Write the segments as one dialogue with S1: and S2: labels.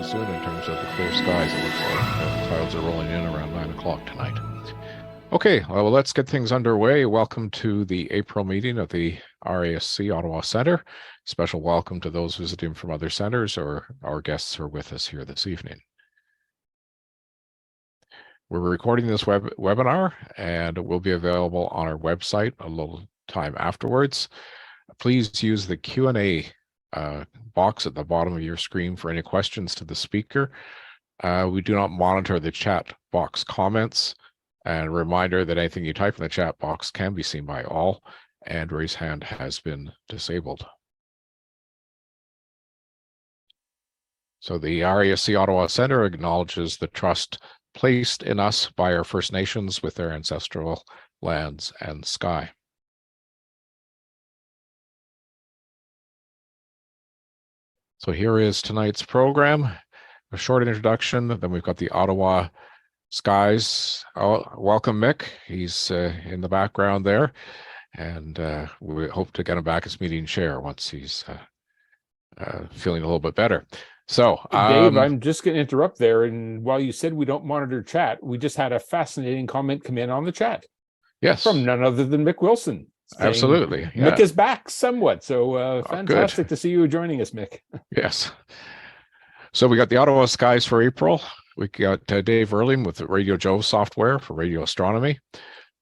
S1: too soon in terms of the clear skies. It looks like clouds are rolling in around 9 o'clock tonight. Okay, well, let's get things underway. Welcome to the April meeting of the RASC Ottawa Centre. Special welcome to those visiting from other centres or our guests who are with us here this evening. We're recording this webinar and it will be available on our website a little time afterwards. Please use the Q&A box at the bottom of your screen for any questions to the speaker. We do not monitor the chat box comments. And a reminder that anything you type in the chat box can be seen by all, and raise hand has been disabled. So the RASC Ottawa Centre acknowledges the trust placed in us by our First Nations with their ancestral lands and sky. So here is tonight's program, a short introduction, then we've got the Ottawa skies. Oh, welcome, Mick. He's in the background there, and we hope to get him back as meeting chair once he's feeling a little bit better. So,
S2: Dave, I'm just going to interrupt there. And while you said we don't monitor chat, we just had a fascinating comment come in on the chat.
S1: Yes,
S2: from none other than Mick Wilson.
S1: Absolutely, yeah.
S2: Mick is back somewhat, so fantastic to see you joining us, Mick.
S1: Yes. So we got the Ottawa skies for April. We got Dave Erling with the Radio Jove software for radio astronomy.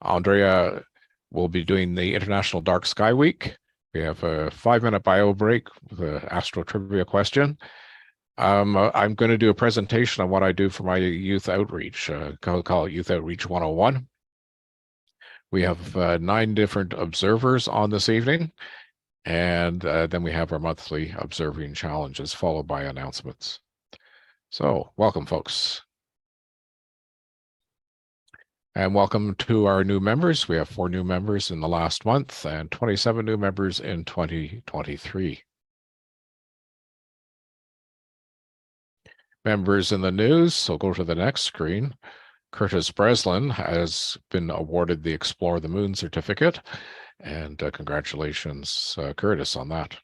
S1: Andrea will be doing the International Dark Sky Week. We have a 5-minute bio break with an AstroTrivia question. I'm going to do a presentation on what I do for my youth outreach. I'll call it Youth Outreach 101. We have 9 different observers on this evening, and then we have our monthly observing challenges followed by announcements. So welcome, folks. And welcome to our new members. We have 4 new members in the last month and 27 new members in 2023. Members in the news, so go to the next screen. Curtis Breslin has been awarded the Explore the Moon certificate, and congratulations, Curtis, on that.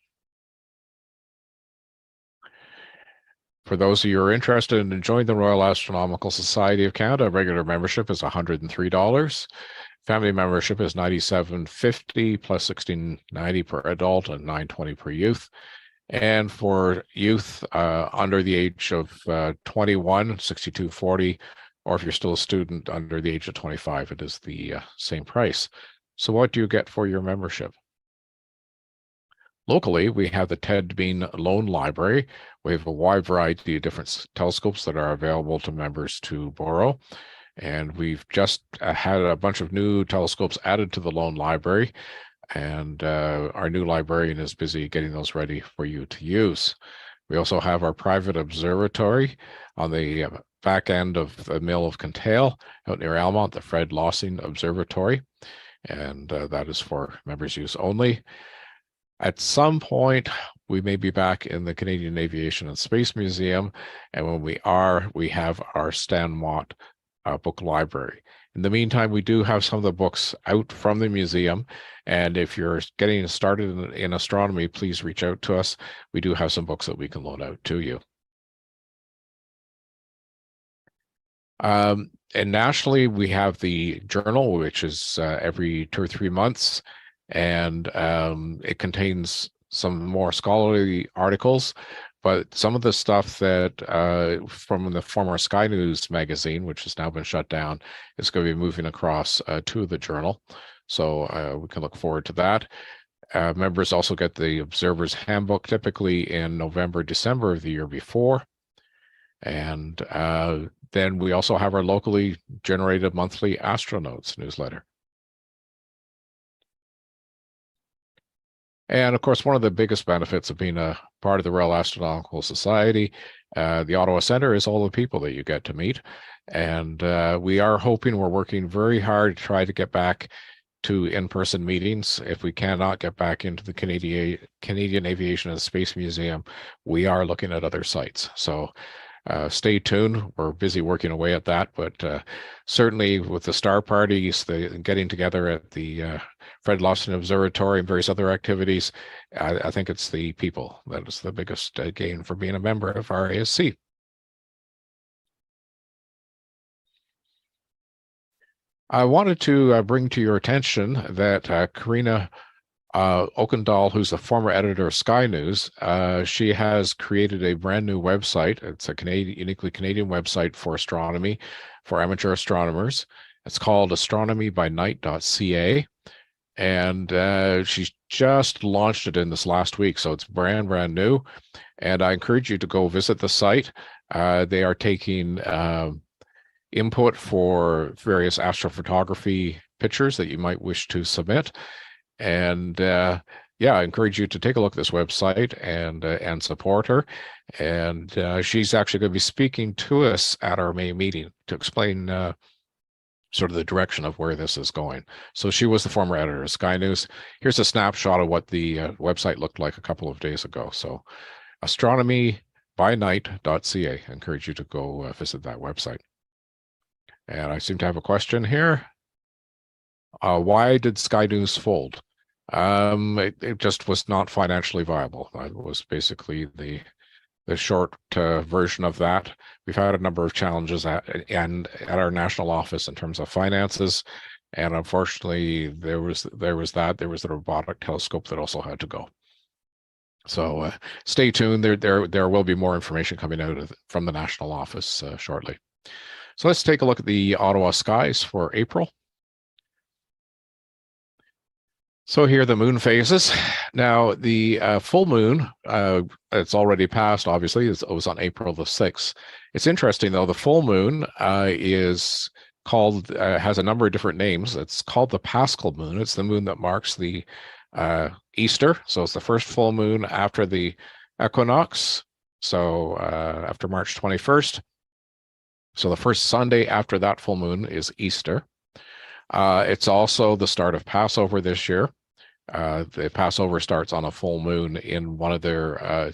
S1: For those of you who are interested in joining the Royal Astronomical Society of Canada, regular membership is $103. Family membership is $97.50 plus $16.90 per adult and $9.20 per youth. And for youth under the age of 21, $62.40, or if you're still a student under the age of 25, it is the same price. So what do you get for your membership? Locally, we have the Ted Bean Loan Library. We have a wide variety of different telescopes that are available to members to borrow. And we've just had a bunch of new telescopes added to the loan library. And our new librarian is busy getting those ready for you to use. We also have our private observatory on the back end of the Mill of Kintail out near Almont, the Fred Lossing Observatory. And that is for members' use only. At some point, we may be back in the Canadian Aviation and Space Museum. And when we are, we have our Stan Mott book library. In the meantime, we do have some of the books out from the museum. And if you're getting started in astronomy, please reach out to us. We do have some books that we can loan out to you. And nationally, we have the journal, which is every 2 or 3 months. And it contains some more scholarly articles, but some of the stuff that from the former Sky News magazine, which has now been shut down, is going to be moving across to the journal. So we can look forward to that. Members also get the Observer's Handbook typically in November, December of the year before. And then we also have our locally generated monthly Astronotes newsletter. And of course, one of the biggest benefits of being a part of the Royal Astronomical Society, the Ottawa Centre, is all the people that you get to meet. And we are hoping, we're working very hard to try to get back to in-person meetings. If we cannot get back into the Canadian Aviation and Space Museum, we are looking at other sites. So stay tuned. We're busy working away at that, but certainly with the star parties, the getting together at the Fred Lossing Observatory and various other activities, I think it's the people that is the biggest gain for being a member of RASC. I wanted to bring to your attention that Karina Oakendall, who's a former editor of Sky News, she has created a brand new website. It's a uniquely Canadian website for astronomy, for amateur astronomers. It's called astronomybynight.ca. And she's just launched it in this last week, so it's brand new. And I encourage you to go visit the site. They are taking input for various astrophotography pictures that you might wish to submit. And yeah, I encourage you to take a look at this website and support her. And she's actually going to be speaking to us at our May meeting to explain sort of the direction of where this is going. So she was the former editor of Sky News. Here's a snapshot of what the website looked like a couple of days ago. So astronomybynight.ca. I encourage you to go visit that website. And I seem to have a question here. Why did Sky News fold? It just was not financially viable. That was basically the short version of that. We've had a number of challenges at our national office in terms of finances, and unfortunately, there was the robotic telescope that also had to go. So stay tuned. There will be more information coming out from the national office shortly. So let's take a look at the Ottawa skies for April. So here are the moon phases. Now the full moon, it's already passed, obviously. It was on April the 6th. It's interesting though, the full moon is called, has a number of different names. It's called the Paschal moon. It's the moon that marks the Easter. So it's the first full moon after the equinox. So after March 21st. So the first Sunday after that full moon is Easter. It's also the start of Passover this year. The Passover starts on a full moon in one of their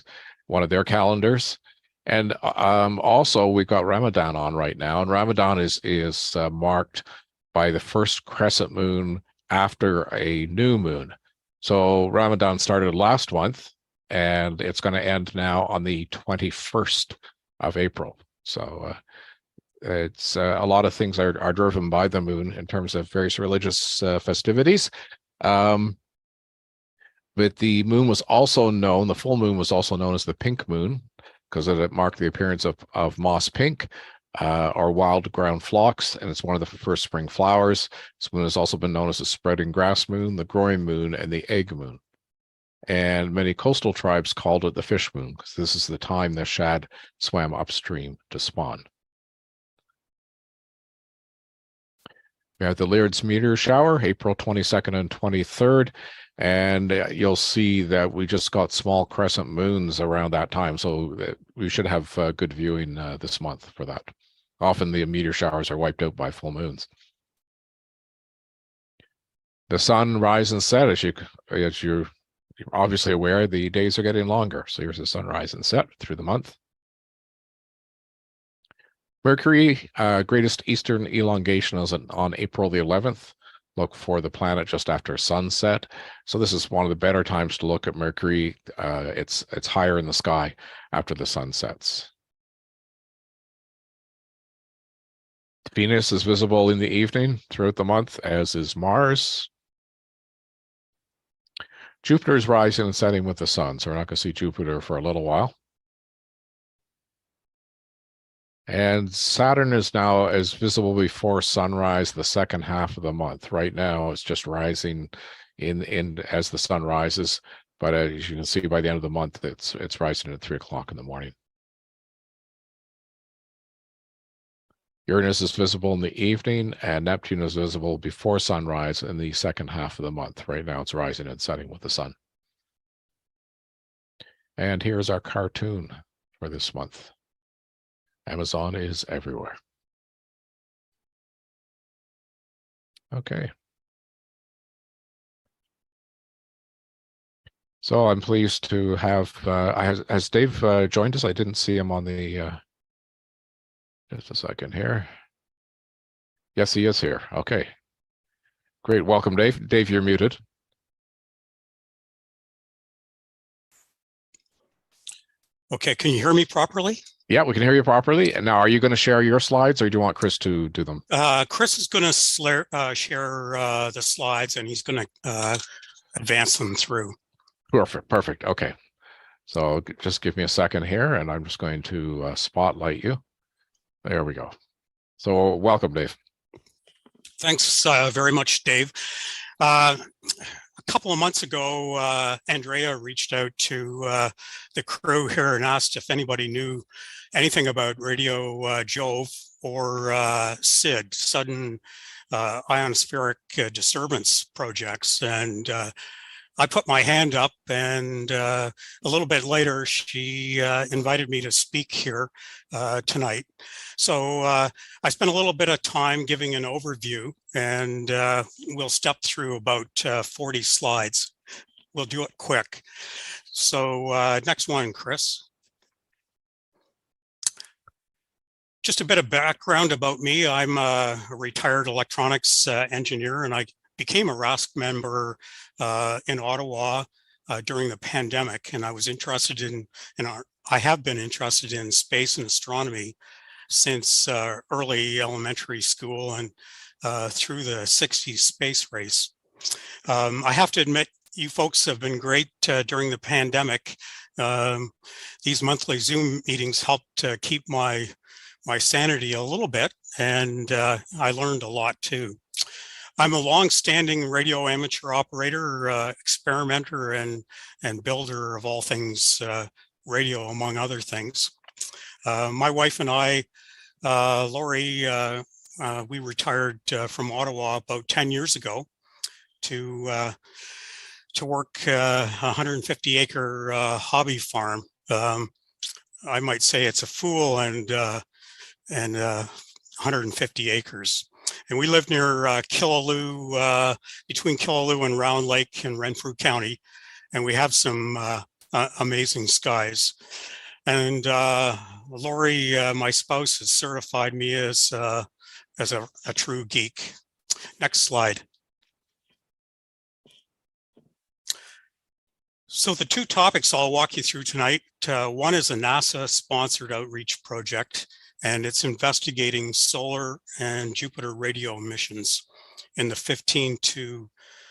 S1: calendars, and also we've got Ramadan on right now, and Ramadan is marked by the first crescent moon after a new moon. So Ramadan started last month, and it's going to end now on the 21st of April. So it's a lot of things are driven by the moon in terms of various religious festivities. But the moon was also known, the full moon was also known as the pink moon because it marked the appearance of moss pink or wild ground phlox, and it's one of the first spring flowers. This moon has also been known as the spreading grass moon, the growing moon, and the egg moon. And many coastal tribes called it the fish moon because this is the time the shad swam upstream to spawn. We have the Lyrd's meteor shower, April 22nd and 23rd, and you'll see that we just got small crescent moons around that time, so we should have good viewing this month for that. Often the meteor showers are wiped out by full moons. The sun rise and set, as you're obviously aware, the days are getting longer. So here's the sunrise and set through the month. Mercury, greatest eastern elongation is on April the 11th. Look for the planet just after sunset. So this is one of the better times to look at Mercury. It's higher in the sky after the sun sets. Venus is visible in the evening throughout the month, as is Mars. Jupiter is rising and setting with the sun, so we're not going to see Jupiter for a little while. And Saturn is visible before sunrise the second half of the month. Right now, it's just rising in as the sun rises, but as you can see, by the end of the month, it's rising at 3 o'clock in the morning. Uranus is visible in the evening, and Neptune is visible before sunrise in the second half of the month. Right now, it's rising and setting with the sun. And here's our cartoon for this month. Amazon is everywhere. Okay. So I'm pleased to have, has Dave joined us? I didn't see him on the, just a second here. Yes, he is here. Okay. Great. Welcome, Dave. Dave, you're muted.
S3: Okay, can you hear me properly?
S1: Yeah, we can hear you properly. And now, are you going to share your slides, or do you want Chris to do them?
S3: Chris is going to share the slides, and he's going to advance them through.
S1: Perfect. Okay. So just give me a second here, and I'm just going to spotlight you. There we go. So welcome, Dave.
S3: Thanks very much, Dave. A couple of months ago, Andrea reached out to the crew here and asked if anybody knew anything about radio Jove or SID, sudden ionospheric disturbance projects. And I put my hand up, and a little bit later, she invited me to speak here tonight. So I spent a little bit of time giving an overview, and we'll step through about 40 slides. We'll do it quick. So next one, Chris. Just a bit of background about me. I'm a retired electronics engineer, and I became a RASC member in Ottawa during the pandemic, and I was interested I have been interested in space and astronomy since early elementary school and through the 60s space race. I have to admit, you folks have been great during the pandemic. These monthly Zoom meetings helped keep my sanity a little bit, and I learned a lot too. I'm a long-standing radio amateur operator, experimenter, and builder of all things radio, among other things. My wife and I, Lori, we retired from Ottawa about 10 years ago to work a 150-acre hobby farm. I might say it's a fool and 150 acres. And we live near Killaloe, between Killaloe and Round Lake in Renfrew County. And we have some amazing skies. And Lori, my spouse, has certified me as a true geek. Next slide. So the two topics I'll walk you through tonight, one is a NASA-sponsored outreach project, and it's investigating solar and Jupiter radio emissions in the 15 to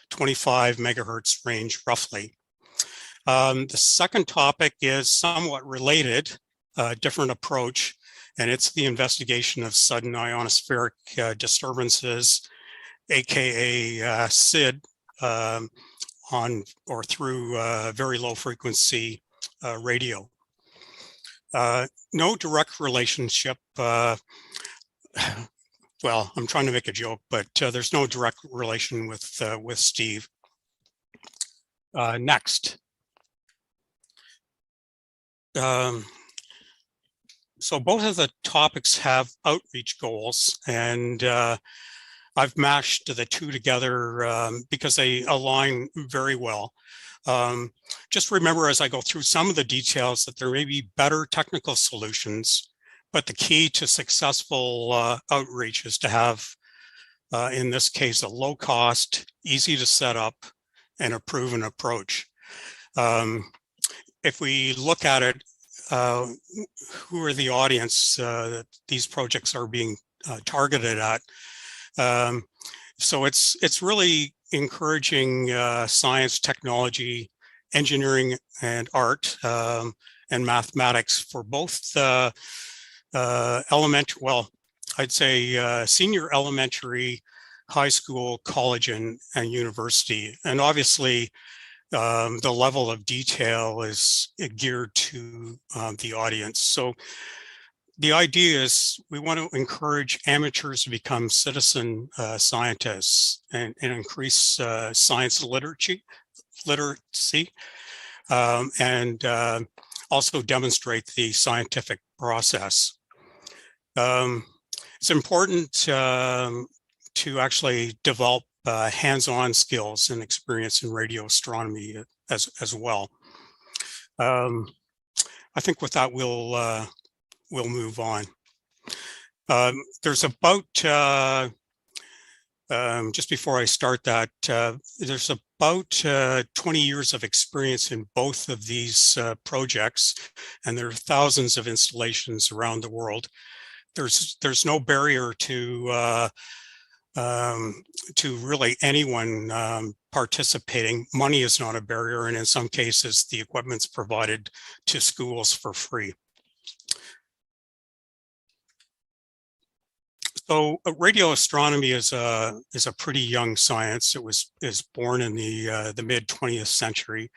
S3: 25 megahertz range, roughly. The second topic is somewhat related, different approach, and it's the investigation of sudden ionospheric disturbances, aka SID, on or through very low frequency radio. No direct relationship. Well, I'm trying to make a joke, but there's no direct relation with Steve. Next. So both of the topics have outreach goals, and I've mashed the two together because they align very well. Just remember as I go through some of the details that there may be better technical solutions, but the key to successful outreach is to have, in this case, a low cost, easy to set up, and a proven approach. If we look at it, who are the audience that these projects are being targeted at? So it's really encouraging science, technology, engineering, and art, and mathematics for both elementary, well, I'd say senior elementary, high school, college, and university. And obviously, the level of detail is geared to the audience. So the idea is we want to encourage amateurs to become citizen scientists and increase science literacy, and also demonstrate the scientific process. It's important to actually develop hands-on skills and experience in radio astronomy as well. I think with that, we'll move on. There's about, just before I start that, there's about 20 years of experience in both of these projects, and there are thousands of installations around the world. There's no barrier to really anyone participating. Money is not a barrier, and in some cases, the equipment's provided to schools for free. So radio astronomy is a pretty young science. It is born in the mid 20th century.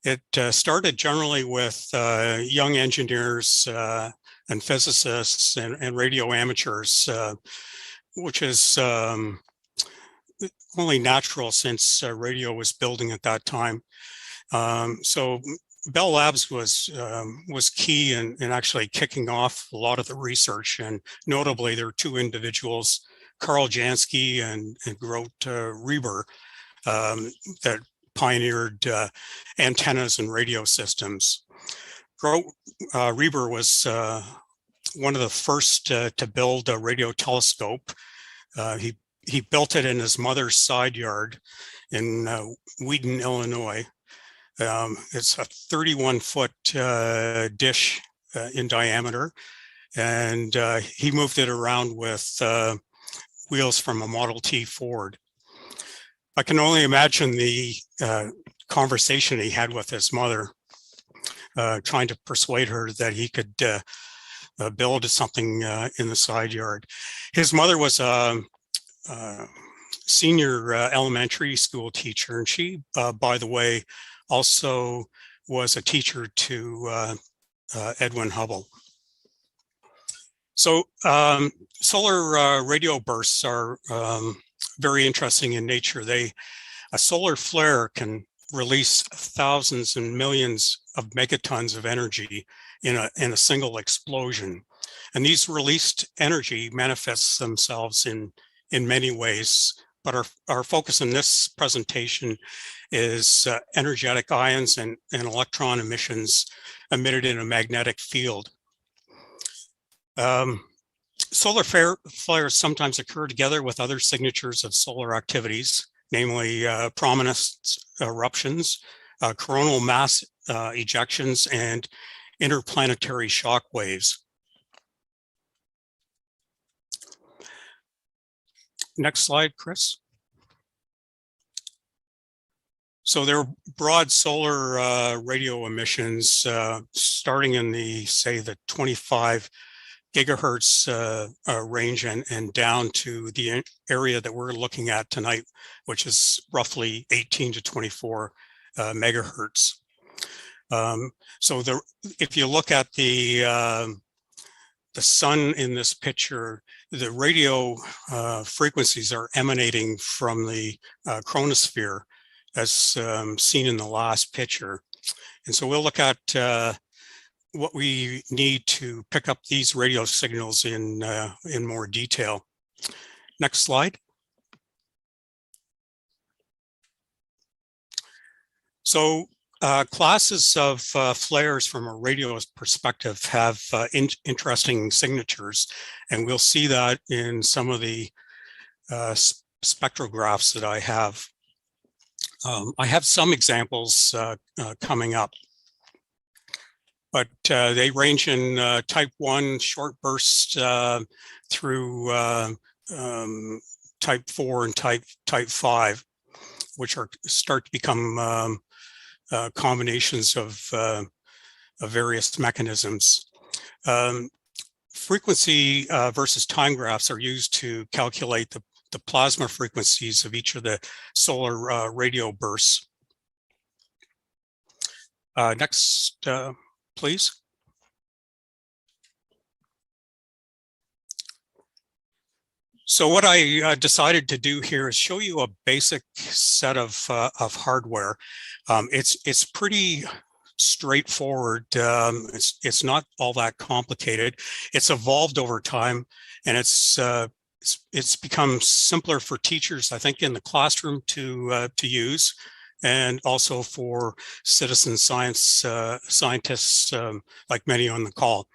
S3: It started generally with young engineers and physicists and radio amateurs, which is only natural since radio was building at that time. So Bell Labs was key in actually kicking off a lot of the research, and notably there are two individuals, Karl Jansky and Grote Reber, that pioneered antennas and radio systems. Grote Reber was one of the first to build a radio telescope. He built it in his mother's side yard in Wheaton, Illinois. It's a 31-foot dish in diameter, and he moved it around with wheels from a Model T Ford. I can only imagine the conversation he had with his mother, trying to persuade her that he could build something in the side yard. His mother was a senior elementary school teacher, and she, by the way, also was a teacher to Edwin Hubble. So solar radio bursts are very interesting in nature. A solar flare can release thousands and millions of megatons of energy in a single explosion. And these released energy manifests themselves in many ways, but our focus in this presentation is energetic ions and electron emissions emitted in a magnetic field. Solar flares sometimes occur together with other signatures of solar activities, namely prominence eruptions, coronal mass ejections, and interplanetary shock waves. Next slide, Chris. So there are broad solar radio emissions starting in the 25 gigahertz range and down to the area that we're looking at tonight, which is roughly 18 to 24 megahertz. So if you look at the sun in this picture, the radio frequencies are emanating from the chronosphere, as seen in the last picture. And so we'll look at what we need to pick up these radio signals in more detail. Next slide. So classes of flares from a radio perspective have interesting signatures, and we'll see that in some of the spectrographs that I have. I have some examples coming up, but they range in type 1 short bursts through type 4 and type 5, which start to become combinations of various mechanisms. Frequency versus time graphs are used to calculate the plasma frequencies of each of the solar radio bursts. Next, please. So what I decided to do here is show you a basic set of hardware. It's pretty straightforward. It's not all that complicated. It's evolved over time, and it's become simpler for teachers, I think, in the classroom to use, and also for citizen scientists like many on the call.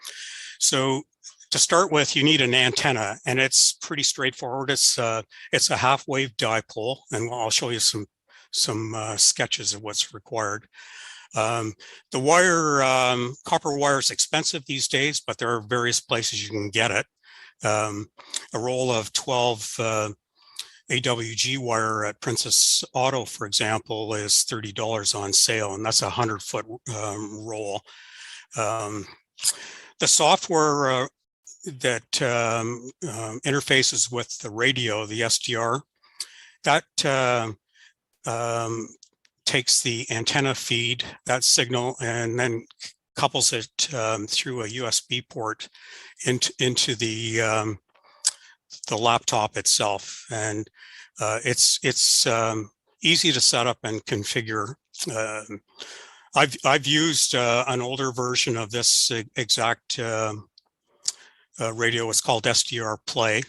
S3: So to start with, you need an antenna, and it's pretty straightforward. It's a half-wave dipole, and I'll show you some some sketches of what's required. The wire, copper wire is expensive these days, but there are various places you can get it. A roll of 12 AWG wire at Princess Auto, for example, is $30 on sale, and that's a 100-foot roll. The software that interfaces with the radio, the SDR, that takes the antenna feed, that signal, and then couples it through a USB port into the laptop itself. And it's easy to set up and configure. I've used an older version of this exact radio. It's called SDR Play.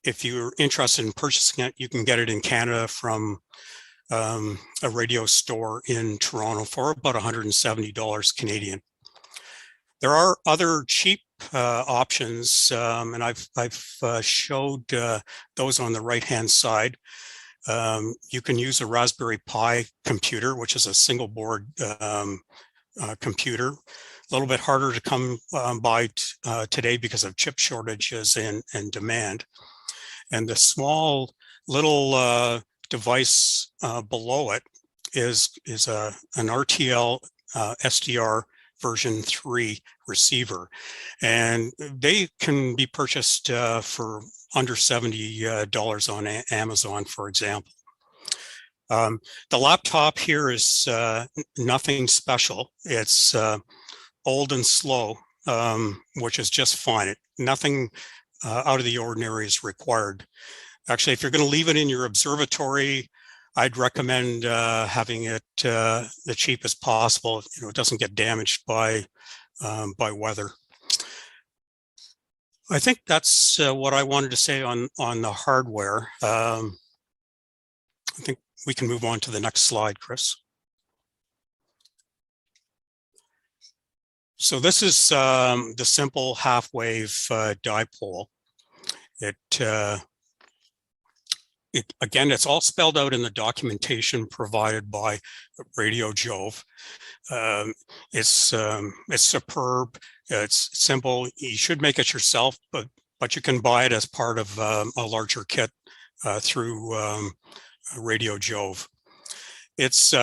S3: If you're interested in purchasing it, you can get it in Canada from a radio store in Toronto for about $170 Canadian. There are other cheap options, and I've showed those on the right-hand side. You can use a Raspberry Pi computer, which is a single board computer. A little bit harder to come by today because of chip shortages and demand. And the small little device below it is an RTL SDR version 3 receiver, and they can be purchased for under $70 on Amazon, for example. The laptop here is nothing special. It's old and slow, which is just fine. Nothing out of the ordinary is required. Actually, if you're going to leave it in your observatory, I'd recommend having it the cheapest possible. You know, it doesn't get damaged by weather. I think that's what I wanted to say on the hardware. I think we can move on to the next slide, Chris. So this is the simple half-wave dipole. Again, it's all spelled out in the documentation provided by Radio Jove. It's superb. It's simple. You should make it yourself, but you can buy it as part of a larger kit through Radio Jove. It's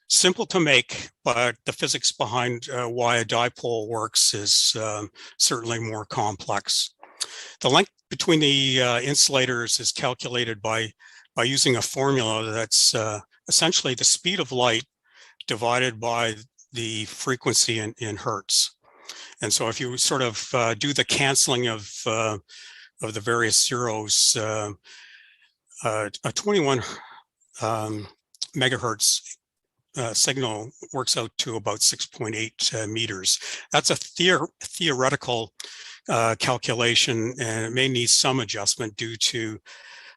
S3: simple to make, but the physics behind why a dipole works is certainly more complex. The length between the insulators is calculated by using a formula that's essentially the speed of light divided by the frequency in hertz. And so if you sort of do the canceling of the various zeros, a 21 megahertz signal works out to about 6.8 meters. That's a theoretical calculation, and it may need some adjustment due to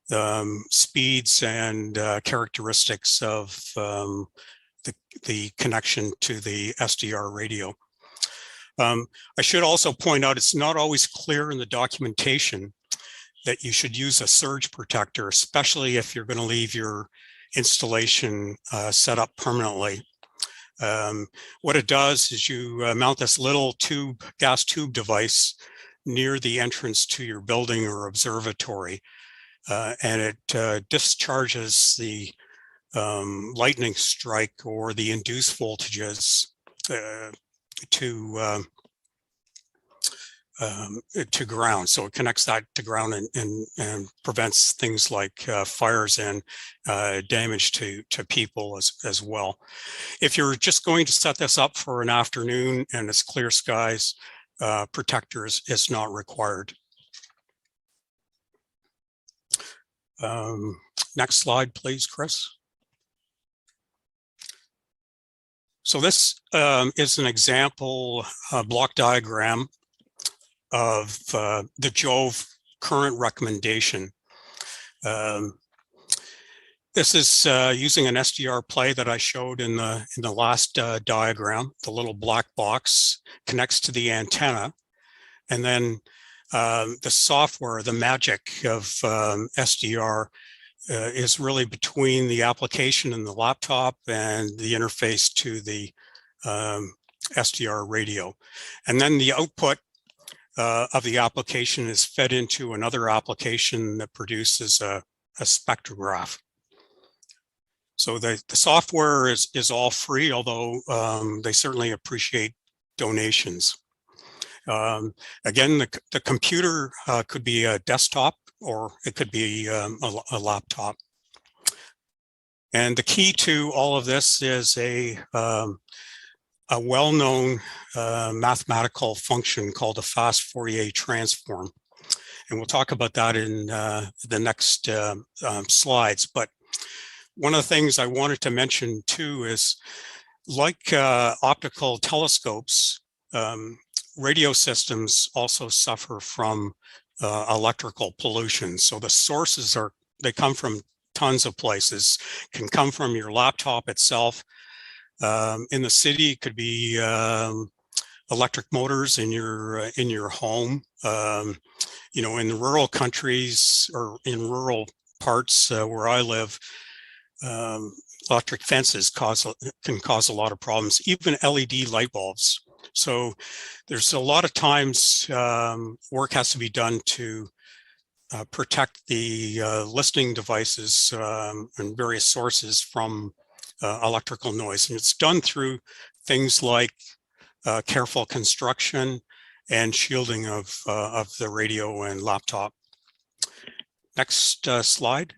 S3: the speeds and characteristics of the connection to the SDR radio. I should also point out it's not always clear in the documentation that you should use a surge protector, especially if you're going to leave your installation set up permanently. What it does is you mount this little gas tube device near the entrance to your building or observatory, and it discharges the lightning strike or the induced voltages to ground. So it connects that to ground and prevents things like fires and damage to people as well. If you're just going to set this up for an afternoon and it's clear skies, protectors is not required. Next slide, please, Chris. So this is an example block diagram of the Jove current recommendation. This is using an SDR play that I showed in the last diagram. The little black box connects to the antenna, and then the software, the magic of SDR, is really between the application and the laptop and the interface to the SDR radio. And then the output of the application is fed into another application that produces a spectrograph. So the software is all free, although they certainly appreciate donations. Again, the computer could be a desktop or it could be a laptop. And the key to all of this is a well-known mathematical function called a fast Fourier transform. And we'll talk about that in the next slides. But one of the things I wanted to mention too is, like optical telescopes, radio systems also suffer from electrical pollution. So the sources they come from tons of places, can come from your laptop itself. In the city, it could be electric motors in your home. You know, in the rural countries or in rural parts where I live, electric fences can cause a lot of problems, even LED light bulbs. So there's a lot of times work has to be done to protect the listening devices and various sources from electrical noise. And it's done through things like careful construction and shielding of the radio and laptop. Next slide.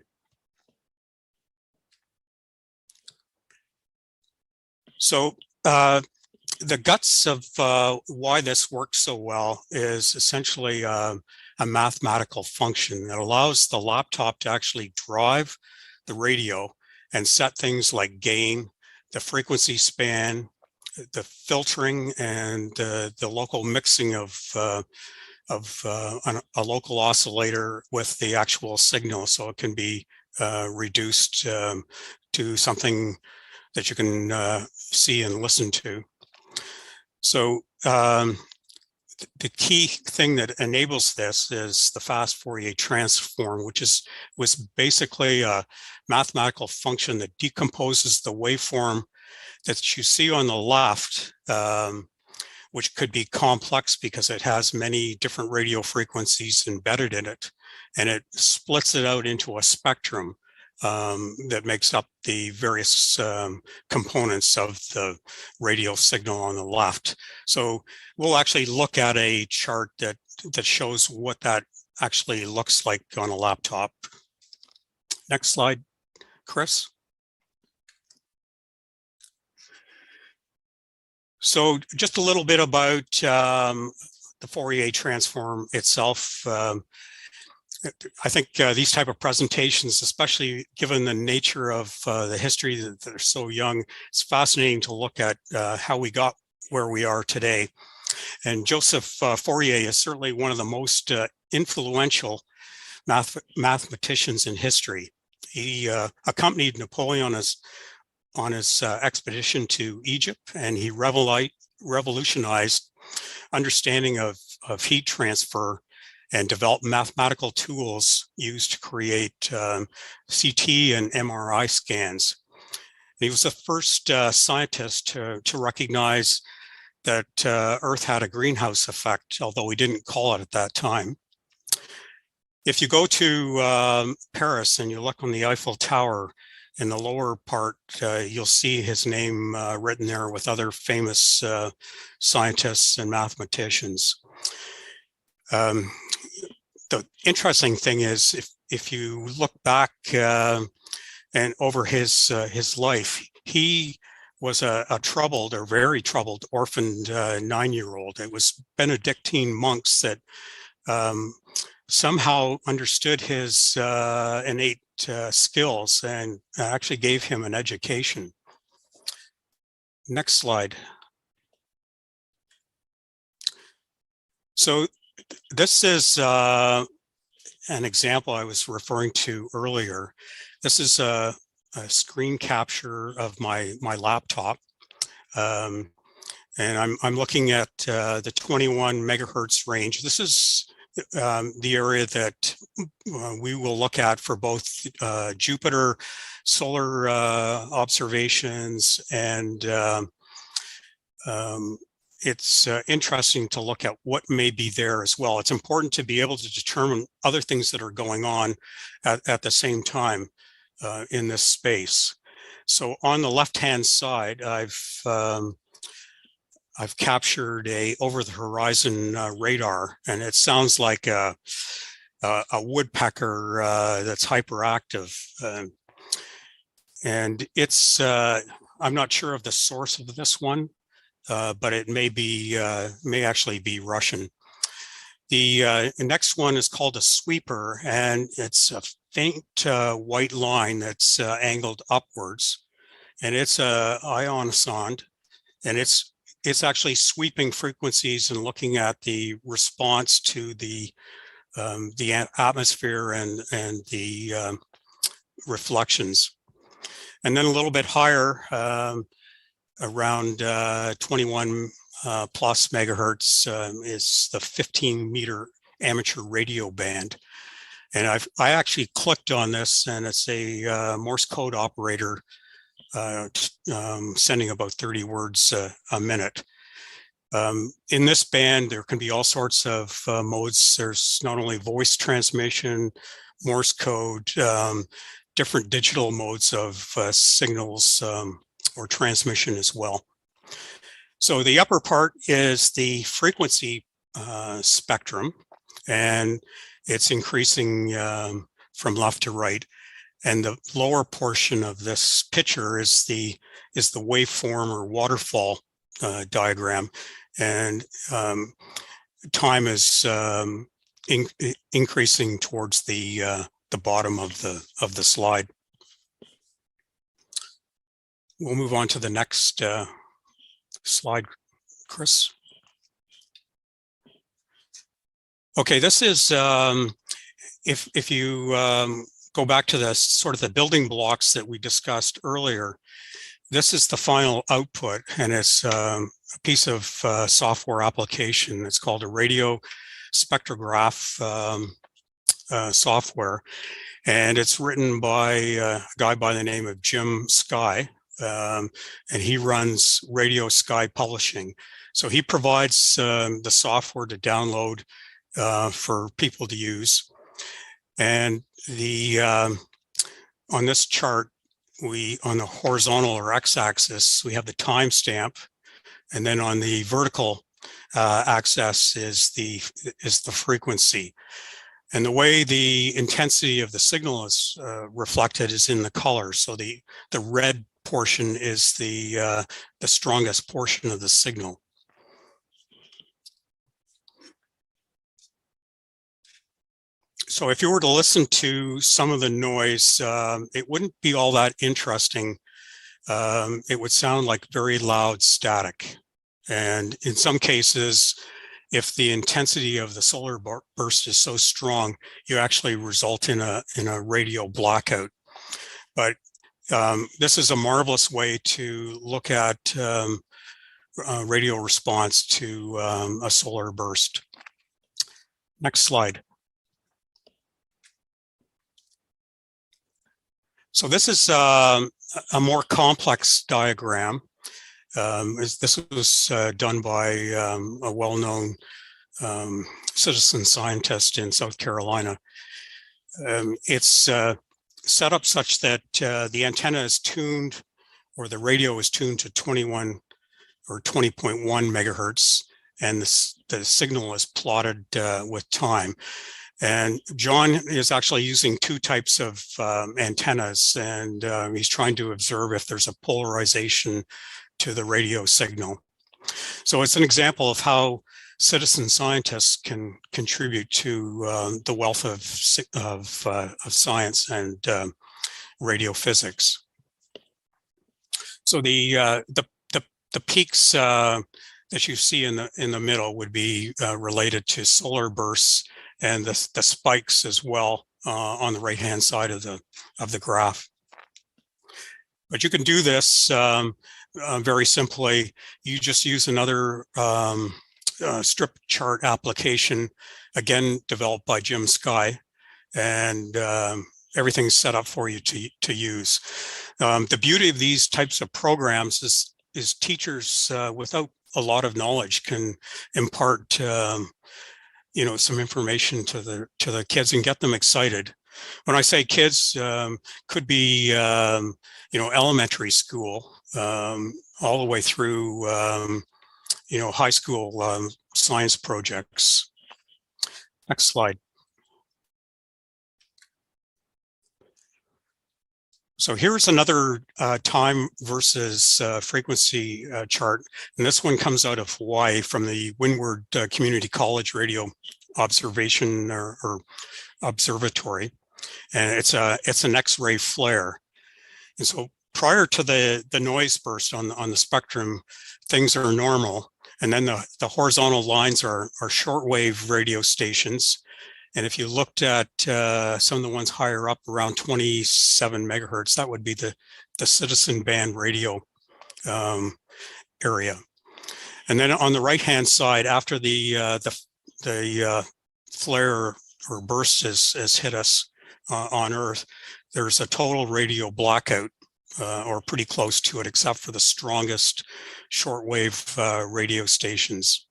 S3: So the guts of why this works so well is essentially a mathematical function that allows the laptop to actually drive the radio and set things like gain, the frequency span, the filtering, and the local mixing of a local oscillator with the actual signal, so it can be reduced to something that you can see and listen to. So the key thing that enables this is the fast Fourier transform, which was basically a mathematical function that decomposes the waveform that you see on the left, which could be complex because it has many different radio frequencies embedded in it, and it splits it out into a spectrum that makes up the various components of the radio signal on the left. So we'll actually look at a chart that shows what that actually looks like on a laptop. Next slide, Chris. So just a little bit about the Fourier transform itself. I think these type of presentations, especially given the nature of the history that they're so young, it's fascinating to look at how we got where we are today. And Joseph Fourier is certainly one of the most influential mathematicians in history. He accompanied Napoleon on his expedition to Egypt, and he revolutionized understanding of heat transfer and developed mathematical tools used to create CT and MRI scans. And he was the first scientist to recognize that Earth had a greenhouse effect, although we didn't call it at that time. If you go to Paris and you look on the Eiffel Tower, in the lower part, you'll see his name written there with other famous scientists and mathematicians. The interesting thing is, if you look back and over his life, he was a troubled or very troubled orphaned 9-year-old. It was Benedictine monks that somehow understood his innate skills and actually gave him an education. Next slide. So this is an example I was referring to earlier. This is a screen capture of my laptop. And I'm looking at the 21 megahertz range. This is the area that we will look at for both Jupiter solar observations, and it's interesting to look at what may be there as well. It's important to be able to determine other things that are going on at the same time in this space. So on the left-hand side, I've captured a over-the-horizon radar, and it sounds like a woodpecker that's hyperactive. And it's, I'm not sure of the source of this one, but it may actually be Russian. The next one is called a sweeper, and it's a faint white line that's angled upwards, and it's a ionosonde, and it's actually sweeping frequencies and looking at the response to the atmosphere and the reflections. And then a little bit higher, around 21 plus megahertz, is the 15-meter amateur radio band. And I actually clicked on this, and it's a Morse code operator sending about 30 words a minute. In this band, there can be all sorts of modes. There's not only voice transmission, Morse code, different digital modes of signals or transmission as well. So the upper part is the frequency spectrum, and it's increasing from left to right. And the lower portion of this picture is the waveform or waterfall diagram, and time is increasing towards the bottom of the slide. We'll move on to the next slide, Chris. Okay, this is if you go back to the sort of the building blocks that we discussed earlier. This is the final output, and it's a piece of software application. It's called a radio spectrograph software, and it's written by a guy by the name of Jim Sky, and he runs Radio Sky Publishing. So he provides the software to download for people to use. And on this chart, on the horizontal or x-axis, we have the timestamp, and then on the vertical axis is the frequency. And the way the intensity of the signal is reflected is in the color. So the red portion is the strongest portion of the signal. So if you were to listen to some of the noise, it wouldn't be all that interesting. It would sound like very loud static. And in some cases, if the intensity of the solar burst is so strong, you actually result in a radio blackout. But this is a marvelous way to look at radio response to a solar burst. Next slide. So this is a more complex diagram. This was done by a well-known citizen scientist in South Carolina. It's set up such that the antenna is tuned, or the radio is tuned to 21 or 20.1 megahertz, and the signal is plotted with time. And John is actually using two types of antennas, and he's trying to observe if there's a polarization to the radio signal. So it's an example of how citizen scientists can contribute to the wealth of science and radio physics. So the peaks that you see in the middle would be related to solar bursts, and the spikes as well on the right-hand side of the graph. But you can do this very simply. You just use another strip chart application, again developed by Jim Sky, and everything's set up for you to use. The beauty of these types of programs is teachers without a lot of knowledge can impart some information to the kids and get them excited. When I say kids, could be elementary school, all the way through high school science projects. Next slide. So here's another time versus frequency chart. And this one comes out of Hawaii from the Windward Community College Radio Observation or Observatory. And it's an X-ray flare. And so prior to the noise burst on the spectrum, things are normal. And then the horizontal lines are shortwave radio stations. And if you looked at some of the ones higher up around 27 megahertz, that would be the citizen band radio area. And then on the right-hand side, after the flare or burst has hit us on Earth, there's a total radio blackout, or pretty close to it, except for the strongest shortwave radio stations.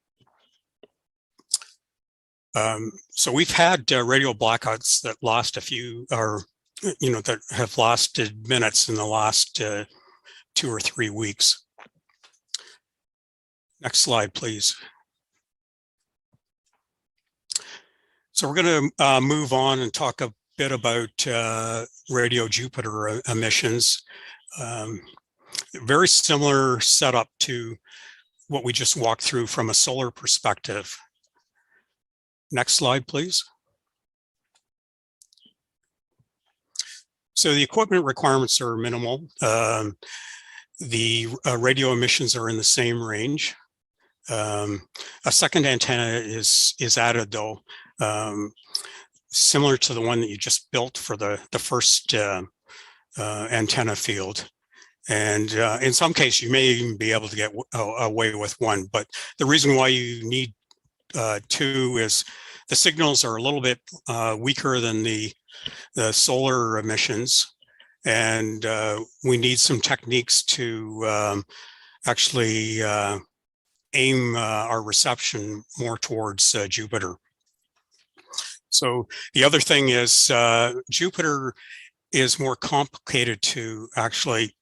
S3: So we've had radio blackouts that last that have lasted minutes in the last 2 or 3 weeks. Next slide, please. So we're going to move on and talk a bit about radio Jupiter emissions. Very similar setup to what we just walked through from a solar perspective. Next slide, please. So the equipment requirements are minimal. The radio emissions are in the same range. A second antenna is added, though, similar to the one that you just built for the first antenna field. And in some cases, you may even be able to get away with one. But the reason why you need two is the signals are a little bit weaker than the solar emissions, and we need some techniques to actually aim our reception more towards Jupiter. So the other thing is Jupiter is more complicated to actually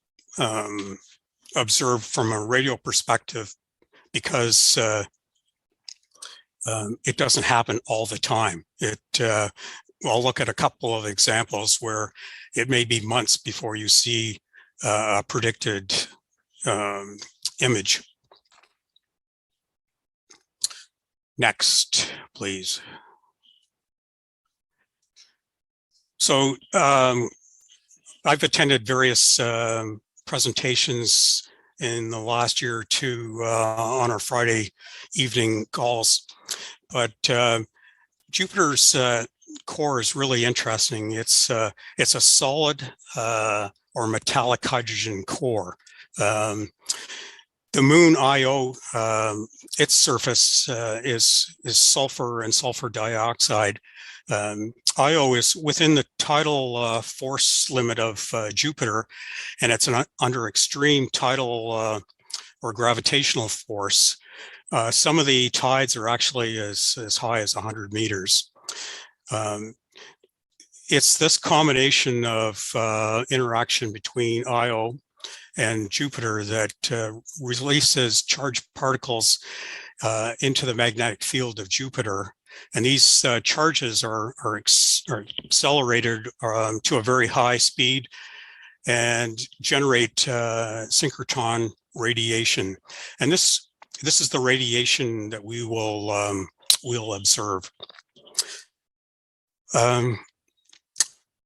S3: observe from a radio perspective because it doesn't happen all the time. I'll look at a couple of examples where it may be months before you see a predicted image. Next, please. So I've attended various presentations in the last year or two on our Friday evening calls, but Jupiter's core is really interesting. It's a solid or metallic hydrogen core. The moon Io, its surface is sulfur and sulfur dioxide. Io is within the tidal force limit of Jupiter, and it's under extreme tidal or gravitational force. Some of the tides are actually as high as 100 meters. It's this combination of interaction between Io and Jupiter that releases charged particles into the magnetic field of Jupiter. And these charges are accelerated to a very high speed and generate synchrotron radiation. And this is the radiation that we will observe.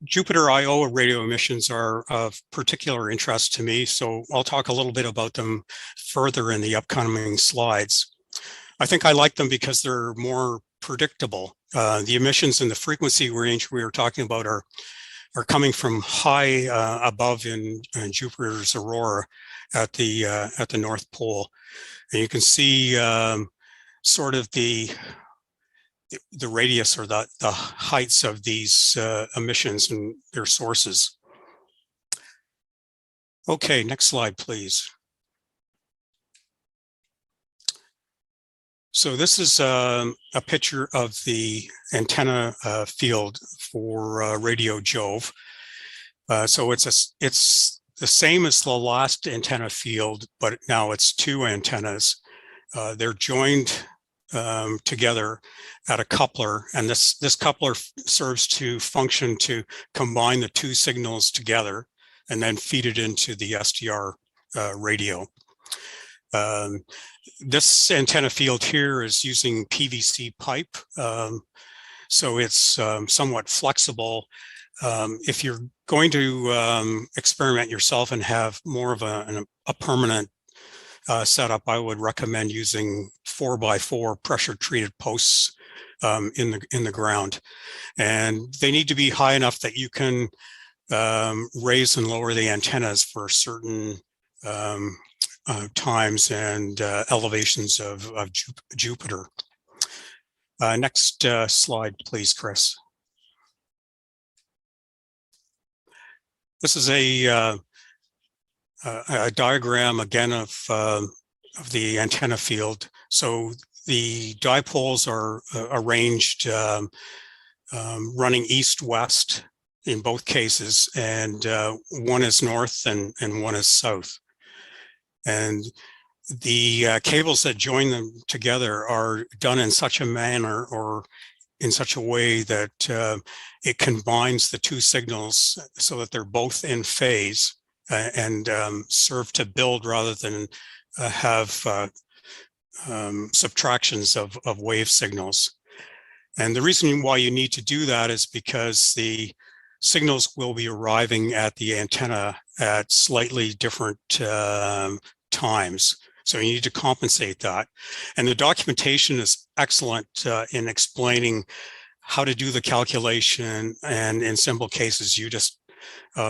S3: Jupiter Io radio emissions are of particular interest to me, so I'll talk a little bit about them further in the upcoming slides. I think I like them because they're more predictable. The emissions in the frequency range we were talking about are coming from high above in Jupiter's aurora at the North Pole, and you can see sort of the radius or the heights of these emissions and their sources. Okay, next slide, please. So this is a picture of the antenna field for radio Jove. So it's the same as the last antenna field, but now it's two antennas. They're joined together at a coupler, and this coupler serves to function to combine the two signals together and then feed it into the SDR radio. This antenna field here is using PVC pipe, so it's somewhat flexible. If you're going to experiment yourself and have more of a permanent setup, I would recommend using 4x4 pressure treated posts in the ground, and they need to be high enough that you can raise and lower the antennas for certain times and elevations of Jupiter. Next slide, please, Chris. This is a diagram again of the antenna field. So the dipoles are arranged running east-west in both cases, and one is north and one is south. And the cables that join them together are done in such a manner or in such a way that it combines the two signals so that they're both in phase and serve to build rather than have subtractions of wave signals. And the reason why you need to do that is because the signals will be arriving at the antenna at slightly different times. So you need to compensate that. And the documentation is excellent in explaining how to do the calculation. And in simple cases, you just,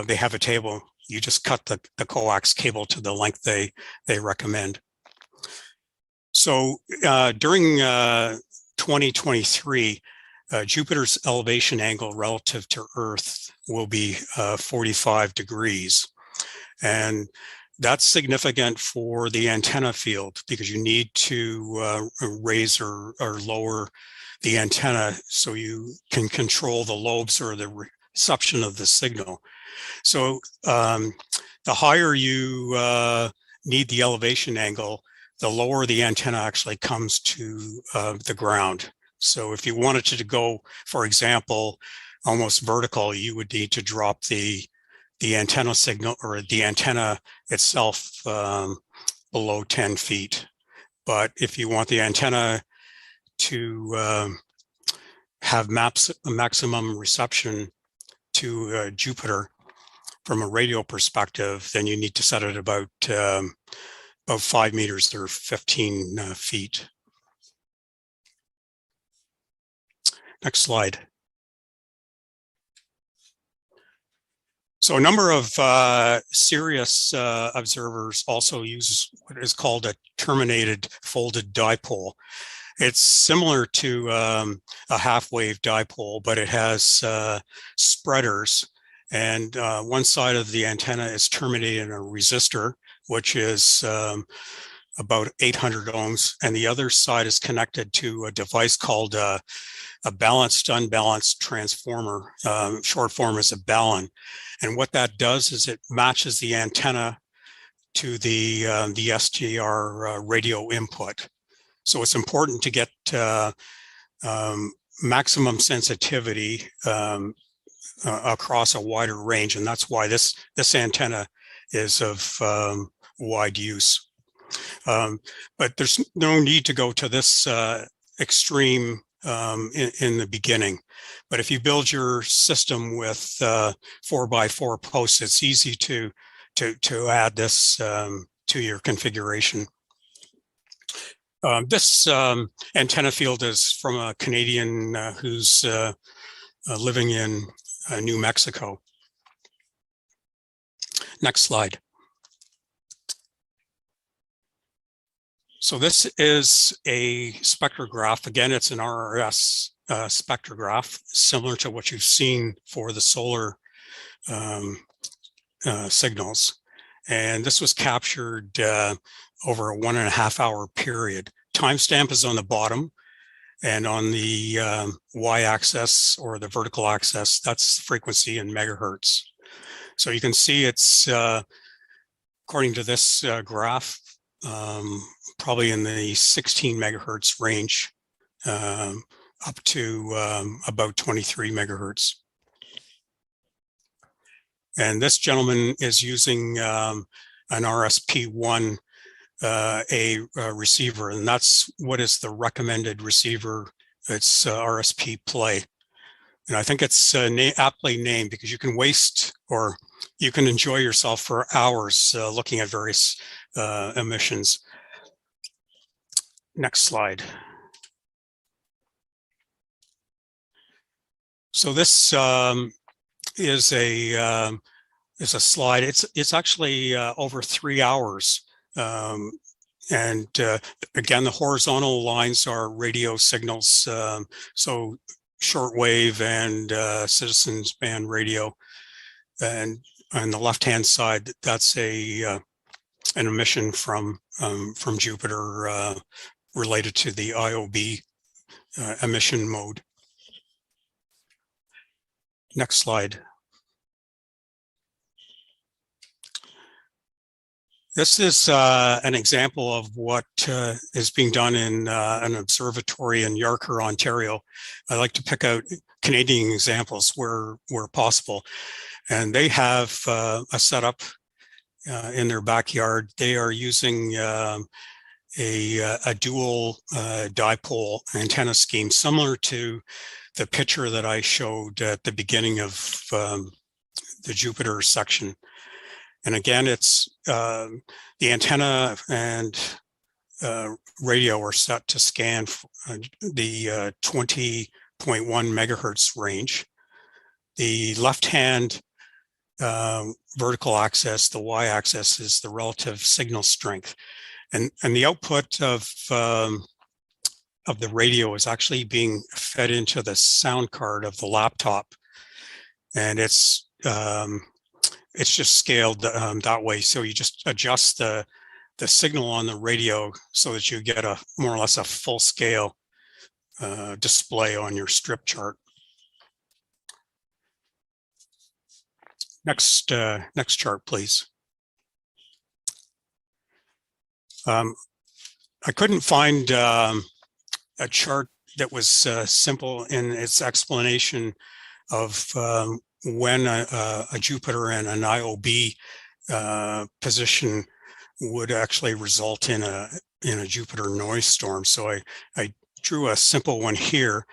S3: they have a table. You just cut the coax cable to the length they recommend. So during 2023, Jupiter's elevation angle relative to Earth will be 45 degrees. And that's significant for the antenna field because you need to raise or lower the antenna so you can control the lobes or the reception of the signal. So the higher you need the elevation angle, the lower the antenna actually comes to the ground. So if you wanted to go, for example, almost vertical, you would need to drop the antenna signal or the antenna itself below 10 feet. But if you want the antenna to have maximum reception to Jupiter from a radio perspective, then you need to set it about 5 meters or 15 feet. Next slide. So a number of serious observers also use what is called a terminated folded dipole. It's similar to a half-wave dipole, but it has spreaders. And one side of the antenna is terminated in a resistor, which is about 800 ohms. And the other side is connected to a device called a balanced unbalanced transformer. Short form is a balun. And what that does is it matches the antenna to the SDR radio input. So it's important to get maximum sensitivity across a wider range, and that's why this antenna is of wide use. But there's no need to go to this extreme in the beginning. But if you build your system with 4x4 posts, it's easy to add this to your configuration. This antenna field is from a Canadian who's living in New Mexico. Next slide. So this is a spectrograph. Again, it's an RRS spectrograph, similar to what you've seen for the solar signals. And this was captured over a 1.5 hour period. Timestamp is on the bottom, and on the y-axis or the vertical axis, that's frequency in megahertz. So you can see it's, according to this graph, probably in the 16 megahertz range, up to about 23 megahertz. And this gentleman is using an RSP1 a receiver, and that's what is the recommended receiver. It's RSP Play. And I think it's aptly named because you can waste, or you can enjoy yourself for hours looking at various emissions. Next slide. So this is a slide. It's actually over 3 hours. And again, the horizontal lines are radio signals, so shortwave and citizens band radio. And on the left-hand side, that's an emission from Jupiter related to the IOB emission mode. Next slide. This is an example of what is being done in an observatory in Yarker, Ontario. I like to pick out Canadian examples where possible. And they have a setup in their backyard. They are using a dual dipole antenna scheme, similar to the picture that I showed at the beginning of the Jupiter section. And again, it's the antenna and radio are set to scan the 20.1 megahertz range. The left-hand vertical axis, the y-axis, is the relative signal strength, and the output of the radio is actually being fed into the sound card of the laptop, and it's just scaled that way. So you just adjust the signal on the radio so that you get a more or less a full scale display on your strip chart. Next chart, please. I couldn't find a chart that was simple in its explanation of when a Jupiter and an IOB position would actually result in a Jupiter noise storm. So I drew a simple one here.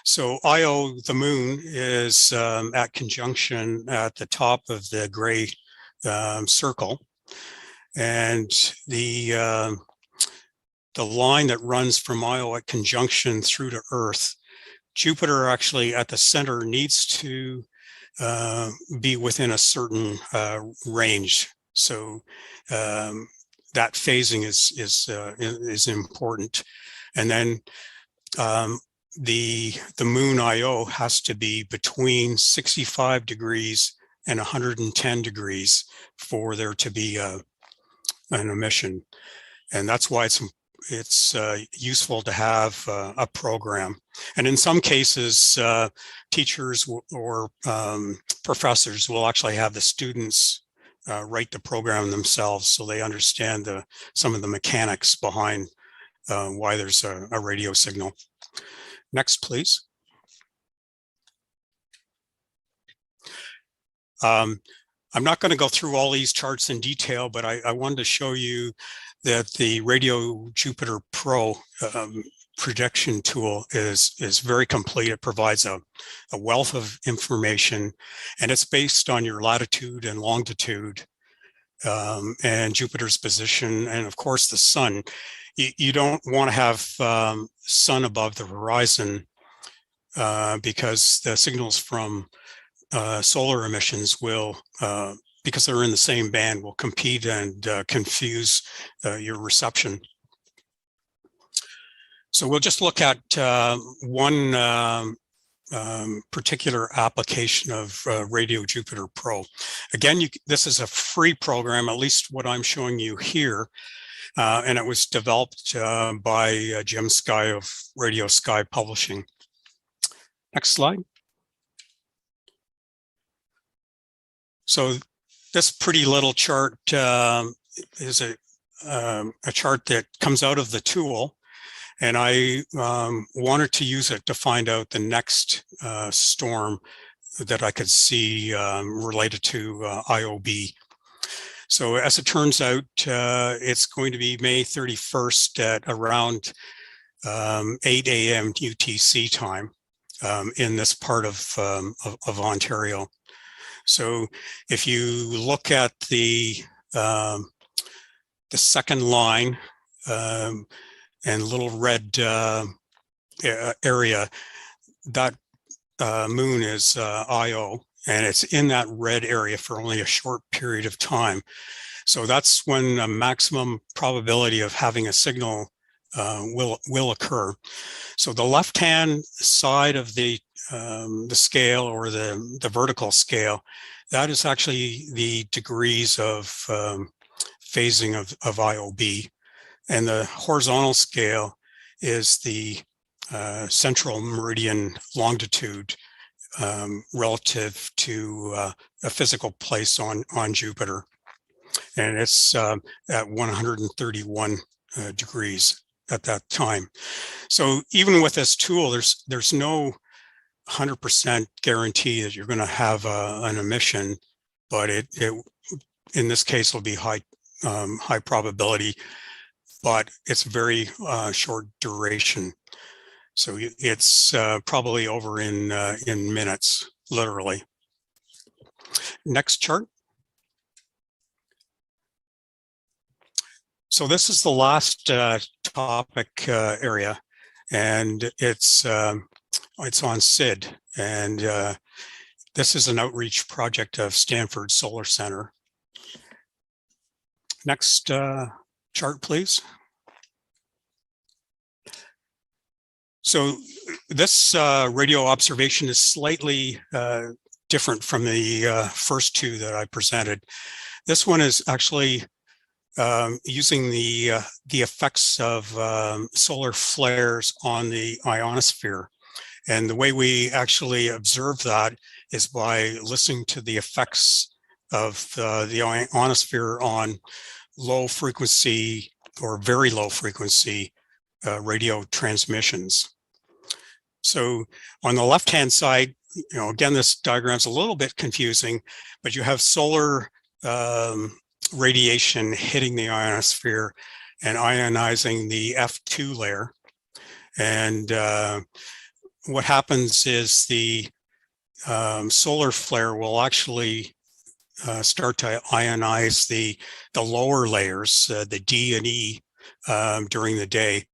S3: So Io, the moon, is at conjunction at the top of the gray circle, and the line that runs from Io at conjunction through to Earth, Jupiter actually at the center needs to be within a certain range. So that phasing is important, and then the moon Io has to be between 65 degrees and 110 degrees for there to be an emission, and that's why it's useful to have a program. And in some cases, teachers or professors will actually have the students write the program themselves, so they understand some of the mechanics behind why there's a radio signal. Next, please. I'm not going to go through all these charts in detail, but I wanted to show you that the Radio Jupiter Pro projection tool is very complete. It provides a wealth of information, and it's based on your latitude and longitude and Jupiter's position, and of course the sun. You don't want to have sun above the horizon because the signals from solar emissions will, because they're in the same band, will compete and confuse your reception. So we'll just look at one particular application of Radio Jupiter Pro. Again, this is a free program, at least what I'm showing you here, and it was developed by Jim Sky of Radio Sky Publishing. Next slide. So this pretty little chart is a chart that comes out of the tool, and I wanted to use it to find out the next storm that I could see related to IOB. So as it turns out, it's going to be May 31st at around 8 a.m. UTC time in this part of Ontario. So if you look at the second line and little red area, that moon is Io, and it's in that red area for only a short period of time. So that's when a maximum probability of having a signal will occur. So the left-hand side of the scale, or the vertical scale, that is actually the degrees of phasing of IOB. And the horizontal scale is the central meridian longitude relative to a physical place on Jupiter. And it's at 131 degrees at that time. So even with this tool, there's no 100% guarantee that you're going to have an emission, but it in this case will be high probability, but it's very short duration. So it's probably over in minutes, literally. Next chart. So this is the last topic area, and it's on SID, and this is an outreach project of Stanford Solar Center. Next chart, please. So this radio observation is slightly different from the first two that I presented. This one is actually using the effects of solar flares on the ionosphere. And the way we actually observe that is by listening to the effects of the ionosphere on low frequency or very low frequency radio transmissions. So on the left-hand side, again, this diagram's a little bit confusing, but you have solar radiation hitting the ionosphere and ionizing the F2 layer. And what happens is the solar flare will actually start to ionize the lower layers, the D and E, during the day.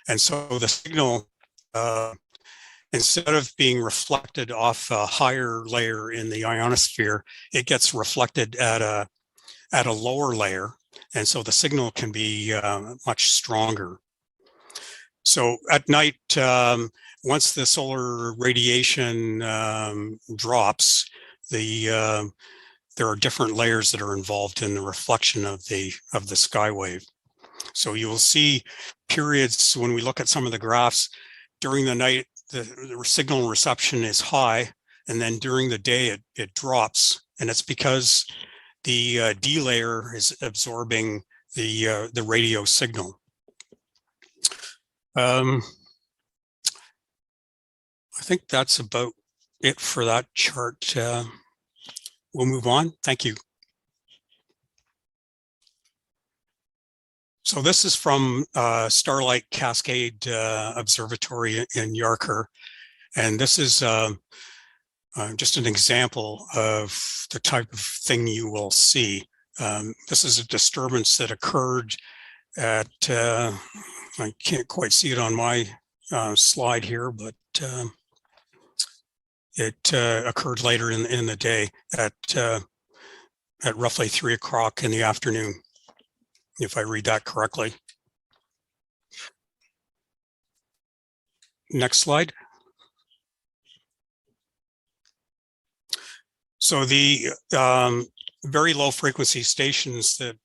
S3: And so the signal, instead of being reflected off a higher layer in the ionosphere, it gets reflected at a lower layer. And so the signal can be much stronger. So at night, once the solar radiation drops, there are different layers that are involved in the reflection of the skywave. So you will see periods when we look at some of the graphs. During the night, the signal reception is high, and then during the day it drops, and it's because the D layer is absorbing the radio signal. I think that's about it for that chart. We'll move on. Thank you. So this is from Starlight Cascade Observatory in Yarker. And this is just an example of the type of thing you will see. This is a disturbance that occurred at, I can't quite see it on my slide here, but it occurred later in the day at roughly 3 o'clock in the afternoon, if I read that correctly. Next slide. So the very low frequency stations that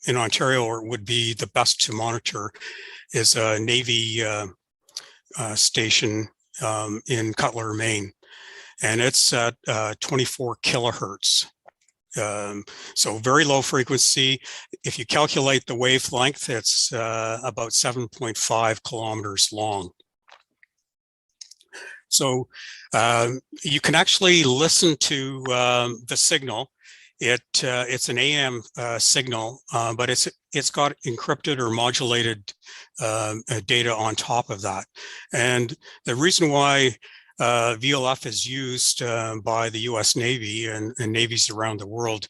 S3: in Ontario would be the best to monitor is a Navy station in Cutler, Maine, and it's at 24 kilohertz. So very low frequency. If you calculate the wavelength, it's about 7.5 kilometers long. So you can actually listen to the signal. It's an AM signal, but it's got encrypted or modulated data on top of that. And the reason why VLF is used by the US Navy and navies around the world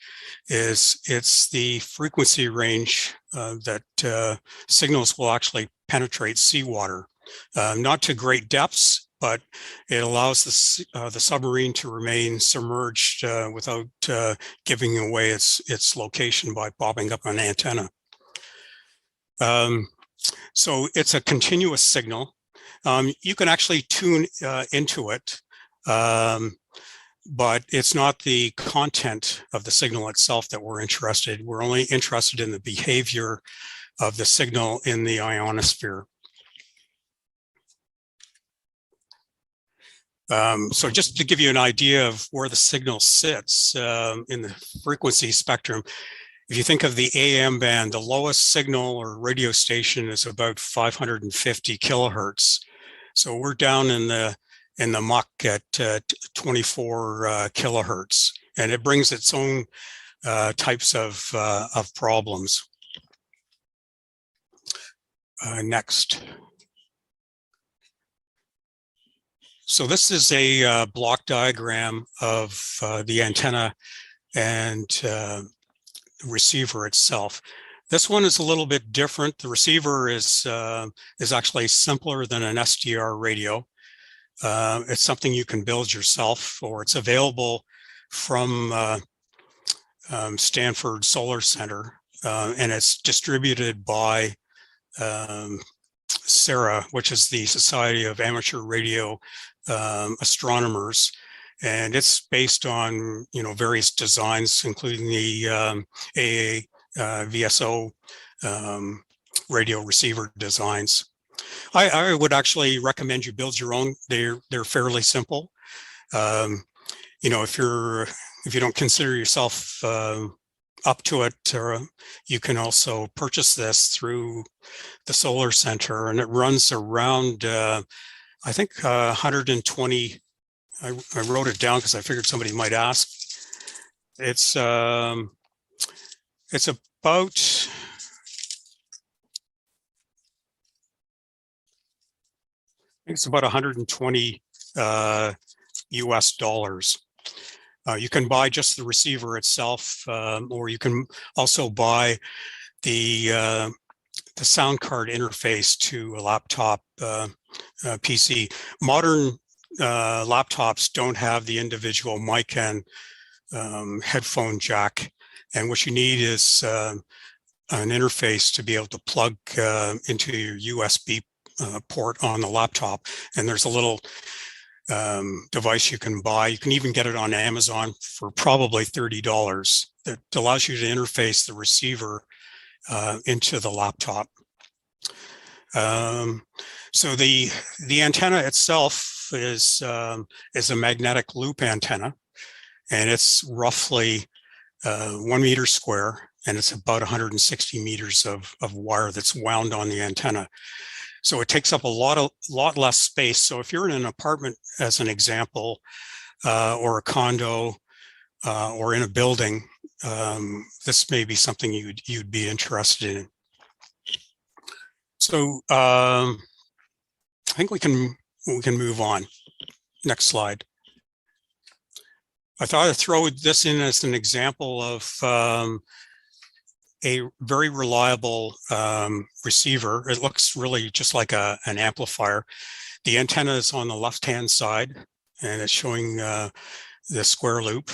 S3: is it's the frequency range that signals will actually penetrate seawater, not to great depths, but it allows the submarine to remain submerged without giving away its location by popping up an antenna. So it's a continuous signal. You can actually tune into it, but it's not the content of the signal itself that we're interested. We're only interested in the behavior of the signal in the ionosphere. So just to give you an idea of where the signal sits in the frequency spectrum, if you think of the AM band, the lowest signal or radio station is about 550 kilohertz. So we're down in the muck at 24 kilohertz, and it brings its own types of problems. Next. So this is a block diagram of the antenna and receiver itself. This one is a little bit different. The receiver is actually simpler than an SDR radio. It's something you can build yourself, or it's available from Stanford Solar Center, and it's distributed by SARA, which is the Society of Amateur Radio Astronomers, and it's based on various designs, including the AA VSO radio receiver designs. I would actually recommend you build your own. They're fairly simple. If you don't consider yourself up to it, you can also purchase this through the Solar Center, and it runs around I think 120. I wrote it down because I figured somebody might ask. It's about $120 US dollars. You can buy just the receiver itself, or you can also buy the sound card interface to a laptop PC. Modern laptops don't have the individual mic and headphone jack, and what you need is an interface to be able to plug into your USB port on the laptop. And there's a little device you can buy. You can even get it on Amazon for probably $30 that allows you to interface the receiver into the laptop. So the antenna itself is a magnetic loop antenna, and it's roughly 1 meter square, and it's about 160 meters of wire that's wound on the antenna. So it takes up a lot less space. So if you're in an apartment, as an example, or a condo, or in a building, this may be something you'd be interested in. So I think we can move on. Next slide. I thought I'd throw this in as an example of a very reliable receiver. It looks really just like an amplifier. The antenna is on the left-hand side, and it's showing the square loop,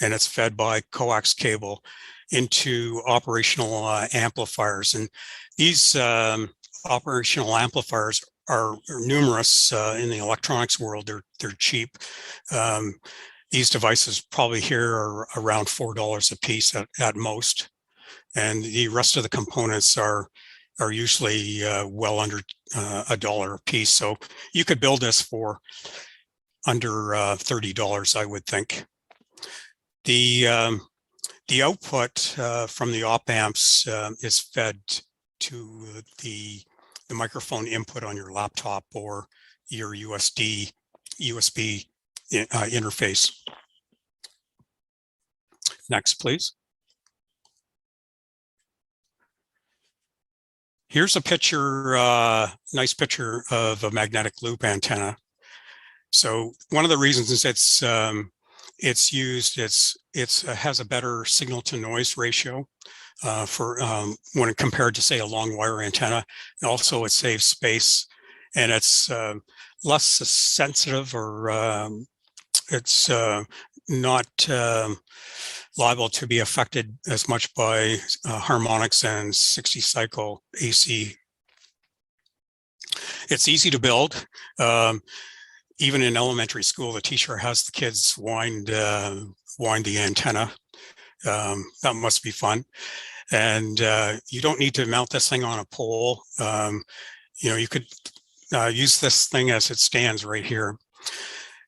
S3: and it's fed by coax cable into operational amplifiers. And these operational amplifiers are numerous in the electronics world. They're cheap. These devices probably here are around $4 a piece at most, and the rest of the components are usually well under $1 a piece. So you could build this for under $30, I would think. The output from the op amps is fed to the microphone input on your laptop or your USB interface. Next, please. Here's a picture, nice picture of a magnetic loop antenna. So one of the reasons is it's has a better signal to noise ratio for when compared to, say, a long wire antenna. And also it saves space, and it's less sensitive, or it's not liable to be affected as much by harmonics and 60 cycle AC. It's easy to build. Even in elementary school, the teacher has the kids wind the antenna. That must be fun. And you don't need to mount this thing on a pole. You could use this thing as it stands right here.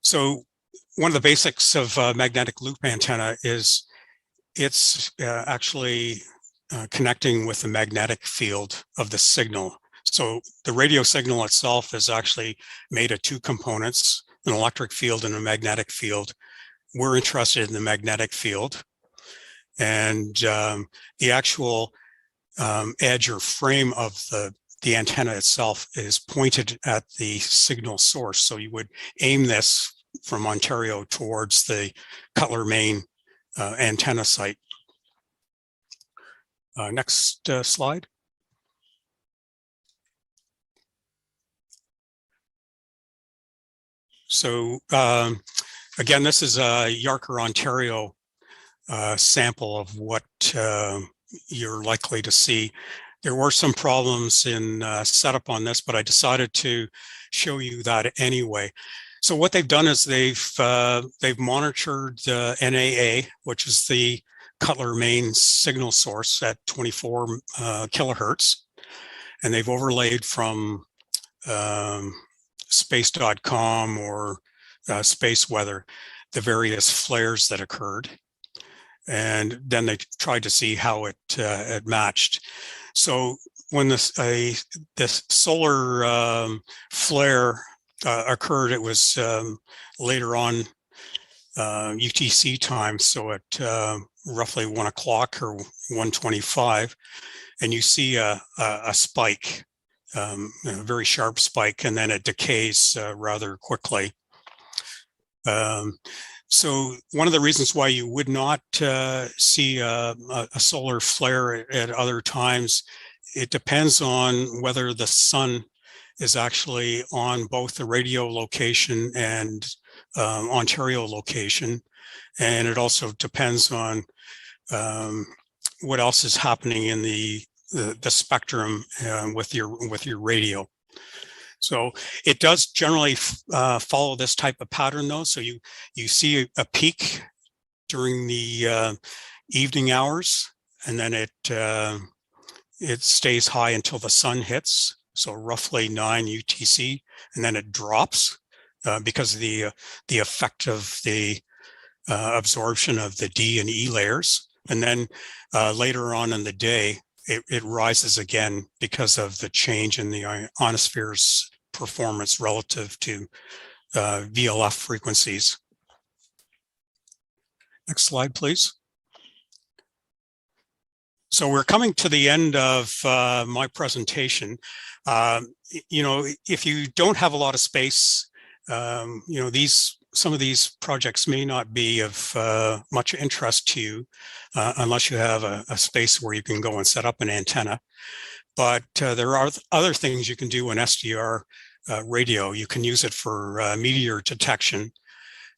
S3: So one of the basics of magnetic loop antenna is it's actually connecting with the magnetic field of the signal. So the radio signal itself is actually made of two components, an electric field and a magnetic field. We're interested in the magnetic field. And the actual edge or frame of the antenna itself is pointed at the signal source. So you would aim this from Ontario towards the Cutler, Maine antenna site. Next slide. So again, this is a Yarker, Ontario sample of what you're likely to see. There were some problems in setup on this, but I decided to show you that anyway. So what they've done is they've monitored NAA, which is the Cutler, Maine signal source at 24 kilohertz, and they've overlaid from space.com or space weather the various flares that occurred, and then they tried to see how it matched. So when this solar flare occurred, it was later on UTC time, so at roughly 1 o'clock or 1:25, and you see a spike, a very sharp spike, and then it decays rather quickly. So one of the reasons why you would not see a solar flare at other times, it depends on whether the sun is actually on both the radio location and Ontario location. And it also depends on what else is happening in the spectrum with your radio. So it does generally follow this type of pattern, though. So you see a peak during the evening hours, and then it stays high until the sun hits, so roughly 9 UTC, and then it drops because of the effect of the absorption of the D and E layers, and then later on in the day it rises again because of the change in the ionosphere's performance relative to VLF frequencies. Next slide, please. So we're coming to the end of my presentation. If you don't have a lot of space, some of these projects may not be of much interest to you unless you have a space where you can go and set up an antenna. But there are other things you can do in SDR radio. You can use it for meteor detection.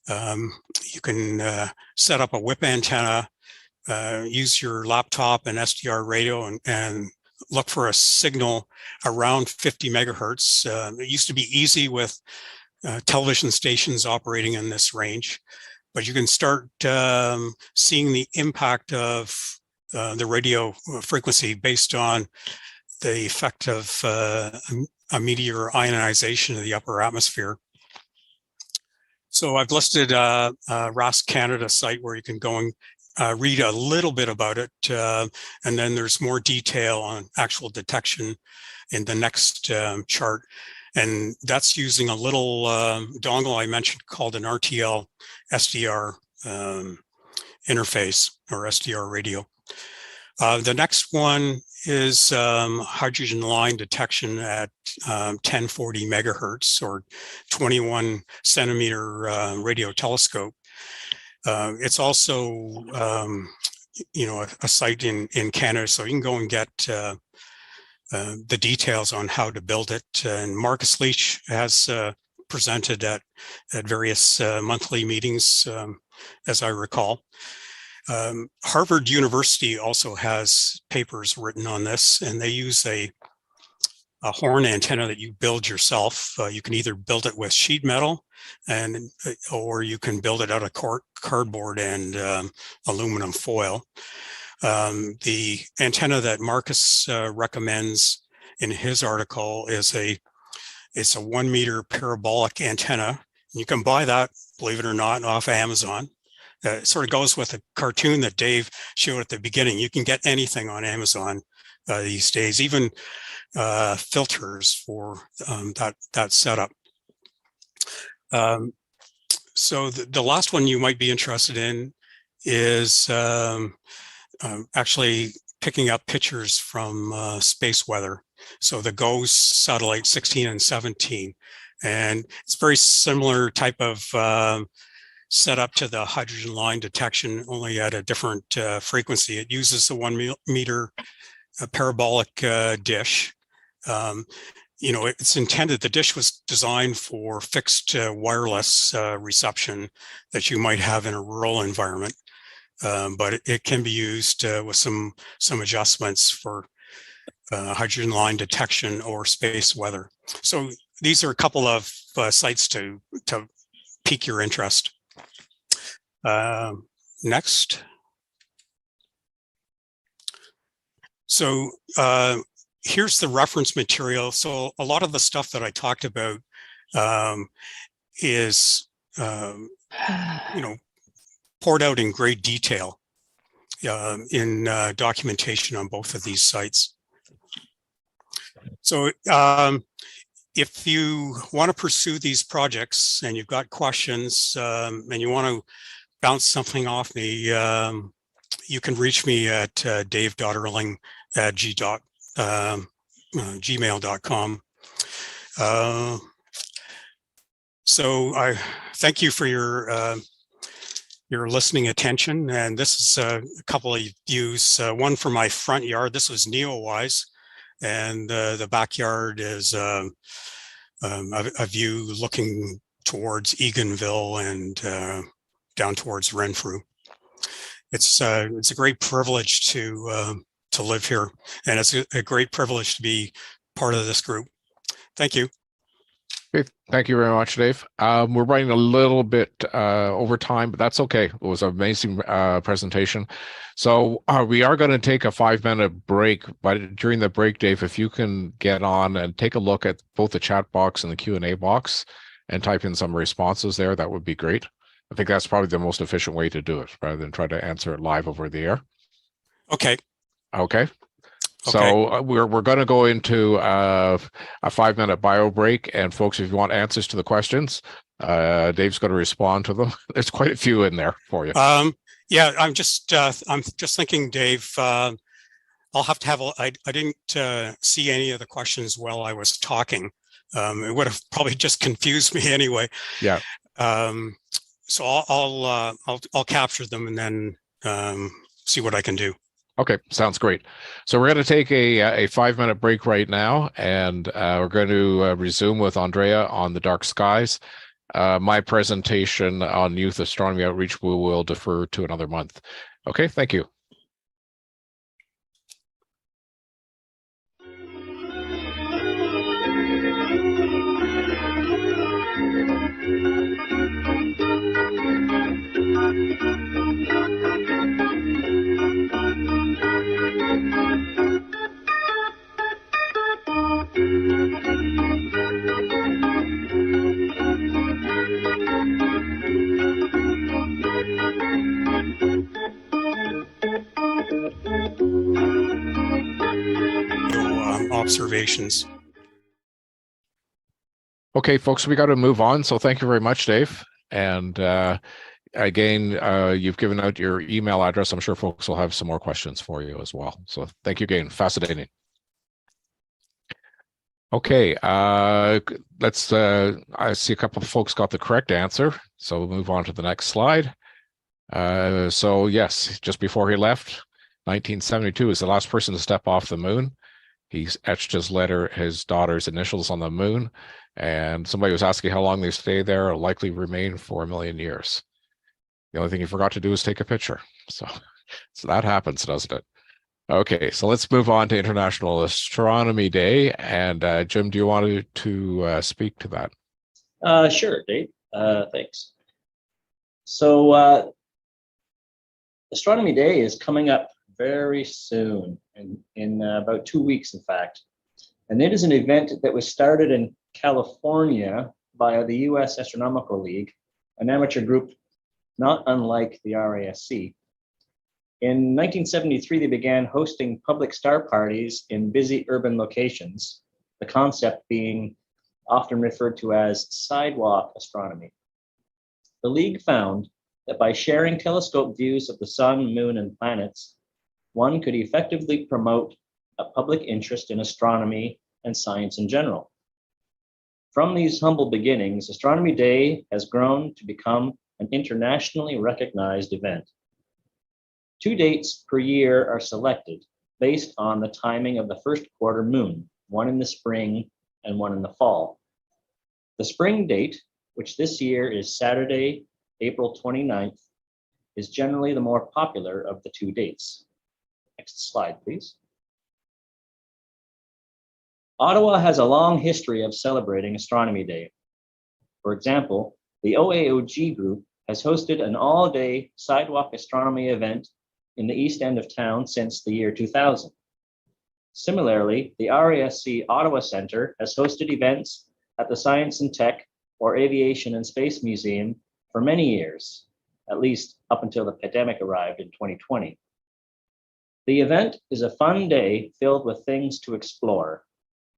S3: You can set up a whip antenna, use your laptop and SDR radio and look for a signal around 50 megahertz. It used to be easy with television stations operating in this range, but you can start seeing the impact of the radio frequency based on the effect of a meteor ionization of the upper atmosphere. So I've listed a RASC Canada site where you can go and read a little bit about it. And then there's more detail on actual detection in the next chart. And that's using a little dongle I mentioned called an RTL SDR interface or SDR radio. The next one is hydrogen line detection at 1040 megahertz or 21 centimeter radio telescope. It's also, a site in Canada, so you can go and get the details on how to build it. And Marcus Leach has presented at various monthly meetings, as I recall. Harvard University also has papers written on this, and they use a horn antenna that you build yourself. You can either build it with sheet metal, or you can build it out of cardboard and aluminum foil. The antenna that Marcus recommends in his article is it's a 1 meter parabolic antenna. You can buy that, believe it or not, off Amazon. It sort of goes with a cartoon that Dave showed at the beginning. You can get anything on Amazon these days, even filters for that setup. So the last one you might be interested in is actually picking up pictures from space weather. So the GOES satellite 16 and 17. And it's very similar type of setup to the hydrogen line detection, only at a different frequency. It uses the 1 meter parabolic dish. It's intended, the dish was designed for fixed wireless reception that you might have in a rural environment. But it can be used with some adjustments for hydrogen line detection or space weather. So these are a couple of sites to pique your interest. Next. So here's the reference material. So a lot of the stuff that I talked about is, poured out in great detail in documentation on both of these sites. So if you want to pursue these projects and you've got questions and you want to bounce something off me, you can reach me at dave.erling@gmail.com. So I thank you for your listening attention. And this is a couple of views, one from my front yard. This was NeoWise, and the backyard is a view looking towards Eganville and down towards Renfrew. It's a great privilege to live here, and it's a great privilege to be part of this group. Thank you.
S1: Okay, thank you very much, Dave. We're running a little bit over time, but that's okay. It was an amazing presentation. So we are going to take a 5-minute break, but during the break, Dave, if you can get on and take a look at both the chat box and the Q&A box and type in some responses there, that would be great. I think that's probably the most efficient way to do it, rather than try to answer it live over the air.
S3: Okay.
S1: Okay. So we're going to go into a 5-minute bio break, and folks, if you want answers to the questions, Dave's going to respond to them. There's quite a few in there for you.
S3: Yeah, I'm just thinking, Dave. I'll have to have. I didn't see any of the questions while I was talking. It would have probably just confused me anyway.
S1: Yeah.
S3: So I'll capture them and then see what I can do.
S1: Okay, sounds great. So we're going to take a 5-minute break right now, and we're going to resume with Andrea on the dark skies. My presentation on youth astronomy outreach we will defer to another month. Okay, thank you.
S3: observations.
S1: Okay, folks, we got to move on. So thank you very much, Dave. And again, you've given out your email address. I'm sure folks will have some more questions for you as well. So thank you again. Fascinating. Okay, let's, I see a couple of folks got the correct answer. So we'll move on to the next slide. So yes, just before he left, 1972 is the last person to step off the moon. He's etched his daughter's initials on the moon. And somebody was asking how long they stay there. Will likely remain for 1 million years. The only thing he forgot to do is take a picture. So that happens, doesn't it? Okay, so let's move on to International Astronomy Day. And Jim, do you want to speak to that?
S4: Sure, Dave. Thanks. So Astronomy Day is coming up very soon, in about 2 weeks, in fact. And it is an event that was started in California by the U.S. Astronomical League, an amateur group not unlike the RASC. In 1973, they began hosting public star parties in busy urban locations, the concept being often referred to as sidewalk astronomy. The League found that by sharing telescope views of the sun, moon, and planets, one could effectively promote a public interest in astronomy and science in general. From these humble beginnings, Astronomy Day has grown to become an internationally recognized event. 2 dates per year are selected based on the timing of the first quarter moon, one in the spring and one in the fall. The spring date, which this year is Saturday, April 29th, is generally the more popular of the 2 dates. Next slide, please. Ottawa has a long history of celebrating Astronomy Day. For example, the OAOG group has hosted an all-day sidewalk astronomy event in the east end of town since the year 2000. Similarly, the RASC Ottawa Centre has hosted events at the Science and Tech or Aviation and Space Museum for many years, at least up until the pandemic arrived in 2020. The event is a fun day filled with things to explore,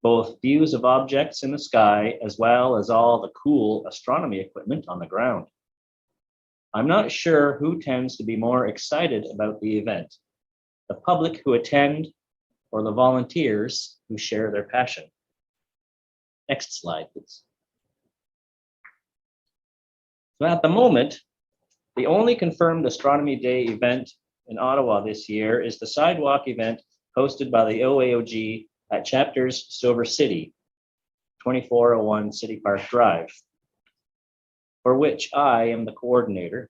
S4: both views of objects in the sky as well as all the cool astronomy equipment on the ground. I'm not sure who tends to be more excited about the event, the public who attend or the volunteers who share their passion. Next slide, please. So at the moment, the only confirmed Astronomy Day event in Ottawa this year is the sidewalk event hosted by the OAOG at Chapters Silver City, 2401 City Park Drive, for which I am the coordinator.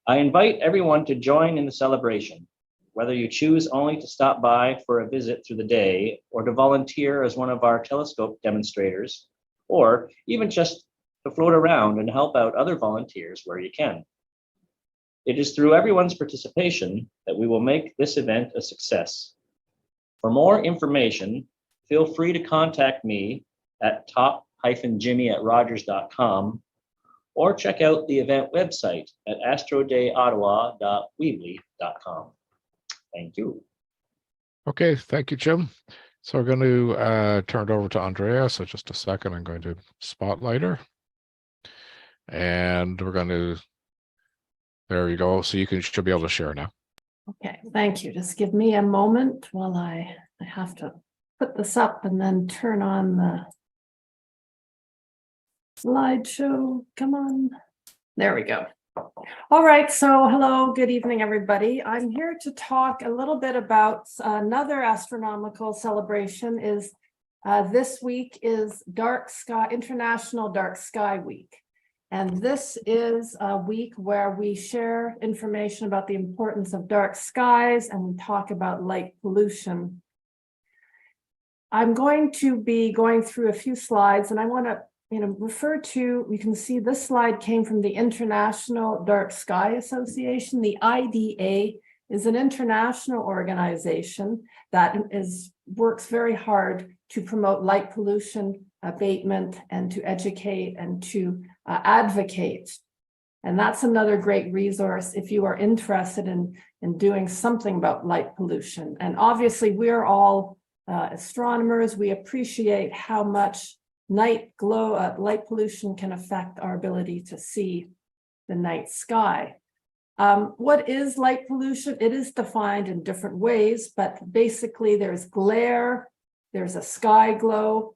S4: I invite everyone to join in the celebration, whether you choose only to stop by for a visit through the day or to volunteer as one of our telescope demonstrators, or even just to float around and help out other volunteers where you can. It is through everyone's participation that we will make this event a success. For more information, feel free to contact me at top-jimmy@rogers.com or check out the event website at astrodayottawa.weebly.com. Thank you.
S1: Okay, thank you, Jim. So we're going to turn it over to Andrea. So just a second, I'm going to spotlight her. And we're going to, there you go. So you should be able to share now.
S5: Okay, thank you. Just give me a moment while I have to put this up and then turn on the slideshow. Come on. There we go. All right, so hello, good evening, everybody. I'm here to talk a little bit about another astronomical celebration. This week is International Dark Sky Week. And this is a week where we share information about the importance of dark skies and we talk about light pollution. I'm going to be going through a few slides and I want to refer to, you can see this slide came from the International Dark Sky Association. The IDA is an international organization that works very hard to promote light pollution abatement and to educate and to advocate. And that's another great resource if you are interested in doing something about light pollution. And obviously we're all astronomers, we appreciate how much light pollution can affect our ability to see the night sky. What is light pollution? It is defined in different ways, but basically there's glare, there's a sky glow,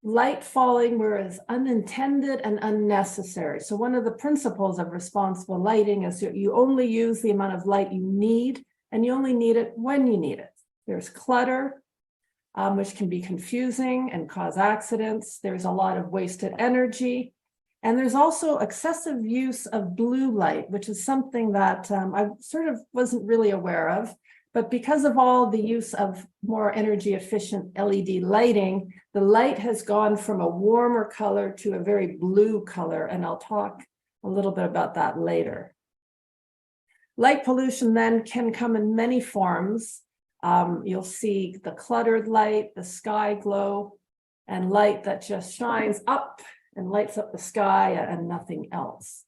S5: light falling where it's unintended and unnecessary. So one of the principles of responsible lighting is that you only use the amount of light you need, and you only need it when you need it. There's clutter, which can be confusing and cause accidents. There's a lot of wasted energy. And there's also excessive use of blue light, which is something that I sort of wasn't really aware of. But because of all the use of more energy efficient LED lighting, the light has gone from a warmer color to a very blue color. And I'll talk a little bit about that later. Light pollution then can come in many forms. You'll see the cluttered light, the sky glow, and light that just shines up and lights up the sky and nothing else.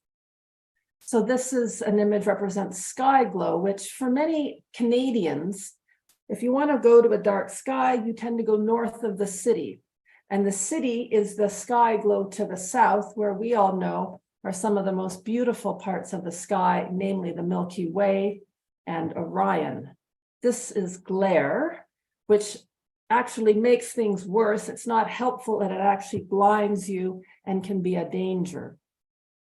S5: So this is an image represents sky glow, which for many Canadians, if you want to go to a dark sky, you tend to go north of the city. And the city is the sky glow to the south, where we all know are some of the most beautiful parts of the sky, namely the Milky Way and Orion. This is glare, which actually makes things worse. It's not helpful, and it actually blinds you and can be a danger.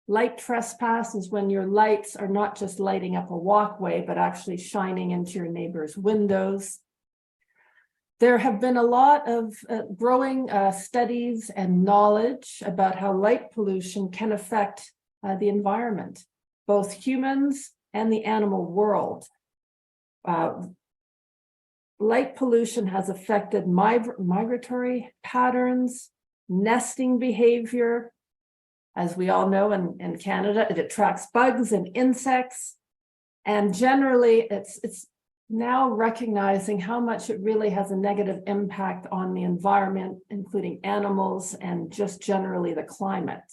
S5: Light trespass is when your lights are not just lighting up a walkway, but actually shining into your neighbor's windows. There have been a lot of growing studies and knowledge about how light pollution can affect the environment, both humans and the animal world. Light pollution has affected migratory patterns, nesting behavior. As we all know, in Canada, it attracts bugs and insects. And generally, it's now recognizing how much it really has a negative impact on the environment, including animals and just generally the climate.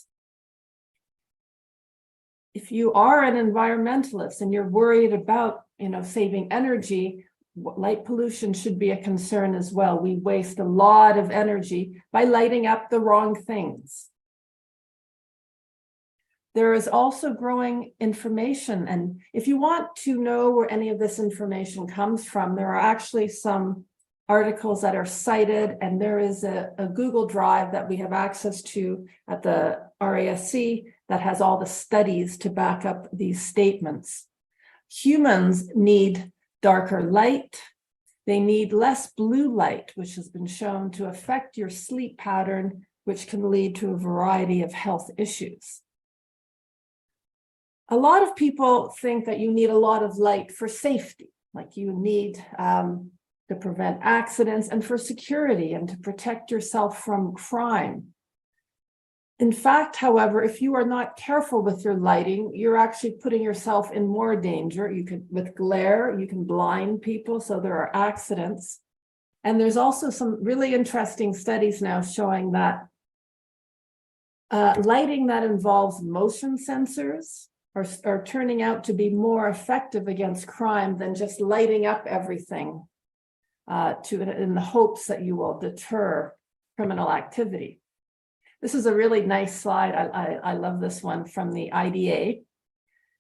S5: If you are an environmentalist and you're worried about, saving energy, light pollution should be a concern as well. We waste a lot of energy by lighting up the wrong things. There is also growing information, and if you want to know where any of this information comes from, there are actually some articles that are cited, and there is a Google Drive that we have access to at the RASC that has all the studies to back up these statements. Humans need darker light. They need less blue light, which has been shown to affect your sleep pattern, which can lead to a variety of health issues. A lot of people think that you need a lot of light for safety, like you need to prevent accidents and for security and to protect yourself from crime. In fact, however, if you are not careful with your lighting, you're actually putting yourself in more danger. With glare, you can blind people, so there are accidents. And there's also some really interesting studies now showing that lighting that involves motion sensors are turning out to be more effective against crime than just lighting up everything in the hopes that you will deter criminal activity. This is a really nice slide. I love this one from the IDA.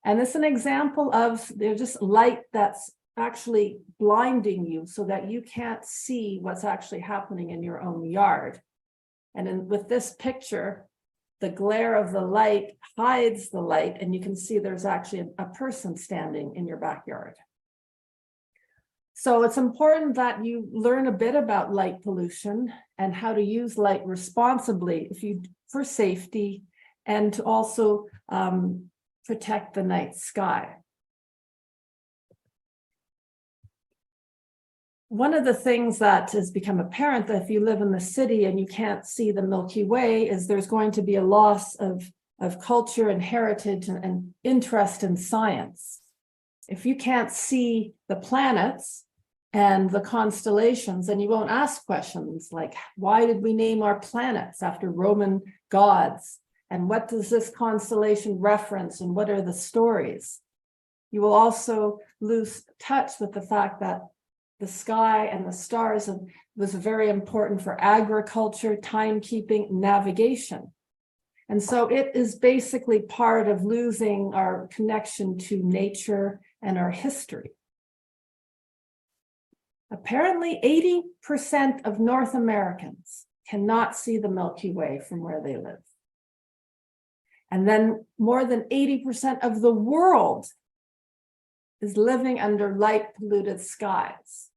S5: And this is an example of there's just light that's actually blinding you so that you can't see what's actually happening in your own yard. And with this picture, the glare of the light hides the light, and you can see there's actually a person standing in your backyard. So it's important that you learn a bit about light pollution and how to use light responsibly for safety and to also protect the night sky. One of the things that has become apparent that if you live in the city and you can't see the Milky Way is there's going to be a loss of culture and heritage and interest in science. If you can't see the planets and the constellations, then you won't ask questions like, why did we name our planets after Roman gods? And what does this constellation reference? And what are the stories? You will also lose touch with the fact that the sky and the stars was very important for agriculture, timekeeping, navigation. And so it is basically part of losing our connection to nature and our history. Apparently, 80% of North Americans cannot see the Milky Way from where they live. And then more than 80% of the world is living under light polluted skies.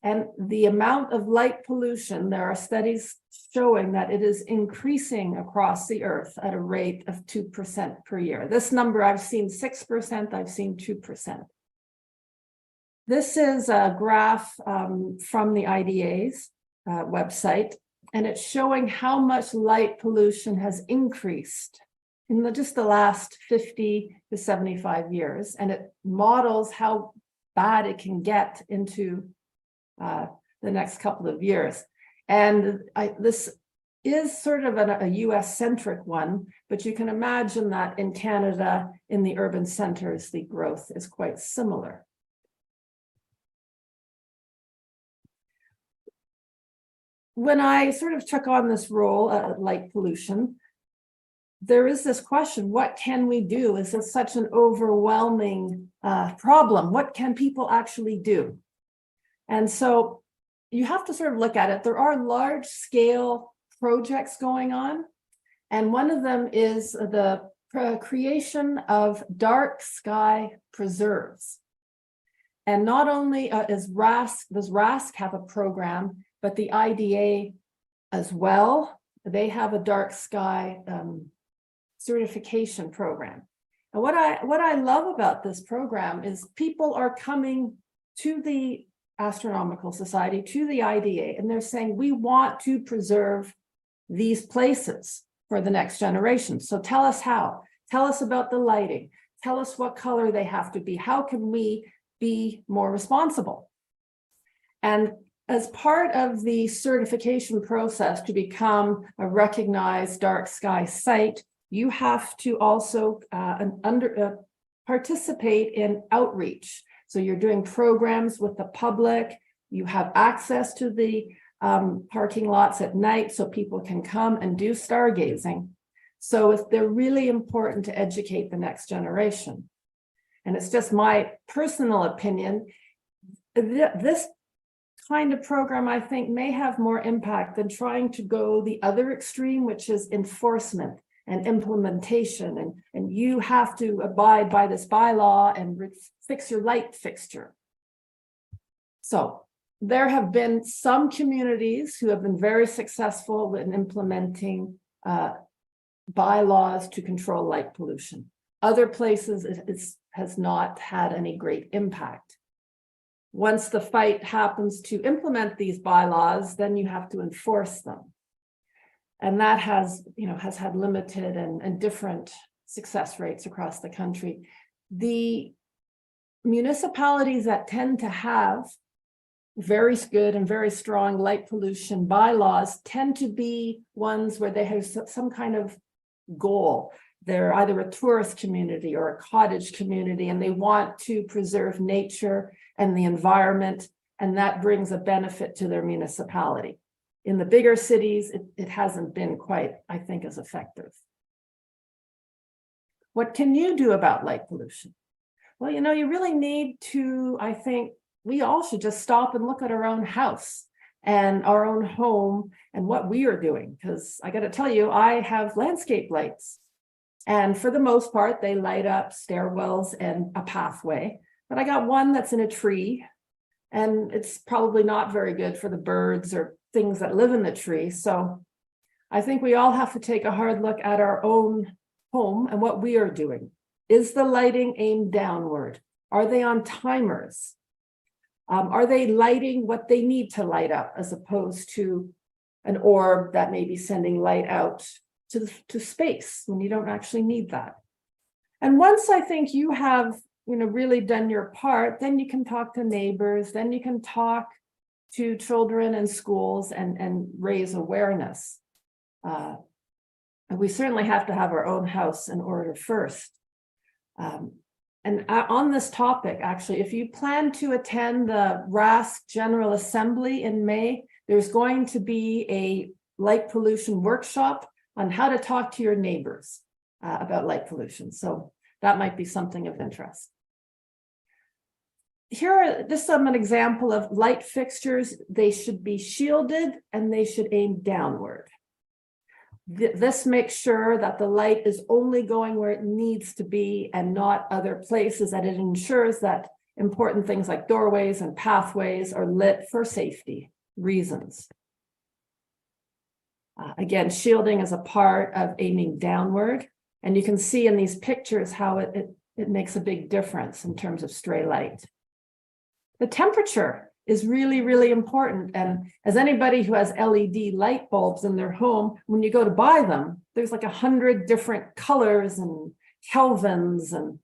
S5: And the amount of light pollution, there are studies showing that it is increasing across the earth at a rate of 2% per year. This number, I've seen 6%, I've seen 2%. This is a graph from the IDA's website, and it's showing how much light pollution has increased in just the last 50 to 75 years. And it models how bad it can get into the next couple of years. And this is sort of a US-centric one, but you can imagine that in Canada, in the urban centers, the growth is quite similar. When I sort of took on this role at light pollution, there is this question, what can we do? Is this such an overwhelming problem? What can people actually do? And so you have to sort of look at it. There are large scale projects going on. And one of them is the creation of dark sky preserves. And not only does RASC have a program, but the IDA as well, they have a dark sky certification program. And what I love about this program is people are coming to the Astronomical Society, to the IDA, and they're saying, we want to preserve these places for the next generation. So tell us how. Tell us about the lighting. Tell us what color they have to be. How can we be more responsible? And as part of the certification process to become a recognized dark sky site, you have to also participate in outreach. So you're doing programs with the public, you have access to the parking lots at night so people can come and do stargazing. So they're really important to educate the next generation. And it's just my personal opinion, this kind of program, I think, may have more impact than trying to go the other extreme, which is enforcement and implementation. And you have to abide by this bylaw and fix your light fixture. So there have been some communities who have been very successful in implementing bylaws to control light pollution. Other places, it has not had any great impact. Once the fight happens to implement these bylaws, then you have to enforce them. And that has had limited and different success rates across the country. The municipalities that tend to have very good and very strong light pollution bylaws tend to be ones where they have some kind of goal. They're either a tourist community or a cottage community, and they want to preserve nature and the environment, and that brings a benefit to their municipality. In the bigger cities, it hasn't been quite, I think, as effective. What can you do about light pollution? Well, you really need to, I think, we all should just stop and look at our own house and our own home and what we are doing. Because I got to tell you, I have landscape lights. And for the most part, they light up stairwells and a pathway. But I got one that's in a tree, and it's probably not very good for the birds or things that live in the tree. So I think we all have to take a hard look at our own home and what we are doing. Is the lighting aimed downward? Are they on timers? Are they lighting what they need to light up as opposed to an orb that may be sending light out to space when you don't actually need that? And once I think you have really done your part, then you can talk to neighbors, then you can talk to children in schools and raise awareness. And we certainly have to have our own house in order first. And on this topic, actually, if you plan to attend the RASC General Assembly in May, there's going to be a light pollution workshop on how to talk to your neighbors about light pollution. So that might be something of interest. Here, this is an example of light fixtures. They should be shielded and they should aim downward. This makes sure that the light is only going where it needs to be and not other places, and it ensures that important things like doorways and pathways are lit for safety reasons. Again, shielding is a part of aiming downward, and you can see in these pictures how it makes a big difference in terms of stray light. The temperature is really, really important. And as anybody who has LED light bulbs in their home, when you go to buy them, there's like 100 different colors and kelvins. And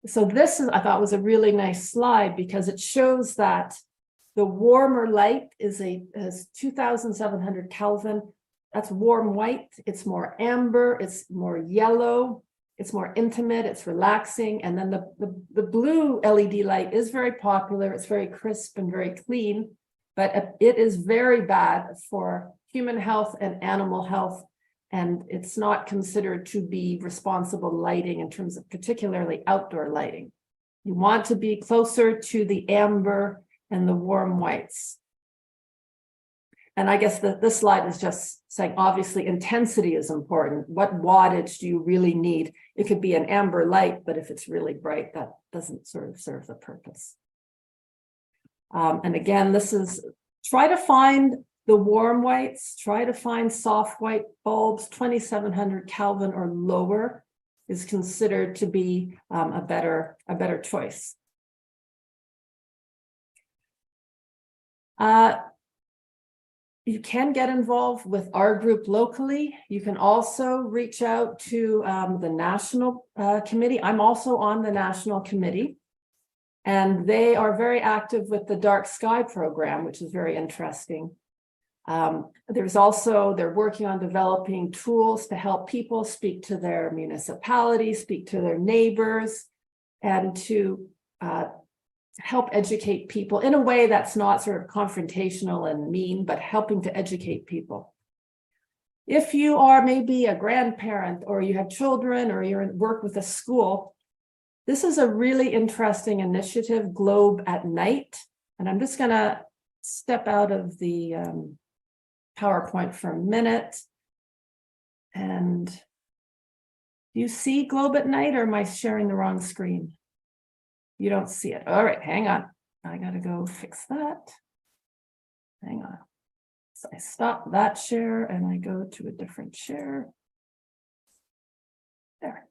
S5: so this is, I thought, was a really nice slide because it shows that the warmer light is 2,700 Kelvin. That's warm white. It's more amber. It's more yellow. It's more intimate, it's relaxing. And then the blue LED light is very popular. It's very crisp and very clean, but it is very bad for human health and animal health. And it's not considered to be responsible lighting in terms of particularly outdoor lighting. You want to be closer to the amber and the warm whites. And I guess this slide is just saying, obviously, intensity is important. What wattage do you really need? It could be an amber light, but if it's really bright, that doesn't sort of serve the purpose. And again, this is, try to find the warm whites, try to find soft white bulbs. 2,700 Kelvin or lower is considered to be a better choice. You can get involved with our group locally. You can also reach out to the national committee. I'm also on the national committee, and they are very active with the dark sky program, which is very interesting. They're working on developing tools to help people speak to their municipality, speak to their neighbors, and to help educate people in a way that's not sort of confrontational and mean, but helping to educate people. If you are maybe a grandparent or you have children or you're at work with a school, this is a really interesting initiative, Globe at Night. And I'm just going to step out of the PowerPoint for a minute. And do you see Globe at Night, or am I sharing the wrong screen? You don't see it. All right, hang on. I got to go fix that. Hang on. So I stop that share and I go to a different share. There.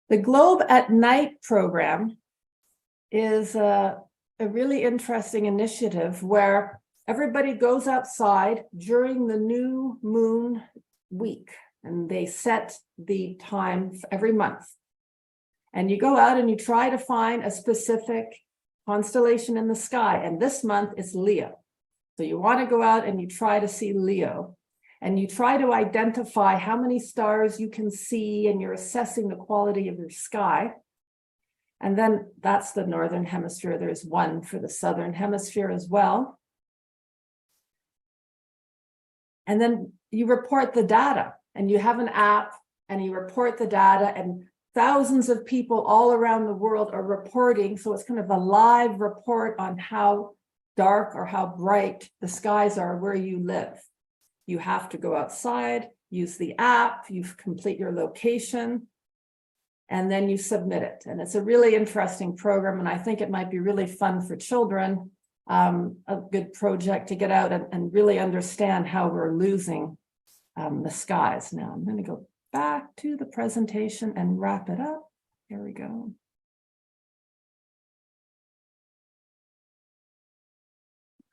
S5: The Globe at Night program is a really interesting initiative where everybody goes outside during the new moon week, and they set the time every month. And you go out and you try to find a specific constellation in the sky. And this month it's Leo. So you want to go out and you try to see Leo. And you try to identify how many stars you can see, and you're assessing the quality of your sky. And then that's the northern hemisphere. There's one for the southern hemisphere as well. And then you report the data, and you have an app, and you report the data, and thousands of people all around the world are reporting. So it's kind of a live report on how dark or how bright the skies are where you live. You have to go outside, use the app, you complete your location, and then you submit it. And it's a really interesting program, and I think it might be really fun for children, a good project to get out and really understand how we're losing the skies. Now I'm going to go back to the presentation and wrap it up. Here we go.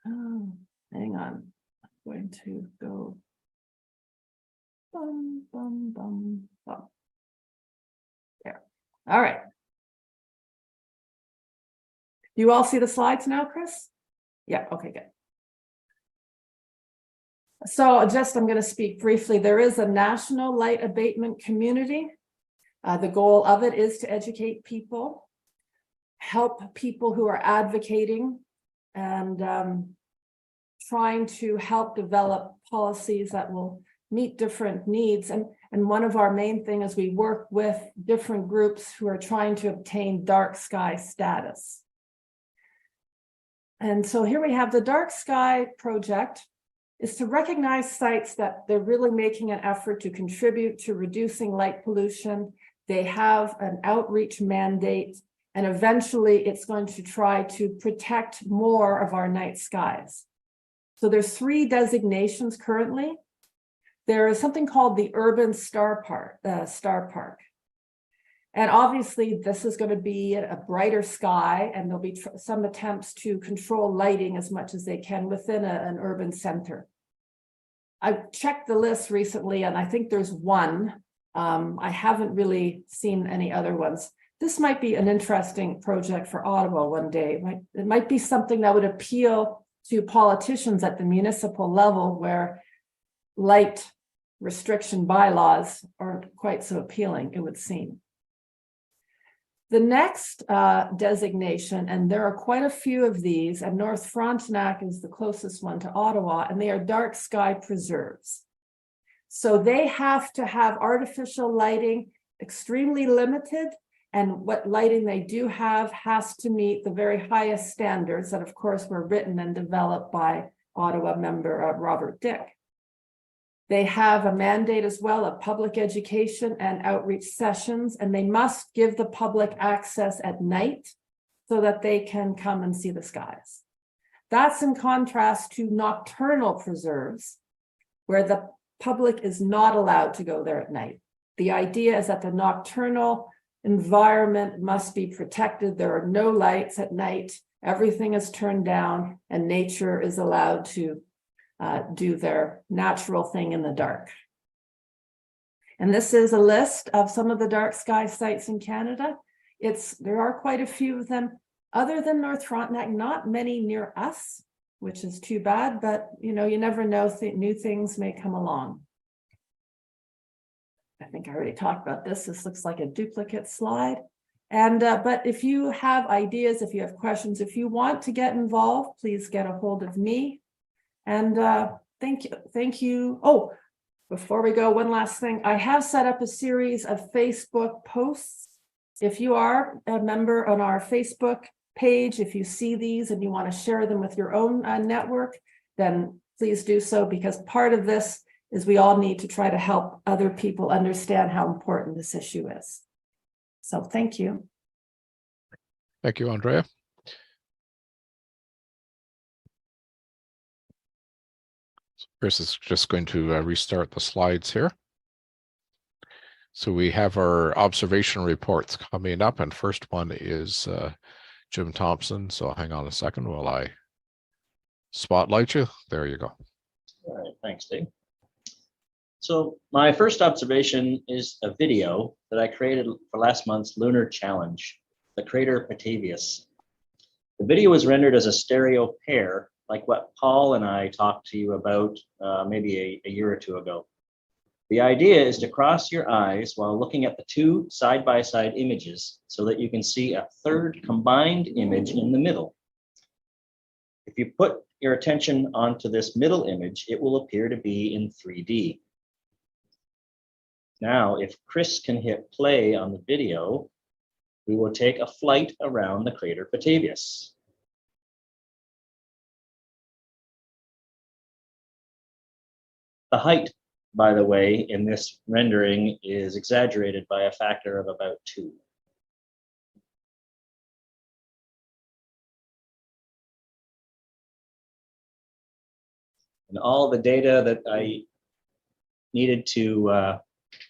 S5: Oh, hang on. I'm going to go. Bum, bum, bum, bum. There. All right. Do you all see the slides now, Chris? Yeah, okay, good. So I'm going to speak briefly. There is a national light abatement community. The goal of it is to educate people, help people who are advocating, and trying to help develop policies that will meet different needs. And one of our main things is we work with different groups who are trying to obtain dark sky status. And so here we have the Dark Sky Project is to recognize sites that they're really making an effort to contribute to reducing light pollution. They have an outreach mandate, and eventually it's going to try to protect more of our night skies. So there's 3 designations currently. There is something called the Urban Star Park. And obviously this is going to be a brighter sky, and there'll be some attempts to control lighting as much as they can within an urban center. I checked the list recently, and I think there's one. I haven't really seen any other ones. This might be an interesting project for Ottawa one day. It might be something that would appeal to politicians at the municipal level, where light restriction bylaws aren't quite so appealing, it would seem. The next designation, and there are quite a few of these, and North Frontenac is the closest one to Ottawa, and they are dark sky preserves. So they have to have artificial lighting, extremely limited, and what lighting they do have has to meet the very highest standards that, of course, were written and developed by Ottawa member Robert Dick. They have a mandate as well of public education and outreach sessions, and they must give the public access at night so that they can come and see the skies. That's in contrast to nocturnal preserves, where the public is not allowed to go there at night. The idea is that the nocturnal environment must be protected. There are no lights at night. Everything is turned down, and nature is allowed to do their natural thing in the dark. And this is a list of some of the dark sky sites in Canada. There are quite a few of them. Other than North Frontenac, not many near us, which is too bad, but you never know, new things may come along. I think I already talked about this. This looks like a duplicate slide. And but if you have ideas, if you have questions, if you want to get involved, please get a hold of me. And thank you. Oh, before we go, one last thing. I have set up a series of Facebook posts. If you are a member on our Facebook page, if you see these and you want to share them with your own network, then please do so, because part of this is we all need to try to help other people understand how important this issue is. So thank you.
S1: Thank you, Andrea. Chris is just going to restart the slides here. So we have our observation reports coming up, and first one is Jim Thompson. So hang on a second while I spotlight you. There you go.
S4: All right, thanks, Dave. So my first observation is a video that I created for last month's Lunar Challenge, the crater Petavius. The video was rendered as a stereo pair, like what Paul and I talked to you about maybe a year or two ago. The idea is to cross your eyes while looking at the 2 side-by-side images so that you can see a third combined image in the middle. If you put your attention onto this middle image, it will appear to be in 3D. Now, if Chris can hit play on the video, we will take a flight around the crater Petavius. The height, by the way, in this rendering is exaggerated by a factor of about 2. And all the data that I needed to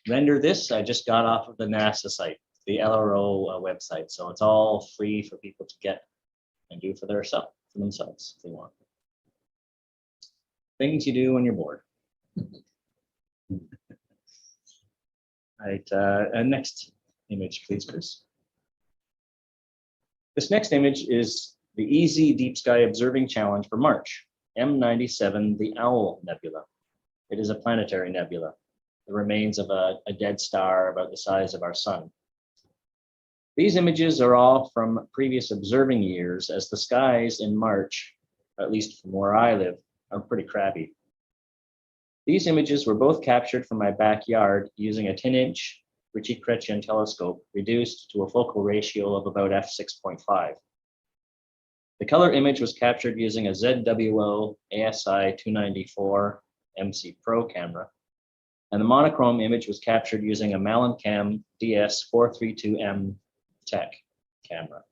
S4: render this, I just got off of the NASA site, the LRO website. So it's all free for people to get and do for themselves if they want. Things you do when you're bored. Right, and next image, please, Chris. This next image is the Easy Deep Sky Observing Challenge for March, M97, the Owl Nebula. It is a planetary nebula. the remains of a dead star about the size of our sun. These images are all from previous observing years, as the skies in March, at least from where I live, are pretty crabby. These images were both captured from my backyard using a 10-inch Ritchie-Chrétien telescope reduced to a focal ratio of about f6.5. The color image was captured using a ZWO ASI 294 MC Pro camera, and the monochrome image was captured using a Malincam DS432M Tech camera.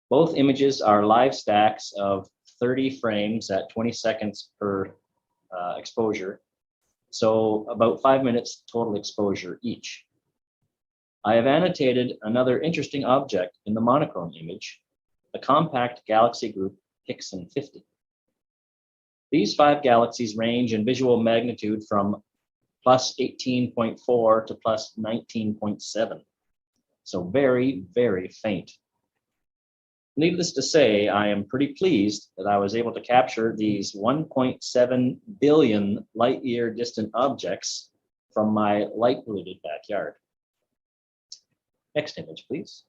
S4: Both images are live stacks of 30 frames at 20 seconds per exposure, so about 5 minutes total exposure each. I have annotated another interesting object in the monochrome image, the compact galaxy group Hickson 50. These 5 galaxies range in visual magnitude from plus 18.4 to plus 19.7. So very, very faint. Needless to say, I am pretty pleased that I was able to capture these 1.7 billion light-year distant objects from my light-polluted backyard. Next image, please.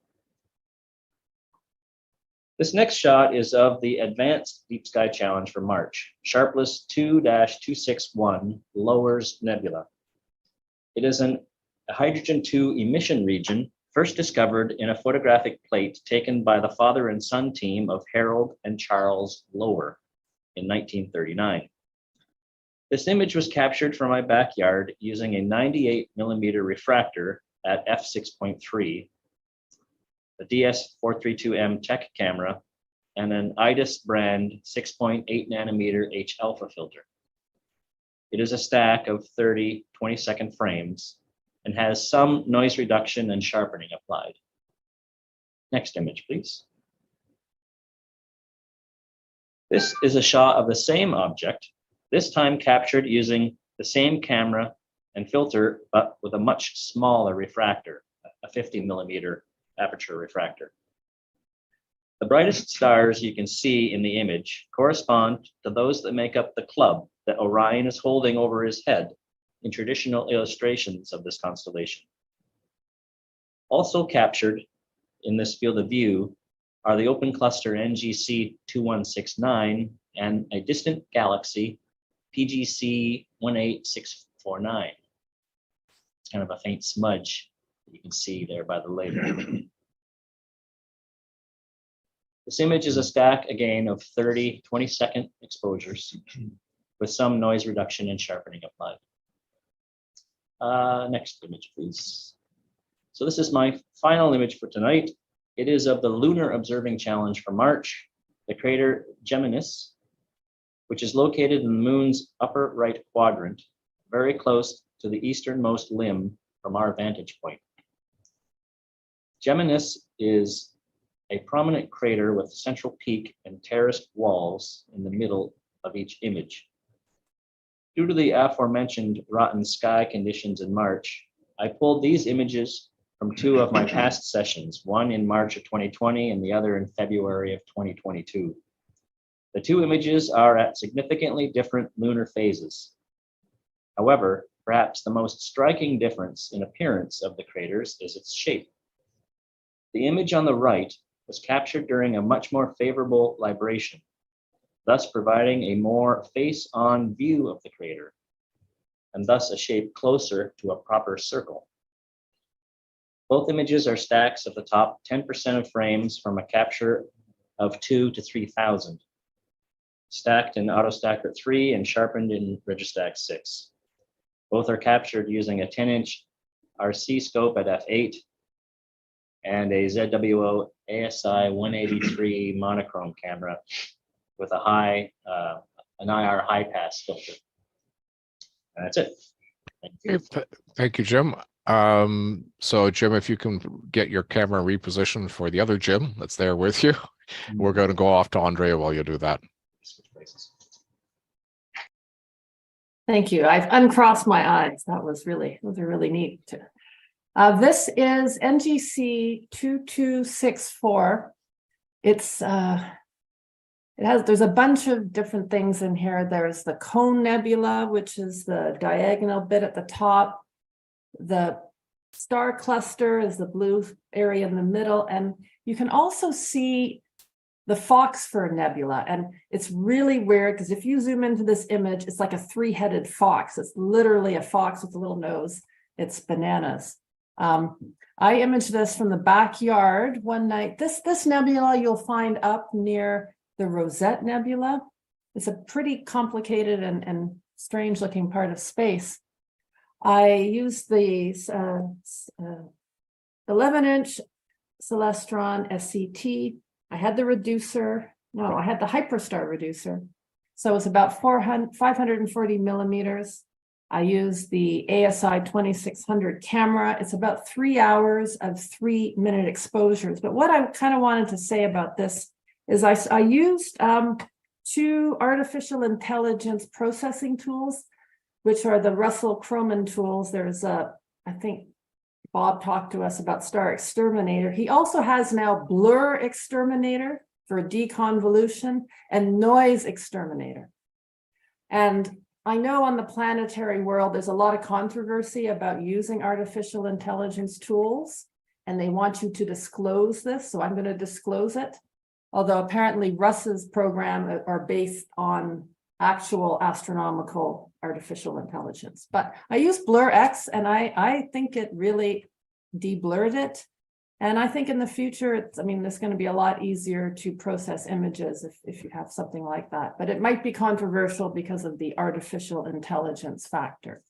S4: This next shot is of the Advanced Deep Sky Challenge for March, Sharpless 2-261 Lowers Nebula. It is a hydrogen-2 emission region first discovered in a photographic plate taken by the father and son team of Harold and Charles Lower in 1939. This image was captured from my backyard using a 98mm refractor at f6.3, the DS432M Tech camera, and an IDIS brand 6.8 nanometer H alpha filter. It is a stack of 30 20-second frames and has some noise reduction and sharpening applied. Next image, please. This is a shot of the same object, this time captured using the same camera and filter, but with a much smaller refractor, a 50mm aperture refractor. The brightest stars you can see in the image correspond to those that make up the club that Orion is holding over his head in traditional illustrations of this constellation. Also captured in this field of view are the open cluster NGC 2169 and a distant galaxy PGC 18649. It's kind of a faint smudge you can see there by the label. This image is a stack again of 30 20-second exposures with some noise reduction and sharpening applied. Next image, please. So this is my final image for tonight. It is of the Lunar Observing Challenge for March, the crater Girones, which is located in the moon's upper right quadrant, very close to the easternmost limb from our vantage point. Girones is a prominent crater with a central peak and terraced walls in the middle of each image. Due to the aforementioned rotten sky conditions in March, I pulled these images from 2 of my past sessions, one in March of 2020 and the other in February of 2022. The 2 images are at significantly different lunar phases. However, perhaps the most striking difference in appearance of the craters is its shape. The image on the right was captured during a much more favorable libration, thus providing a more face-on view of the crater, and thus a shape closer to a proper circle. Both images are stacks of the top 10% of frames from a capture of 2 to 3,000, stacked in AutoStacker 3 and sharpened in Registack 6. Both are captured using a 10-inch RC scope at f8 and a ZWO ASI 183 monochrome camera with a an IR high pass filter. And that's it. Thank you.
S1: Thank you, Jim. So Jim, if you can get your camera repositioned for the other Jim that's there with you, we're going to go off to Andrea while you do that.
S5: Thank you. I've uncrossed my eyes. Those are really neat. This is NGC 2264. It's there's a bunch of different things in here. There's the Cone Nebula, which is the diagonal bit at the top. The star cluster is the blue area in the middle. And you can also see the Foxfur Nebula. And it's really weird because if you zoom into this image, it's like a three-headed fox. It's literally a fox with a little nose. It's bananas. I imaged this from the backyard one night. This nebula you'll find up near the Rosette Nebula. It's a pretty complicated and strange looking part of space. I used the 11-inch Celestron SCT. I had the reducer. No, I had the Hyperstar reducer. So it's about 540 millimeters. I used the ASI 2600 camera. It's about 3 hours of 3-minute exposures. But what I kind of wanted to say about this is I used 2 artificial intelligence processing tools, which are the Russell Croman tools. There's I think Bob talked to us about Star Exterminator. He also has now Blur Exterminator for deconvolution and Noise Exterminator. And I know on the planetary world, there's a lot of controversy about using artificial intelligence tools, and they want you to disclose this. So I'm going to disclose it. Although apparently Russ's program are based on actual astronomical artificial intelligence. But I used BlurX, and I think it really de-blurred it. And I think in the future, it's going to be a lot easier to process images if you have something like that. But it might be controversial because of the artificial intelligence factor.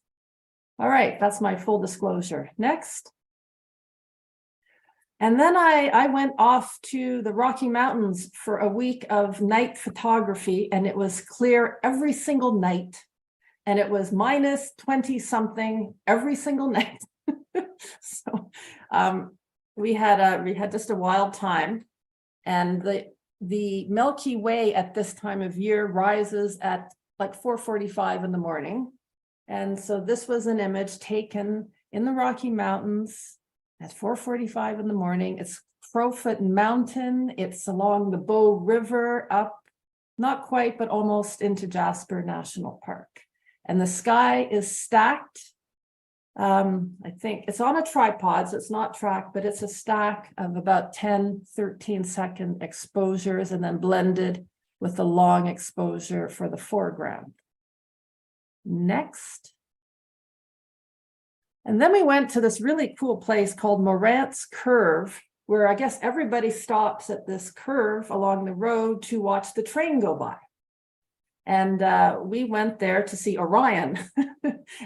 S5: All right, that's my full disclosure. Next. And then I went off to the Rocky Mountains for a week of night photography, and it was clear every single night. And it was minus 20 something every single night. So we had just a wild time. And the Milky Way at this time of year rises at like 4:45 in the morning. And so this was an image taken in the Rocky Mountains at 4:45 in the morning. It's Crowfoot Mountain. It's along the Bow River up, not quite, but almost into Jasper National Park. And the sky is stacked. I think it's on a tripod, so it's not tracked, but it's a stack of about 10, 13-second exposures and then blended with the long exposure for the foreground. Next. And then we went to this really cool place called Morant's Curve, where I guess everybody stops at this curve along the road to watch the train go by. And we went there to see Orion.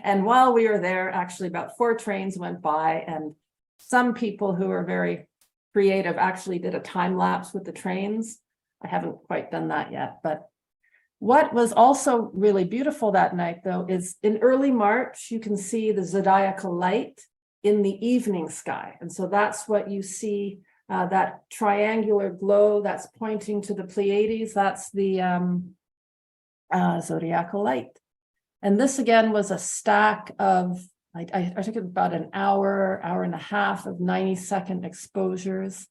S5: And while we were there, actually about 4 trains went by, and some people who are very creative actually did a time lapse with the trains. I haven't quite done that yet, but what was also really beautiful that night, though, is in early March, you can see the zodiacal light in the evening sky. And so that's what you see, that triangular glow that's pointing to the Pleiades. That's the zodiacal light. And this again was a stack of, I took about an hour and a half of 90-second exposures.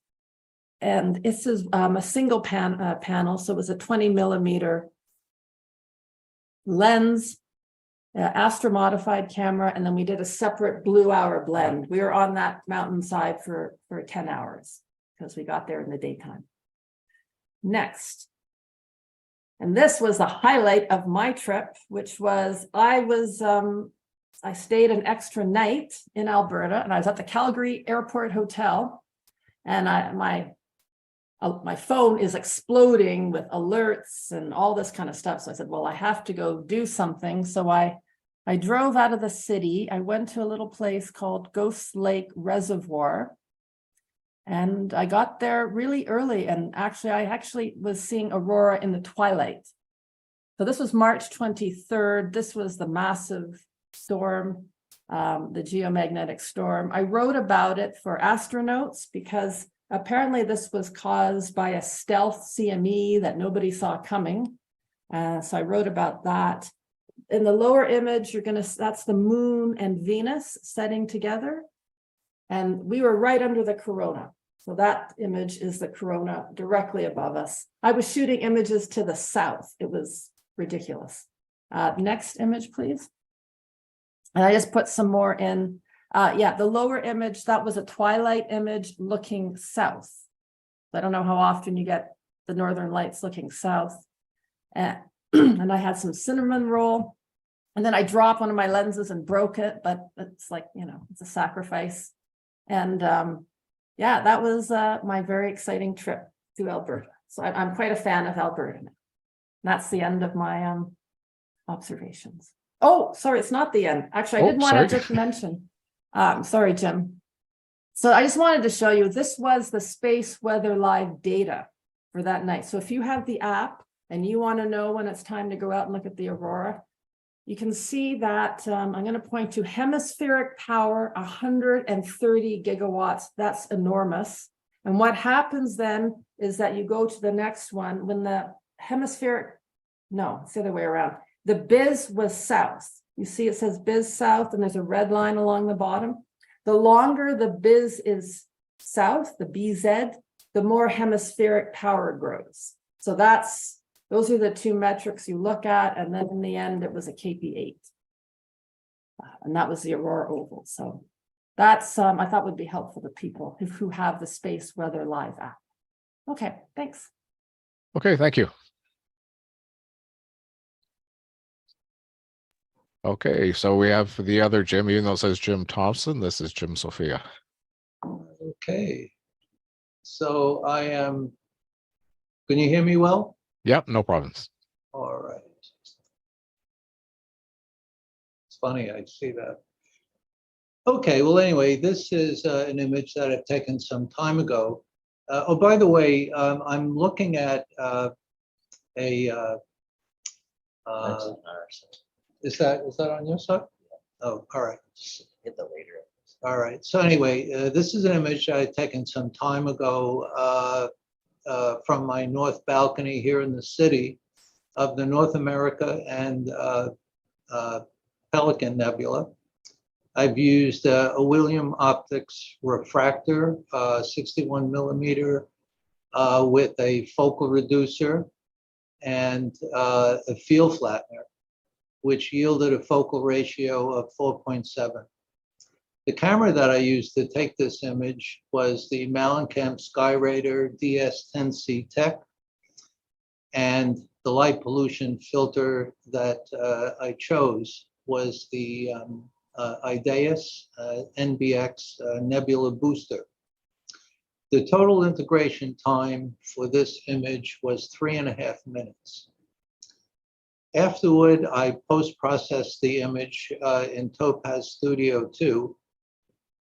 S5: And this is a single panel, so it was a 20 millimeter lens, astro modified camera, and then we did a separate blue hour blend. We were on that mountainside for 10 hours because we got there in the daytime. Next. And this was the highlight of my trip, which was I stayed an extra night in Alberta, and I was at the Calgary Airport Hotel, and my phone is exploding with alerts and all this kind of stuff. So I said, well, I have to go do something. So I drove out of the city. I went to a little place called Ghost Lake Reservoir. And I got there really early. And I was seeing aurora in the twilight. So this was March 23rd. This was the massive storm, the geomagnetic storm. I wrote about it for Astronotes because apparently this was caused by a stealth CME that nobody saw coming. So I wrote about that. In the lower image, that's the moon and Venus setting together. And we were right under the corona. So that image is the corona directly above us. I was shooting images to the south. It was ridiculous. Next image, please. And I just put some more in. Yeah, the lower image, that was a twilight image looking south. I don't know how often you get the northern lights looking south. And I had some cinnamon roll. And then I dropped one of my lenses and broke it, but it's like, you know, it's a sacrifice. And yeah, that was my very exciting trip to Alberta. So I'm quite a fan of Alberta now. That's the end of my observations. Oh, sorry, it's not the end. Actually, I did want to just mention. Sorry, Jim. So I just wanted to show you, this was the space weather live data for that night. So if you have the app and you want to know when it's time to go out and look at the aurora, you can see that I'm going to point to hemispheric power, 130 gigawatts. That's enormous. And what happens then is that you go to the next one when the hemispheric, no, it's the other way around. The BIS was south. You see it says BIS south and there's a red line along the bottom. The longer the BIS is south, the BZ, the more hemispheric power grows. So those are the two metrics you look at. And then in the end, it was a KP8. And that was the aurora oval. So that's, I thought would be helpful to people who have the Space Weather Live app. Okay, thanks.
S1: Okay, thank you. Okay, so we have the other Jim, even though it says Jim Thompson, this is Jim Sophia.
S6: Okay, so I am, can you hear me well?
S1: Yep, no problems.
S6: All right. It's funny, I see that. Okay, well, anyway, this is an image that I've taken some time ago. Oh, by the way, I'm looking at is that on your side? Oh, all right.
S4: Just hit the later.
S6: All right. So anyway, this is an image I'd taken some time ago from my north balcony here in the city of the North America and Pelican Nebula. I've used a William Optics refractor, 61 millimeter, with a focal reducer and a field flattener, which yielded a focal ratio of 4.7. The camera that I used to take this image was the Mellencamp Skyraider DS10C Tech, and the light pollution filter that I chose was the Ideas NBX Nebula Booster. The total integration time for this image was 3.5 minutes. Afterward, I post-processed the image in Topaz Studio 2.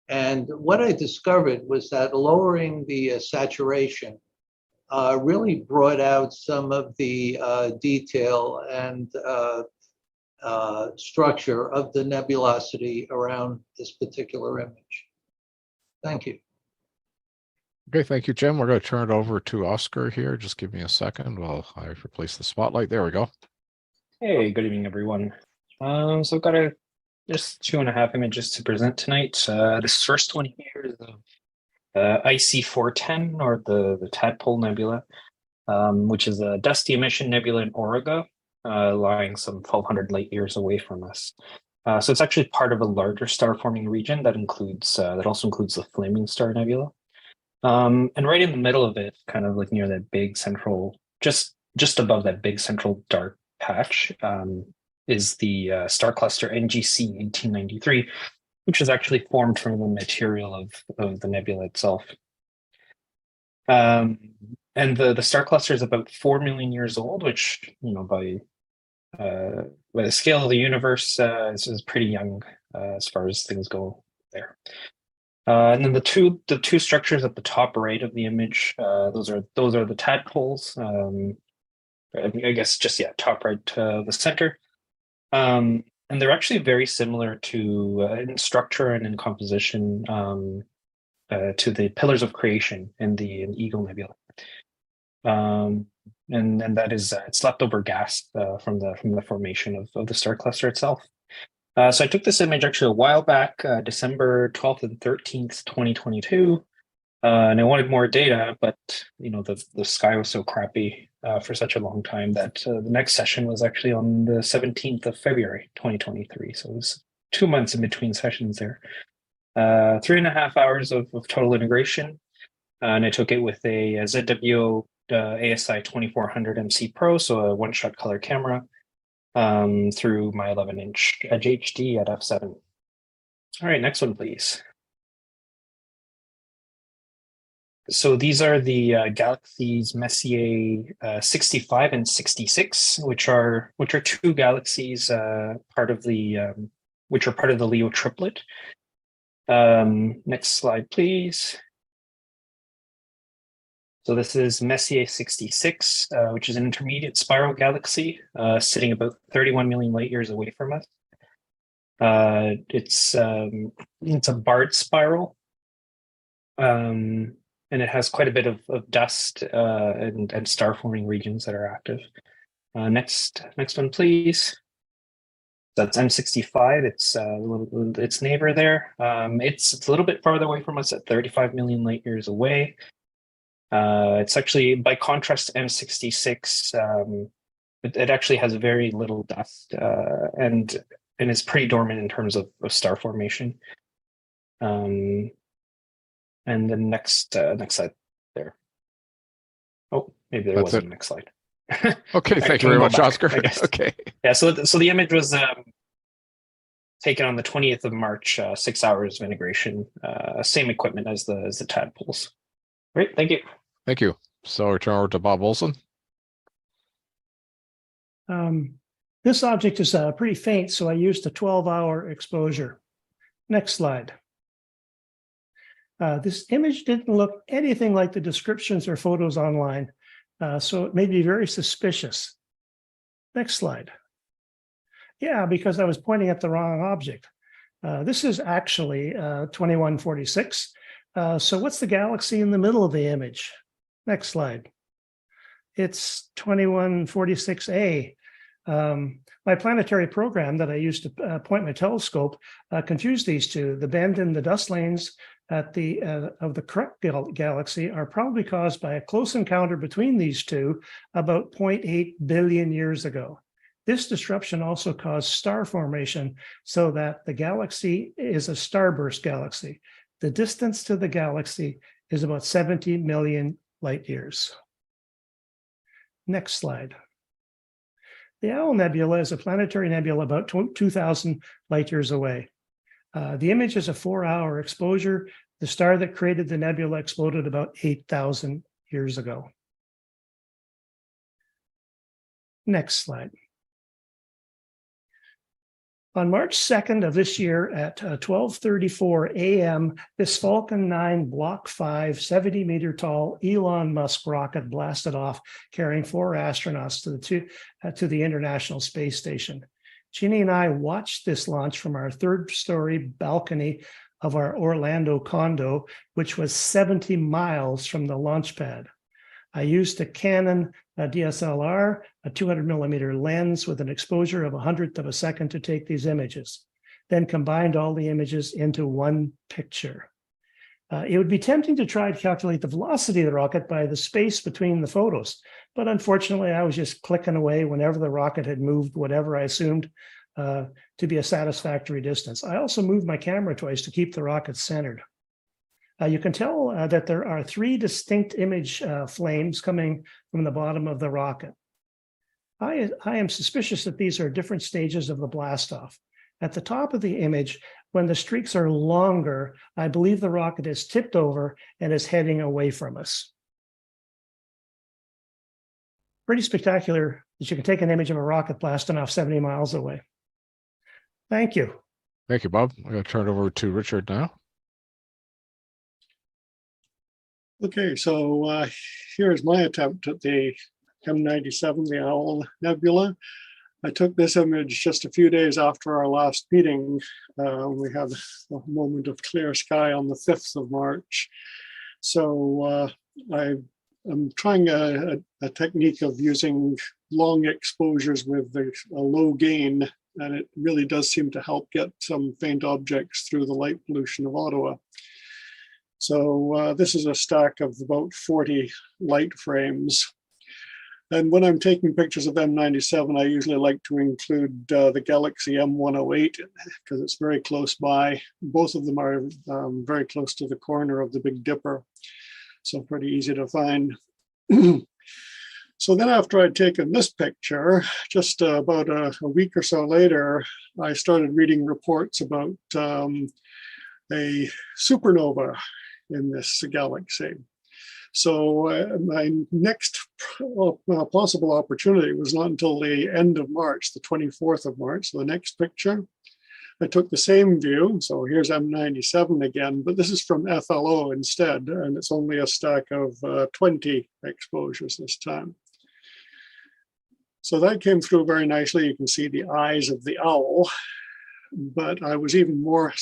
S6: And what I discovered was that lowering the saturation really brought out some of the detail and structure of the nebulosity around this particular image. Thank you.
S1: Okay, thank you, Jim. We're going to turn it over to Oscar here. Just give me a second while I replace the spotlight. There we go. Hey,
S7: good evening, everyone. So I've got just 2.5 images to present tonight. This first one here is IC410, or the Tadpole Nebula, which is a dusty emission nebula in Auriga, lying some 1,200 light years away from us. So it's actually part of a larger star-forming region that also includes the Flaming Star Nebula. And right in the middle of it, kind of like near that big central, just above that big central dark patch, is the star cluster NGC 1893, which is actually formed from the material of the nebula itself. And the star cluster is about 4 million years old, which, you know, by the scale of the universe is pretty young as far as things go there. And then the two structures at the top right of the image, those are the tadpoles. I guess just top right, the center. And they're actually very similar to in structure and in composition to the pillars of creation in the Eagle Nebula. And that is it's leftover gas from the formation of the star cluster itself. So I took this image actually a while back, December 12th and 13th, 2022. And I wanted more data, but the sky was so crappy for such a long time that the next session was actually on the 17th of February, 2023. So it was 2 months in between sessions there. 3.5 hours of total integration. And I took it with a ZWO ASI 2400 MC Pro, so a one-shot color camera, through my 11-inch Edge HD at f7. All right, next one, please. So these are the galaxies Messier 65 and 66, which are two galaxies part of the Leo triplet. Next slide, please. So this is Messier 66, which is an intermediate spiral galaxy sitting about 31 million light years away from us. It's a barred spiral. And it has quite a bit of dust and star-forming regions that are active. Next one, please. That's M65. It's its neighbor there. It's a little bit farther away from us at 35 million light years away. It's actually, by contrast to M66, it actually has very little dust and is pretty dormant in terms of star formation. And the next slide there. Oh, maybe there wasn't a next slide.
S1: Okay, thank you very much, Oscar. Okay.
S7: Yeah, so the image was taken on the 20th of March, 6 hours of integration, same equipment as the tadpoles. Great, thank you.
S1: Thank you. So I'll turn over to Bob Olson.
S8: This object is pretty faint, so I used a 12-hour exposure. Next slide. This image didn't look anything like the descriptions or photos online, so it made me very suspicious. Next slide. Yeah, because I was pointing at the wrong object. This is actually 2146. So what's the galaxy in the middle of the image? Next slide. It's 2146A. My planetary program that I used to point my telescope confused these two. The bend in the dust lanes at of the correct galaxy are probably caused by a close encounter between these two about 0.8 billion years ago. This disruption also caused star formation so that the galaxy is a starburst galaxy. The distance to the galaxy is about 70 million light years. Next slide. The Owl Nebula is a planetary nebula about 2,000 light years away. The image is a 4-hour exposure. The star that created the nebula exploded about 8,000 years ago. Next slide. On March 2nd of this year at 12:34 a.m., this Falcon 9 Block 5 70-meter tall Elon Musk rocket blasted off, carrying 4 astronauts to the International Space Station. Jeannie and I watched this launch from our 3rd-story balcony of our Orlando condo, which was 70 miles from the launch pad. I used a Canon DSLR, a 200mm lens with an exposure of 1/100th of a second to take these images, then combined all the images into one picture. It would be tempting to try to calculate the velocity of the rocket by the space between the photos, but unfortunately I was just clicking away whenever the rocket had moved whatever I assumed to be a satisfactory distance. I also moved my camera twice to keep the rocket centered. You can tell that there are 3 distinct image flames coming from the bottom of the rocket. I am suspicious that these are different stages of the blastoff. At the top of the image, when the streaks are longer, I believe the rocket is tipped over and is heading away from us. Pretty spectacular that you can take an image of a rocket blasting off 70 miles away. Thank you.
S1: Thank you, Bob. I'm going to turn it over to Richard now.
S9: Okay, so here's my attempt at the M97, the Owl Nebula. I took this image just a few days after our last meeting. We had a moment of clear sky on the 5th of March. So I'm trying a technique of using long exposures with a low gain, and it really does seem to help get some faint objects through the light pollution of Ottawa. So this is a stack of about 40 light frames. And when I'm taking pictures of M97, I usually like to include the Galaxy M108 because it's very close by. Both of them are very close to the corner of the Big Dipper, so pretty easy to find. So then after I'd taken this picture, just about a week or so later, I started reading reports about a supernova in this galaxy. So my next possible opportunity was not until the end of March, the 24th of March, so the next picture. I took the same view, so here's M97 again, but this is from FLO instead, and it's only a stack of 20 exposures this time. So that came through very nicely. You can see the eyes of the owl, but I was even more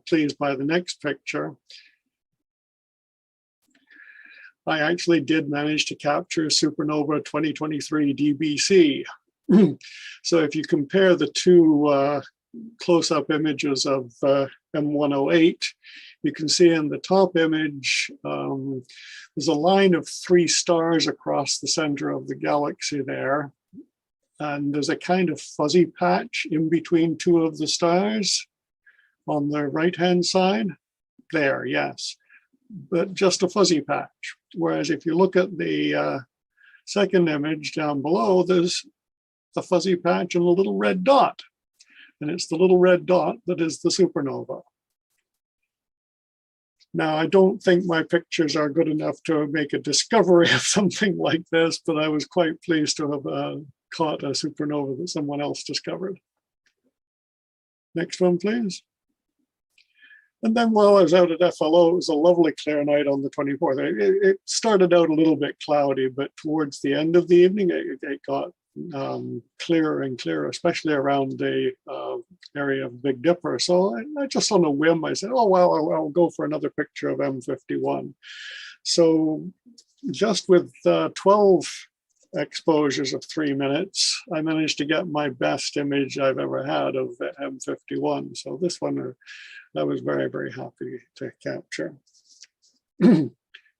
S9: pleased by the next picture. I actually did manage to capture supernova 2023 DBC. So if you compare the two close-up images of M108, you can see in the top image, there's a line of 3 stars across the center of the galaxy there. And there's a kind of fuzzy patch in between 2 of the stars on the right-hand side. There, yes, but just a fuzzy patch. Whereas if you look at the second image down below, there's a fuzzy patch and a little red dot. And it's the little red dot that is the supernova. Now, I don't think my pictures are good enough to make a discovery of something like this, but I was quite pleased to have caught a supernova that someone else discovered. Next one, please. And then while I was out at FLO, it was a lovely clear night on the 24th. It started out a little bit cloudy, but towards the end of the evening, it got clearer and clearer, especially around the area of Big Dipper. So I just on a whim, I said, oh, well, I'll go for another picture of M51. So just with 12 exposures of 3 minutes, I managed to get my best image I've ever had of M51. So this one, I was very, very happy to capture.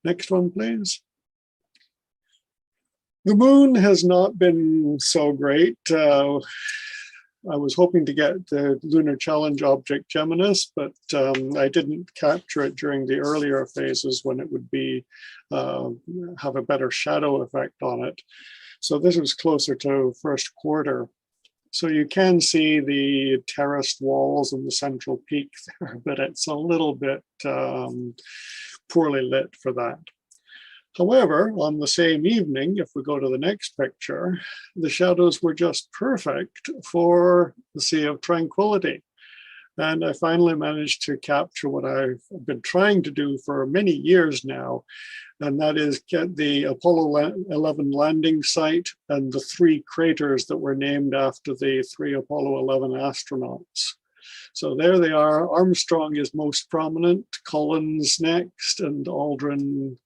S9: Next one, please. The moon has not been so great. I was hoping to get the Lunar Challenge object Girones, but I didn't capture it during the earlier phases when it would be have a better shadow effect on it. So this was closer to first quarter. So you can see the terraced walls and the central peak there, but it's a little bit poorly lit for that. However, on the same evening, if we go to the next picture, the shadows were just perfect for the Sea of Tranquility. And I finally managed to capture what I've been trying to do for many years now, and that is get the Apollo 11 landing site and the 3 craters that were named after the 3 Apollo 11 astronauts. So there they are. Armstrong is most prominent, Collins next, and Aldrin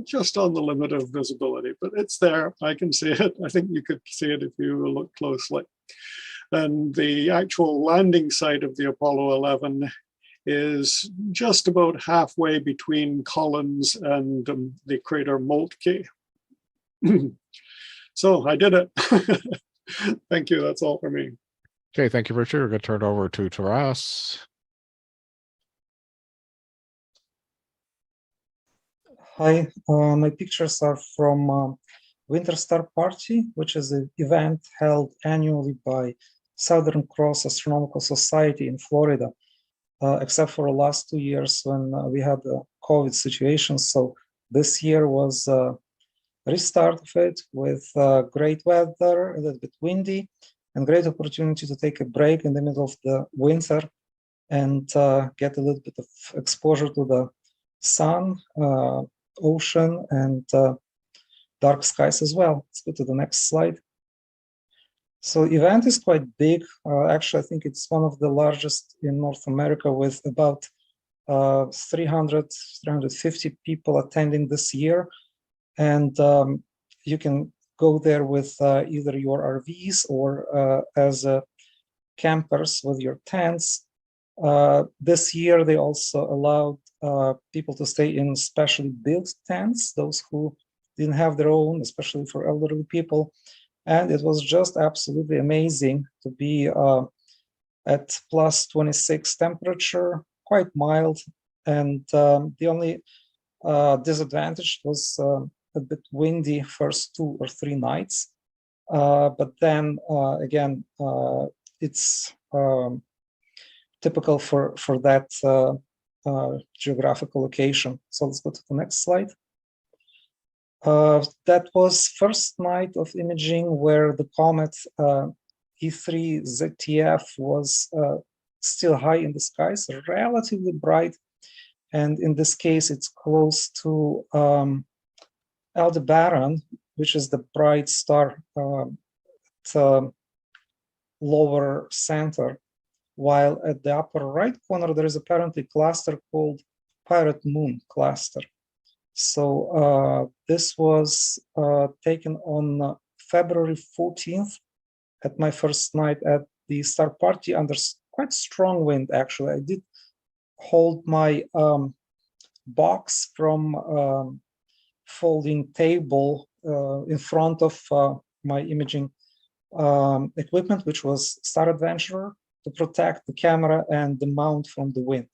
S9: just on the limit of visibility, but it's there. I can see it. I think you could see it if you look closely. And the actual landing site of the Apollo 11 is just about halfway between Collins and the crater Moltke. So I did it. Thank you. That's all for me.
S1: Okay, thank you, Richard. We're going to turn it over to Taras.
S10: Hi, my pictures are from Winter Star Party, which is an event held annually by Southern Cross Astronomical Society in Florida, except for the last 2 years when we had the COVID situation. So this year was a restart of it with great weather, a little bit windy, and great opportunity to take a break in the middle of the winter and get a little bit of exposure to the sun, ocean, and dark skies as well. Let's go to the next slide. So event is quite big. Actually, I think it's one of the largest in North America with about 350 people attending this year. And you can go there with either your RVs or as campers with your tents. This year, they also allowed people to stay in specially built tents, those who didn't have their own, especially for elderly people. And it was just absolutely amazing to be at plus 26 temperature, quite mild. And the only disadvantage was a bit windy first 2 or 3 nights. But then again, it's typical for that geographical location. So let's go to the next slide. That was first night of imaging where the comet E3 ZTF was still high in the skies, relatively bright. And in this case, it's close to Aldebaran, which is the bright star at lower center, while at the upper right corner, there is apparently a cluster called Pirate Moon cluster. So this was taken on February 14th at my first night at the star party under quite strong wind, actually. I did hold my box from folding table in front of my imaging equipment, which was Star Adventurer, to protect the camera and the mount from the wind.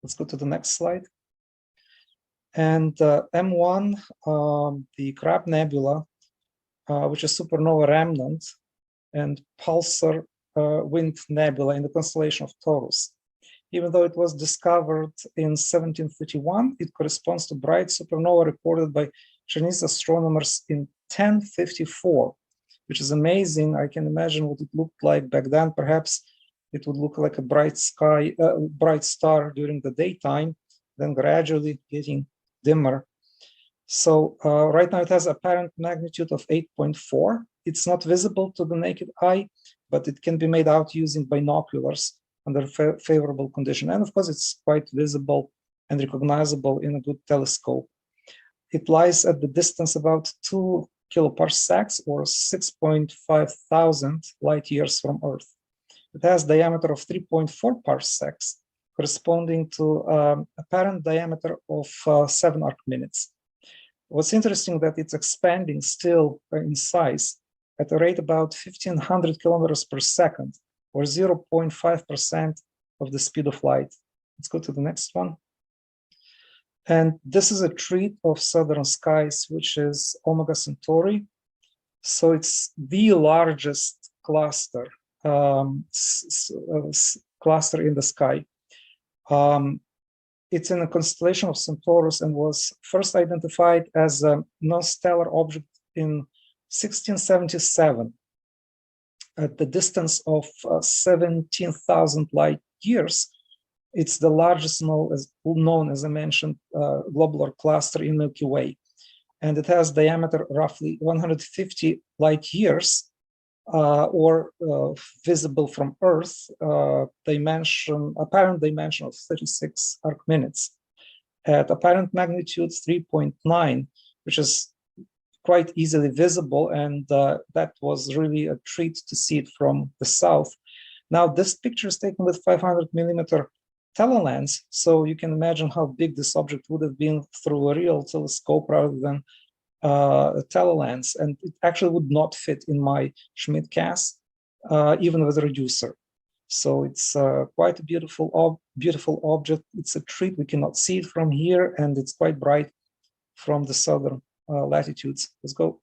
S10: Let's go to the next slide. And M1, the Crab Nebula, which is supernova remnant, and pulsar wind nebula in the constellation of Taurus. Even though it was discovered in 1731, it corresponds to bright supernova recorded by Chinese astronomers in 1054, which is amazing. I can imagine what it looked like back then. Perhaps it would look like a bright sky, bright star during the daytime, then gradually getting dimmer. So right now it has apparent magnitude of 8.4. It's not visible to the naked eye, but it can be made out using binoculars under favorable condition. And of course, it's quite visible and recognizable in a good telescope. It lies at the distance about 2 kiloparsecs or 6.5 thousand light years from Earth. It has diameter of 3.4 parsecs, corresponding to apparent diameter of 7 arc minutes. What's interesting that it's expanding still in size at a rate about 1,500 kilometers per second, or 0.5% of the speed of light. Let's go to the next one. And this is a treat of southern skies, which is Omega Centauri. So it's the largest cluster cluster in the sky. It's in a constellation of Centaurus and was first identified as a non-stellar object in 1677 at the distance of 17,000 light years. It's the largest known, as I mentioned, globular cluster in Milky Way. And it has diameter roughly 150 light years, or visible from Earth, apparent dimension of 36 arc minutes. At apparent magnitude 3.9, which is quite easily visible, and that was really a treat to see it from the south. Now, this picture is taken with 500 millimeter telelens, so you can imagine how big this object would have been through a real telescope rather than a telelens, and it actually would not fit in my Schmidt cast, even with a reducer. So it's quite a beautiful object. It's a treat. We cannot see it from here, and it's quite bright from the southern latitudes. Let's go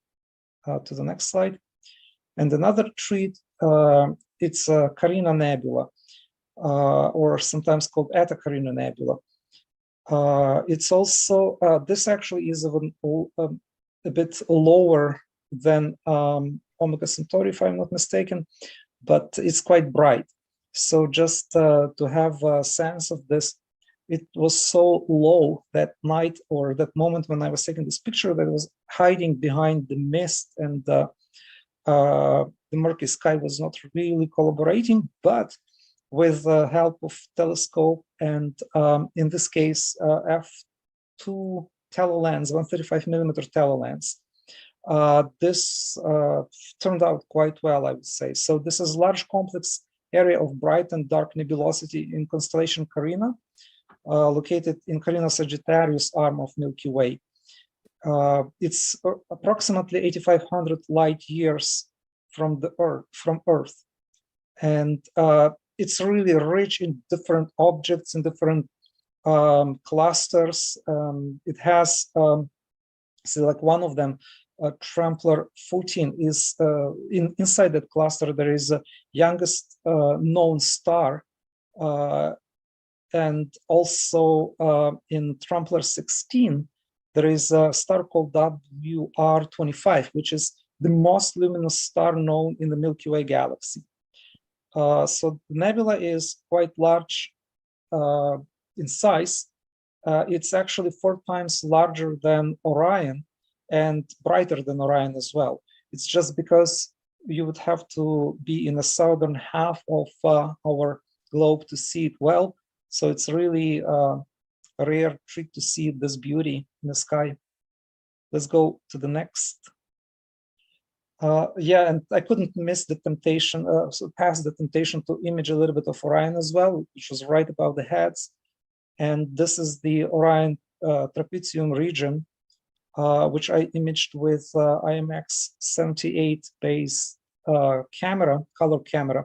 S10: to the next slide. And another treat, it's Carina Nebula, or sometimes called Eta Carina Nebula. It's also, this actually is of a bit lower than Omega Centauri, if I'm not mistaken, but it's quite bright. So just to have a sense of this, it was so low that night, or that moment when I was taking this picture, that it was hiding behind the mist, and the murky sky was not really collaborating, but with the help of telescope and in this case f2 telelens, 135 millimeter telelens, this turned out quite well, I would say. So this is large complex area of bright and dark nebulosity in constellation Carina. located in Carina Sagittarius arm of Milky Way. It's approximately 8,500 light years from Earth, and it's really rich in different objects and different clusters. It has, so like one of them, Trampler 14 is inside that cluster. There is a youngest known star, and also in Trampler 16 there is a star called WR25, which is the most luminous star known in the Milky Way galaxy. So the nebula is quite large in size. It's actually 4 times larger than Orion and brighter than Orion as well. It's just because you would have to be in the southern half of our globe to see it well. So it's really a rare treat to see this beauty in the sky. Let's go to the next. Yeah, and I couldn't miss the temptation, pass the temptation to image a little bit of Orion as well, which was right above the heads. And this is the Orion trapezium region, which I imaged with IMX 78 base camera, color camera.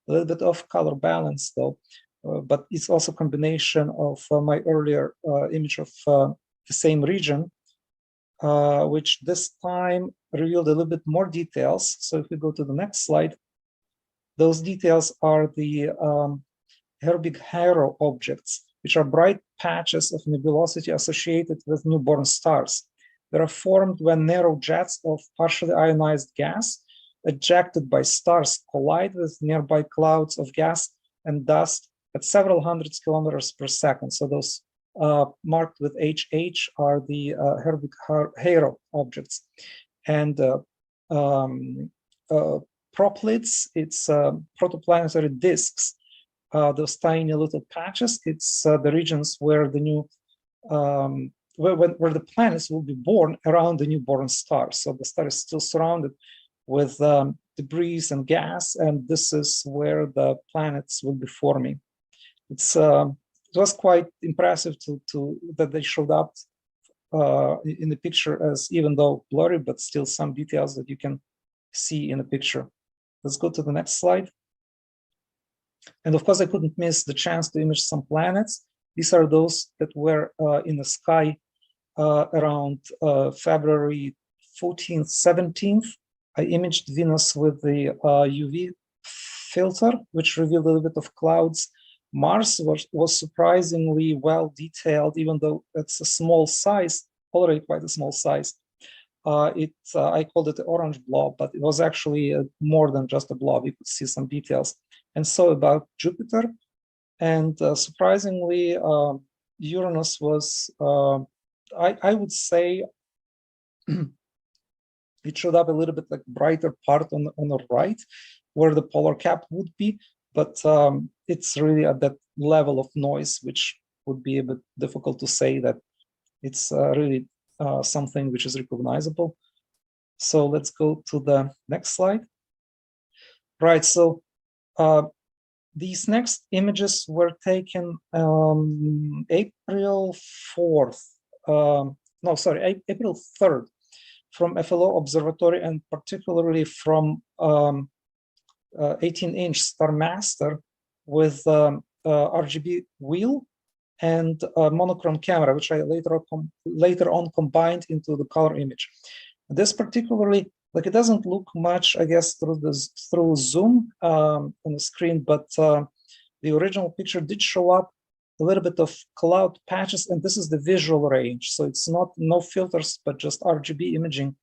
S10: A little bit off color balance though, but it's also a combination of my earlier image of the same region, which this time revealed a little bit more details. So if we go to the next slide, those details are the Herbig Haro objects, which are bright patches of nebulosity associated with newborn stars. They are formed when narrow jets of partially ionized gas ejected by stars collide with nearby clouds of gas and dust at several hundreds kilometers per second. So those marked with HH are the Herbig Haro objects. And proplids, it's protoplanetary disks. Those tiny little patches, it's the regions where the new where the planets will be born around the newborn star. So the star is still surrounded with debris and gas, and this is where the planets will be forming. It's it was quite impressive to that they showed up in the picture, as even though blurry, but still some details that you can see in the picture. Let's go to the next slide. And of course, I couldn't miss the chance to image some planets. These are those that were in the sky around February 14th, 17th. I imaged Venus with the UV filter, which revealed a little bit of clouds. Mars was surprisingly well detailed, even though it's a small size, already quite a small size. I called it the orange blob, but it was actually more than just a blob. You could see some details. And so about Jupiter, and surprisingly, Uranus was, I would say, it showed up a little bit like brighter part on the right, where the polar cap would be, but it's really at that level of noise, which would be a bit difficult to say that it's really something which is recognizable. So let's go to the next slide. Right, so these next images were taken April 4th, no, sorry, April 3rd from FLO Observatory, and particularly from 18-inch Star Master with RGB wheel and a monochrome camera, which I later on combined into the color image. This particularly, like, it doesn't look much, I guess, through zoom on the screen, but the original picture did show up a little bit of cloud patches, and this is the visual range. So it's not no filters, but just RGB imaging.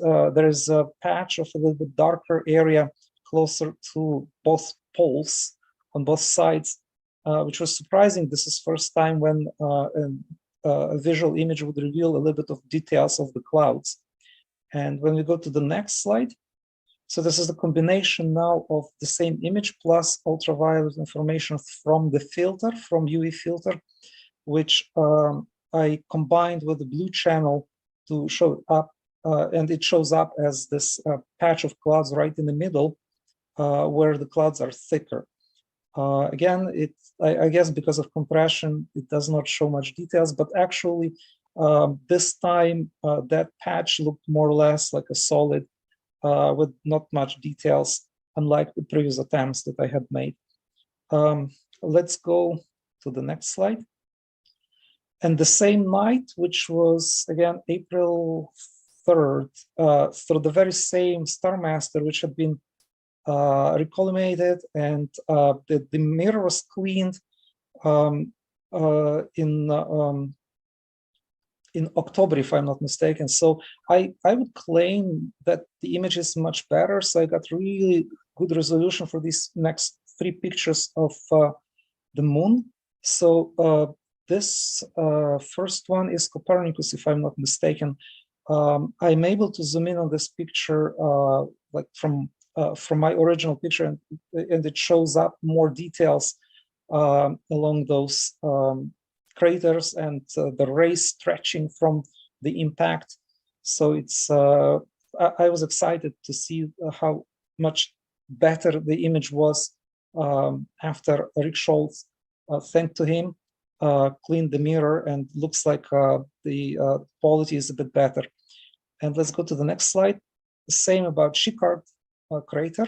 S10: There is a patch of a little bit darker area closer to both poles on both sides, which was surprising. This is first time when a visual image would reveal a little bit of details of the clouds. And when we go to the next slide, so this is the combination now of the same image plus ultraviolet information from the filter, from UV filter, which I combined with the blue channel to show up, and it shows up as this patch of clouds right in the middle, where the clouds are thicker. Again, I guess because of compression, it does not show much details, but actually this time that patch looked more or less like a solid with not much details, unlike the previous attempts that I had made. Let's go to the next slide. And the same night, which was again April 3rd, through the very same Star Master, which had been recollimated, and the mirror was cleaned in October, if I'm not mistaken. So I would claim that the image is much better. So I got really good resolution for these next 3 pictures of the moon. So this first one is Copernicus, if I'm not mistaken. I'm able to zoom in on this picture like from my original picture, and it shows up more details along those craters and the rays stretching from the impact. So it's I was excited to see how much better the image was after Rick Schultz, thanks to him, cleaned the mirror, and looks like the quality is a bit better. And let's go to the next slide. The same about Shikard crater.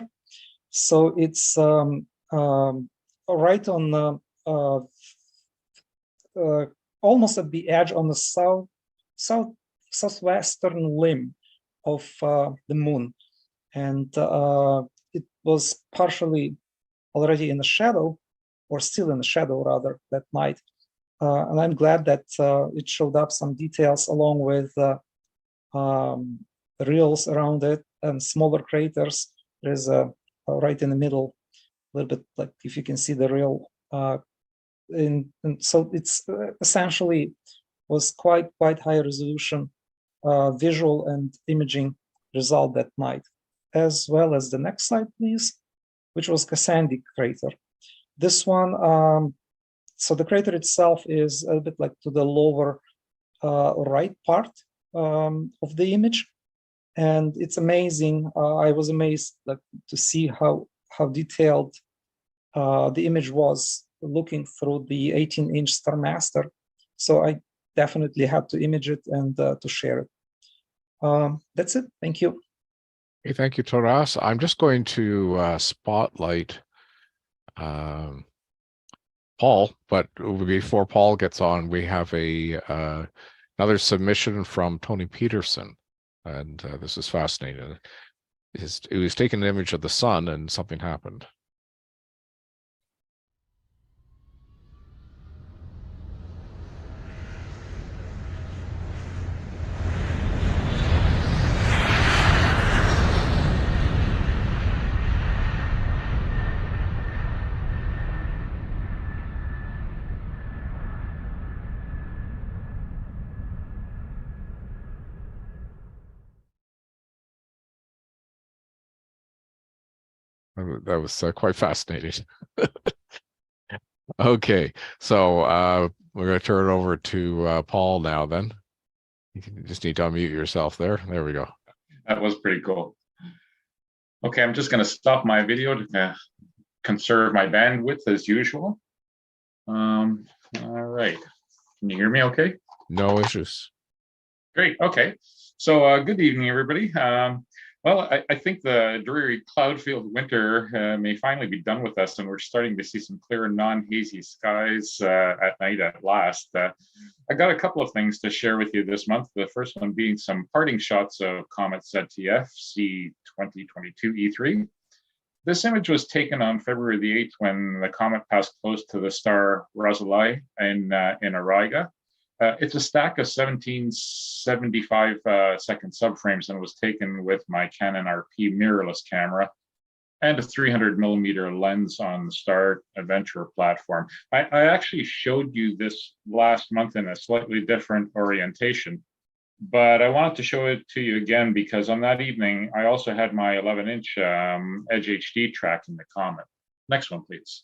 S10: So it's right on almost at the edge on the southwestern limb of the moon, and it was partially already in the shadow, or still in the shadow rather, that night. And I'm glad that it showed up some details along with rills around it and smaller craters. There's a right in the middle, a little bit like if you can see the rill. And so it's essentially was quite high resolution visual and imaging result that night, as well as the next slide, please, which was Cassandra crater. This one, so the crater itself is a bit like to the lower right part of the image, and it's amazing. I was amazed to see how detailed the image was looking through the 18-inch Star Master. So I definitely had to image it and to share it. That's it. Thank you.
S1: Okay, thank you, Taras. I'm just going to spotlight Paul, but before Paul gets on, we have another submission from Tony Peterson, and this is fascinating. It was taking an image of the sun, and something happened. That was quite fascinating. Okay, so we're going to turn it over to Paul now then. You just need to unmute yourself there. There we go.
S11: That was pretty cool. Okay, I'm just going to stop my video to conserve my bandwidth as usual. All right. Can you hear me okay?
S1: No issues.
S11: Great. Okay. So good evening, everybody. Well, I think the dreary cloud-filled winter may finally be done with us, and we're starting to see some clear, non-hazy skies at night at last. I got a couple of things to share with you this month. The first one being some parting shots of Comet ZTF C2022 E3. This image was taken on February the 8th when the comet passed close to the star Rosalind in Auriga. It's a stack of 1775 second subframes and was taken with my Canon RP mirrorless camera and a 300 millimeter lens on the Star Adventurer platform. I actually showed you this last month in a slightly different orientation, but I wanted to show it to you again because on that evening, I also had my 11-inch Edge HD tracking the comet. Next one, please.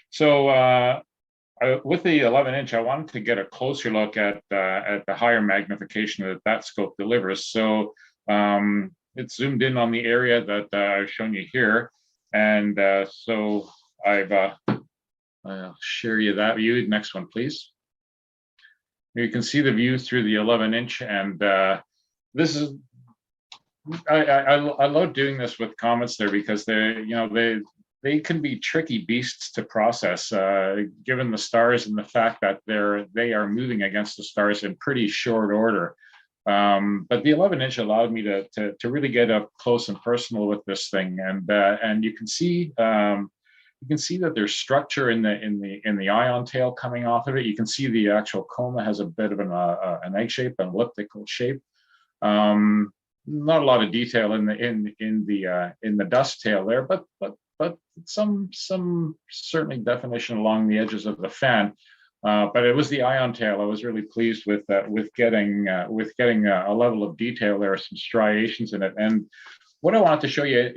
S11: So, with the 11-inch, I wanted to get a closer look at the higher magnification that scope delivers. So it's zoomed in on the area that I've shown you here. And so I'll share you that view. Next one, please. You can see the view through the 11-inch, and this is I love doing this with comets there because they can be tricky beasts to process, given the stars and the fact that they are moving against the stars in pretty short order. But the 11-inch allowed me to really get up close and personal with this thing, and you can see that there's structure in the ion tail coming off of it. You can see the actual coma has a bit of an egg shape, an elliptical shape. Not a lot of detail in the dust tail there, but some certainly definition along the edges of the fan. But it was the ion tail. I was really pleased with getting a level of detail there, some striations in it. And what I wanted to show you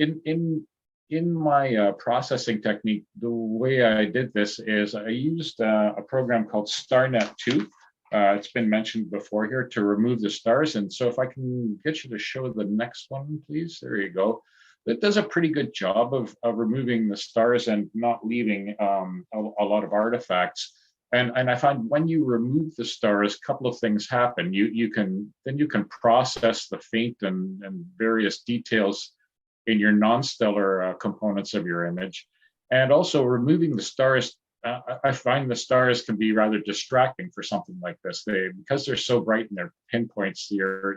S11: in my processing technique, the way I did this is I used a program called StarNet 2. It's been mentioned before here, to remove the stars. And so if I can get you to show the next one, please. There you go. It does a pretty good job of removing the stars and not leaving a lot of artifacts. And I find when you remove the stars, a couple of things happen. You can process the faint and various details in your non-stellar components of your image. And also removing the stars, I find the stars can be rather distracting for something like this. Because they're so bright and they're pinpoints, your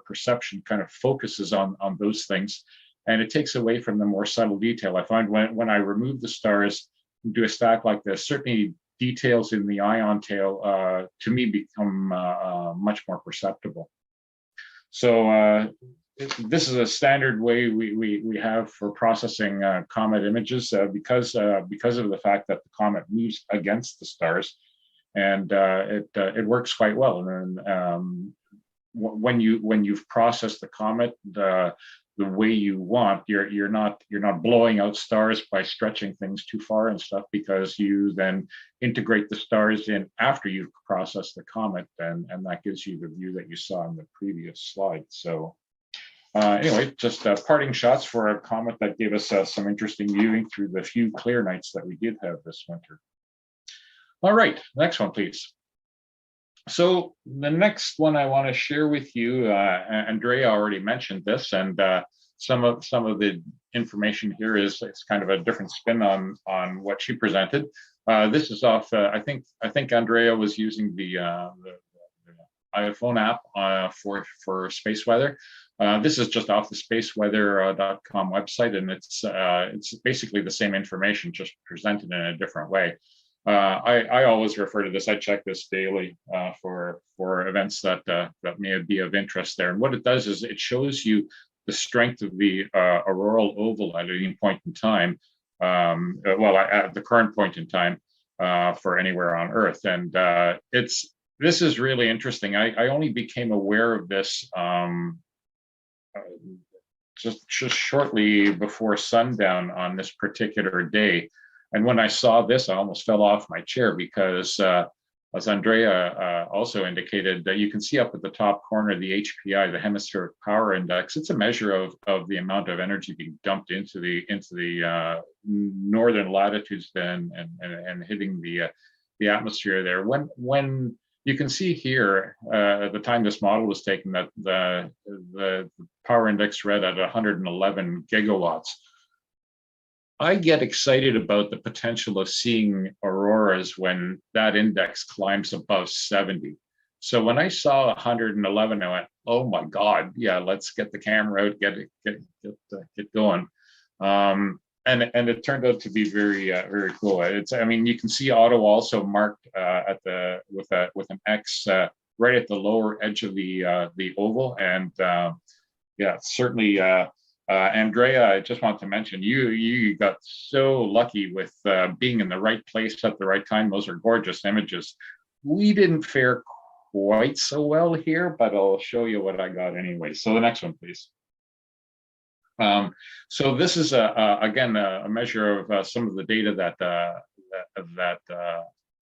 S11: perception kind of focuses on those things, and it takes away from the more subtle detail. I find when I remove the stars, do a stack like this, certainly details in the ion tail to me become much more perceptible. So this is a standard way we have for processing comet images because of the fact that the comet moves against the stars, and it works quite well. And when you've processed the comet the way you want, you're not blowing out stars by stretching things too far and stuff, because you then integrate the stars in after you've processed the comet, and that gives you the view that you saw in the previous slide. So anyway, just parting shots for a comet that gave us some interesting viewing through the few clear nights that we did have this winter. All right, next one, please. So the next one I want to share with you, Andrea already mentioned this, and some of the information here is it's kind of a different spin on what she presented. This is off. I think Andrea was using the iPhone app for space weather. This is just off the spaceweather.com website, and it's basically the same information, just presented in a different way. I always refer to this. I check this daily for events that may be of interest there. And what it does is it shows you the strength of the auroral oval at any point in time. At the current point in time for anywhere on Earth. And this is really interesting. I only became aware of this just shortly before sundown on this particular day. And when I saw this, I almost fell off my chair because, as Andrea also indicated, that you can see up at the top corner the HPI, the Hemispheric Power Index. It's a measure of the amount of energy being dumped into the northern latitudes then and hitting the atmosphere there. When you can see here, at the time this model was taken, that the power index read at 111 gigawatts. I get excited about the potential of seeing auroras when that index climbs above 70. So when I saw 111, I went, "Oh my God, yeah, let's get the camera out, get going." And it turned out to be very cool. I mean, you can see Ottawa also marked with an X right at the lower edge of the oval, and yeah, certainly. Andrea, I just want to mention, you got so lucky with being in the right place at the right time. Those are gorgeous images. We didn't fare quite so well here, but I'll show you what I got anyway. So the next one, please. So this is again a measure of some of the data that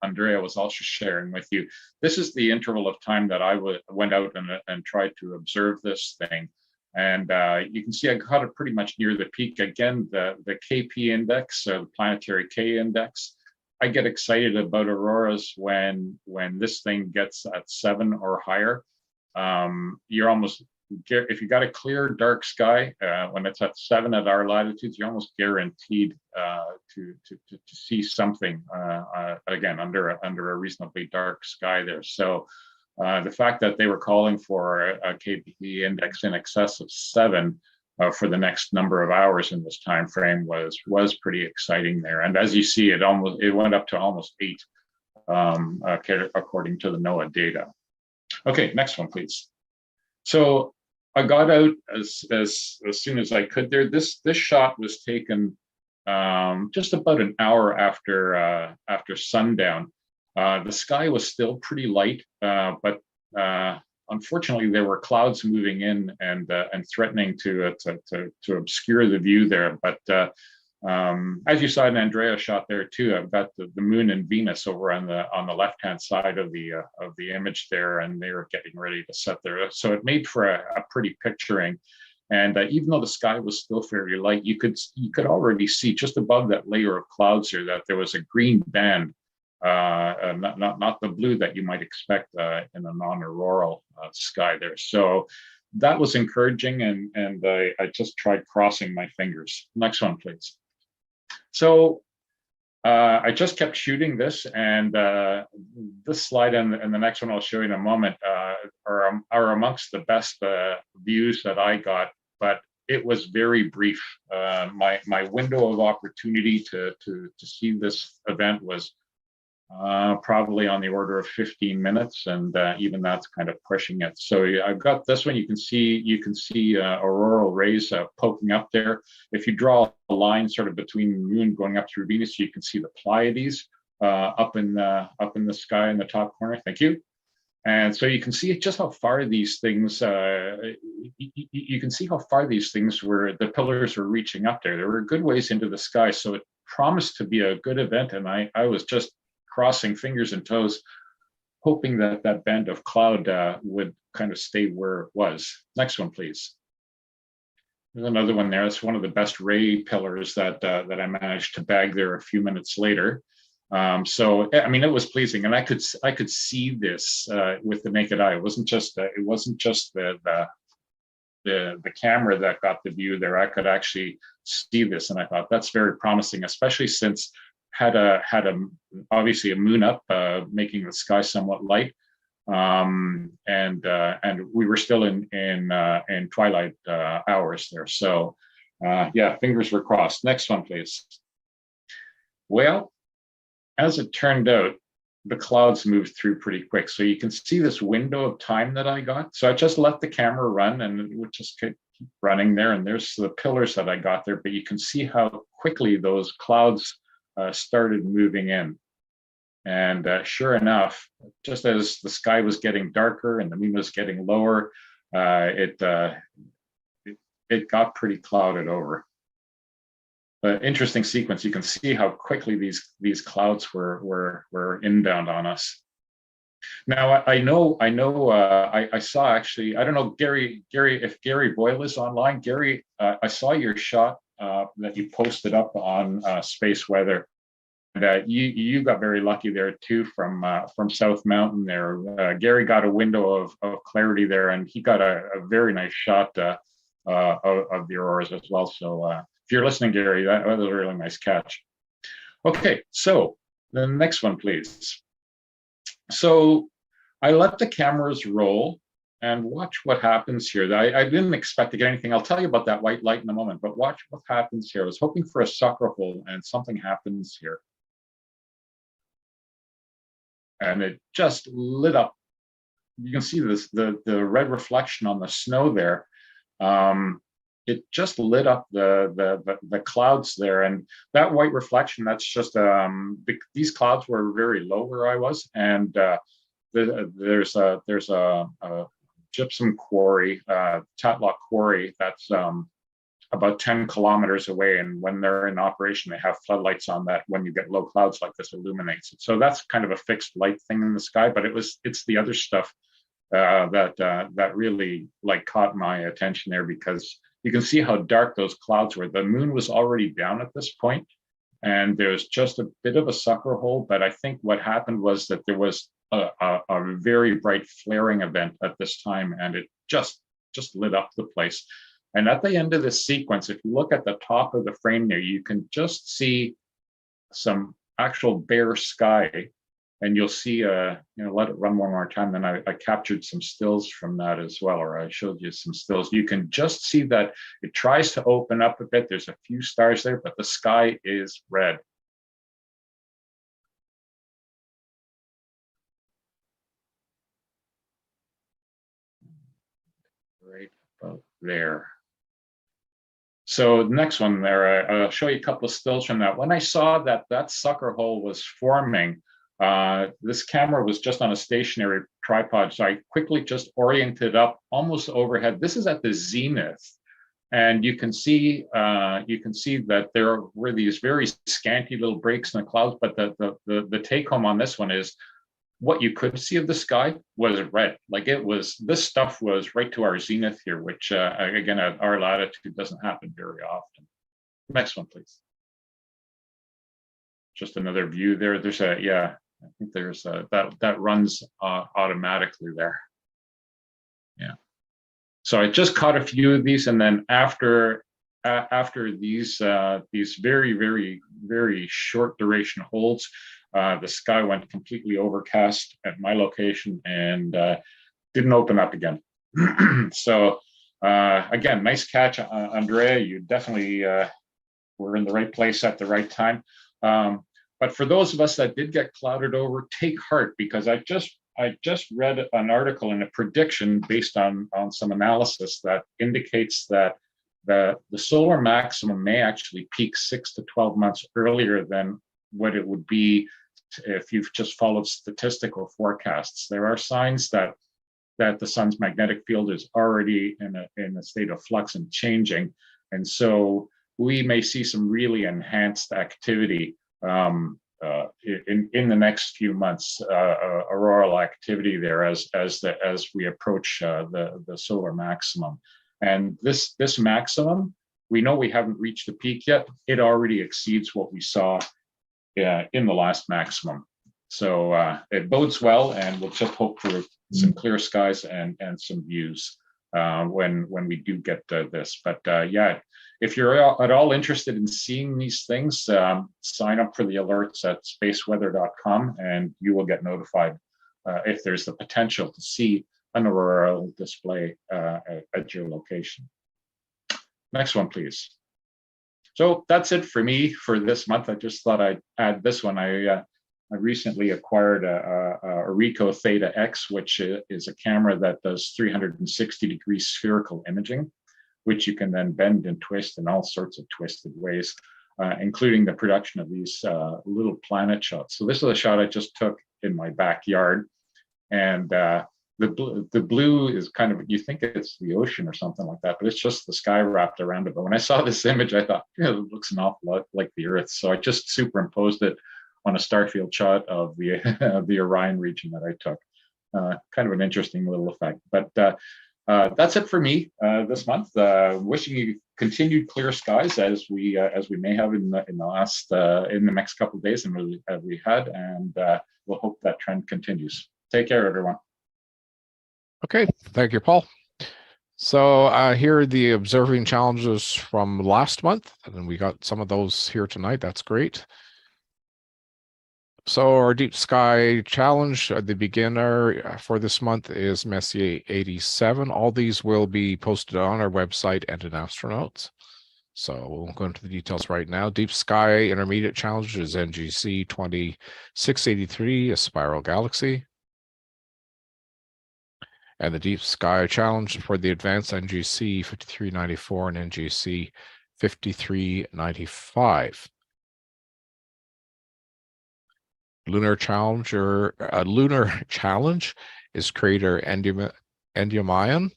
S11: Andrea was also sharing with you. This is the interval of time that I went out and tried to observe this thing. And you can see I got it pretty much near the peak. Again, the KP index, the planetary K index. I get excited about auroras when this thing gets at 7 or higher. You're almost, if you got a clear dark sky when it's at 7 at our latitudes, you're almost guaranteed to see something again under a reasonably dark sky there. So the fact that they were calling for a KP index in excess of 7 for the next number of hours in this time frame was pretty exciting there. And as you see, it went up to almost 8 according to the NOAA data. Okay, next one, please. So I got out as soon as I could there. This shot was taken just about an hour after sundown. The sky was still pretty light, but unfortunately there were clouds moving in and threatening to obscure the view there. But as you saw in Andrea shot there too, I've got the moon and Venus over on the left hand side of the image there, and they were getting ready to set there. So it made for a pretty picturing. And even though the sky was still fairly light, you could already see just above that layer of clouds here that there was a green band. Not the blue that you might expect in a non-auroral sky there. So that was encouraging, and I just tried crossing my fingers. Next one, please. So I just kept shooting this, and this slide and the next one I'll show you in a moment are amongst the best views that I got, but it was very brief. My window of opportunity to see this event was probably on the order of 15 minutes, and even that's kind of pushing it. So I've got this one. You can see auroral rays poking up there. If you draw a line sort of between the moon going up through Venus, you can see the Pleiades up in the sky in the top corner. Thank you. And so you can see just how far these things. You can see how far these things were. The pillars were reaching up there. They were a good ways into the sky, so it promised to be a good event. And I was just crossing fingers and toes, hoping that that band of cloud would kind of stay where it was. Next one, please. There's another one there. It's one of the best ray pillars that I managed to bag there a few minutes later. So I mean, it was pleasing, and I could see this with the naked eye. It wasn't just the camera that got the view there. I could actually see this, and I thought that's very promising, especially since had obviously a moon up, making the sky somewhat light, and we were still in twilight hours there. So yeah, fingers were crossed. Next one, please. Well, as it turned out, the clouds moved through pretty quick. So you can see this window of time that I got. So I just let the camera run, and it would just keep running there. And there's the pillars that I got there. But you can see how quickly those clouds started moving in. And sure enough, just as the sky was getting darker and the moon was getting lower, it got pretty clouded over. But interesting sequence. You can see how quickly these clouds were inbound on us. Now I saw actually, I don't know, Gary, if Gary Boyle is online. Gary, I saw your shot that you posted up on Space Weather. And you got very lucky there too from South Mountain there. Gary got a window of clarity there, and he got a very nice shot of the auroras as well. So if you're listening, Gary, that was a really nice catch. Okay, so the next one, please. So I let the cameras roll and watch what happens here. I didn't expect to get anything. I'll tell you about that white light in a moment, but watch what happens here. I was hoping for a sucker hole, and something happens here. And it just lit up. You can see this, the red reflection on the snow there. It just lit up the clouds there, and that white reflection. That's just these clouds were very low where I was, and there's a gypsum quarry, Tatlock Quarry, that's about 10 kilometers away, and when they're in operation, they have floodlights on that. When you get low clouds like this, illuminates it. So that's kind of a fixed light thing in the sky, but it's the other stuff that really like caught my attention there, because you can see how dark those clouds were. The moon was already down at this point, and there's just a bit of a sucker hole. But I think what happened was that there was a very bright flaring event at this time, and it just lit up the place. And at the end of this sequence, if you look at the top of the frame there, you can just see some actual bare sky, and you'll see, let it run one more time. Then I captured some stills from that as well, or I showed you some stills. You can just see that it tries to open up a bit. There's a few stars there, but the sky is red. Right about there. So the next one there, I'll show you a couple of stills from that. When I saw that sucker hole was forming, this camera was just on a stationary tripod, so I quickly just oriented up almost overhead. This is at the zenith, and you can see that there were these very scanty little breaks in the clouds. But the take home on this one is what you could see of the sky was red. Like this stuff was right to our zenith here, which again at our latitude doesn't happen very often. Next one, please. Just another view there. There's I think there's that runs automatically there. Yeah. So I just caught a few of these, and then after these very, very, very short duration holds, the sky went completely overcast at my location and didn't open up again. So again, nice catch, Andrea. You definitely were in the right place at the right time. But for those of us that did get clouded over, take heart, because I just read an article and a prediction based on some analysis that indicates that the solar maximum may actually peak 6 to 12 months earlier than what it would be if you've just followed statistical forecasts. There are signs that the sun's magnetic field is already in a state of flux and changing, and so we may see some really enhanced activity in the next few months, auroral activity there as we approach the solar maximum. And this maximum, we know we haven't reached the peak yet. It already exceeds what we saw in the last maximum. So it bodes well, and we'll just hope for some clear skies and some views when we do get this. But yeah, if you're at all interested in seeing these things, sign up for the alerts at spaceweather.com, and you will get notified if there's the potential to see an auroral display at your location. Next one, please. So that's it for me for this month. I just thought I'd add this one. I recently acquired a Ricoh Theta X, which is a camera that does 360-degree spherical imaging, which you can then bend and twist in all sorts of twisted ways, including the production of these little planet shots. So this is a shot I just took in my backyard, and the blue is kind of, you think it's the ocean or something like that, but it's just the sky wrapped around it. But when I saw this image, I thought, it looks an awful lot like the Earth. So I just superimposed it on a starfield shot of the Orion region that I took. Kind of an interesting little effect. But that's it for me this month. Wishing you continued clear skies as we may have in the next couple of days, and we had, and we'll hope that trend continues. Take care, everyone.
S1: Okay, thank you, Paul. So here are the observing challenges from last month, and we got some of those here tonight. That's great. So our deep sky challenge, the beginner for this month is Messier 87. All these will be posted on our website and in Astronotes. So we'll go into the details right now. Deep sky intermediate challenge is NGC 2683, a spiral galaxy. And the deep sky challenge for the advanced NGC 5394 and NGC 5395. Lunar challenge is crater Endymion.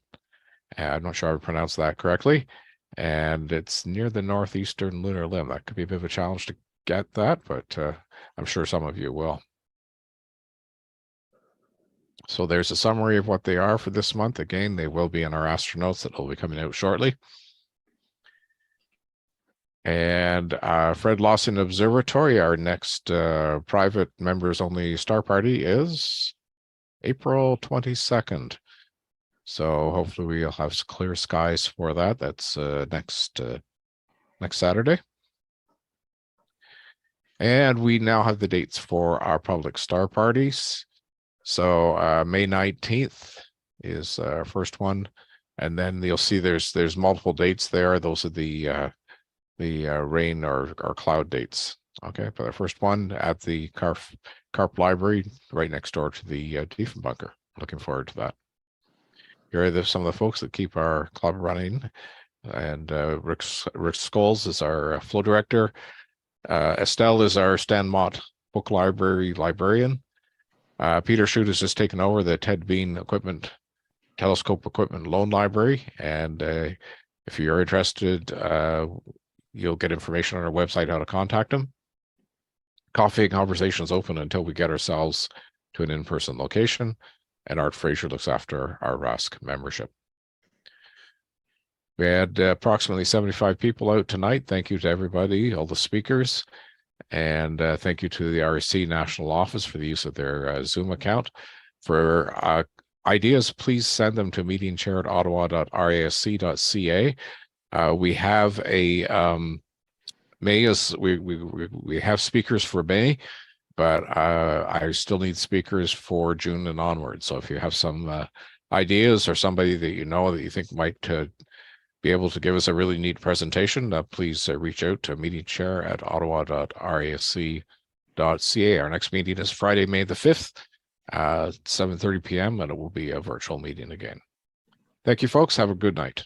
S1: I'm not sure I pronounced that correctly. And it's near the northeastern lunar limb. That could be a bit of a challenge to get that, but I'm sure some of you will. So there's a summary of what they are for this month. Again, they will be in our astronauts that will be coming out shortly. And Fred Lawson Observatory, our next private members only star party is April 22nd. So hopefully we'll have clear skies for that. That's next Saturday. And we now have the dates for our public star parties. So May 19th is our first one. And then you'll see there's multiple dates there. Those are the rain or cloud dates. Okay, for the first one at the Carp Library, right next door to the Diefenbunker. Looking forward to that. Here are some of the folks that keep our club running. And Rick Scholes is our flow director. Estelle is our Stan Mott Book Library librarian. Peter Shute has just taken over the Ted Bean telescope equipment loan library. And if you're interested, you'll get information on our website how to contact him. Coffee and conversation is open until we get ourselves to an in-person location. And Art Fraser looks after our RASC membership. We had approximately 75 people out tonight. Thank you to everybody, all the speakers. And thank you to the RAC National Office for the use of their Zoom account. For ideas, please send them to meetingchair@ottawa.rasc.ca. We have a May is we have speakers for May, but I still need speakers for June and onward. So if you have some ideas or somebody that you know that you think might be able to give us a really neat presentation, please reach out to meetingchair@ottawa.rasc.ca. Our next meeting is Friday, May the 5th, 7:30 p.m. and it will be a virtual meeting again. Thank you, folks. Have a good night.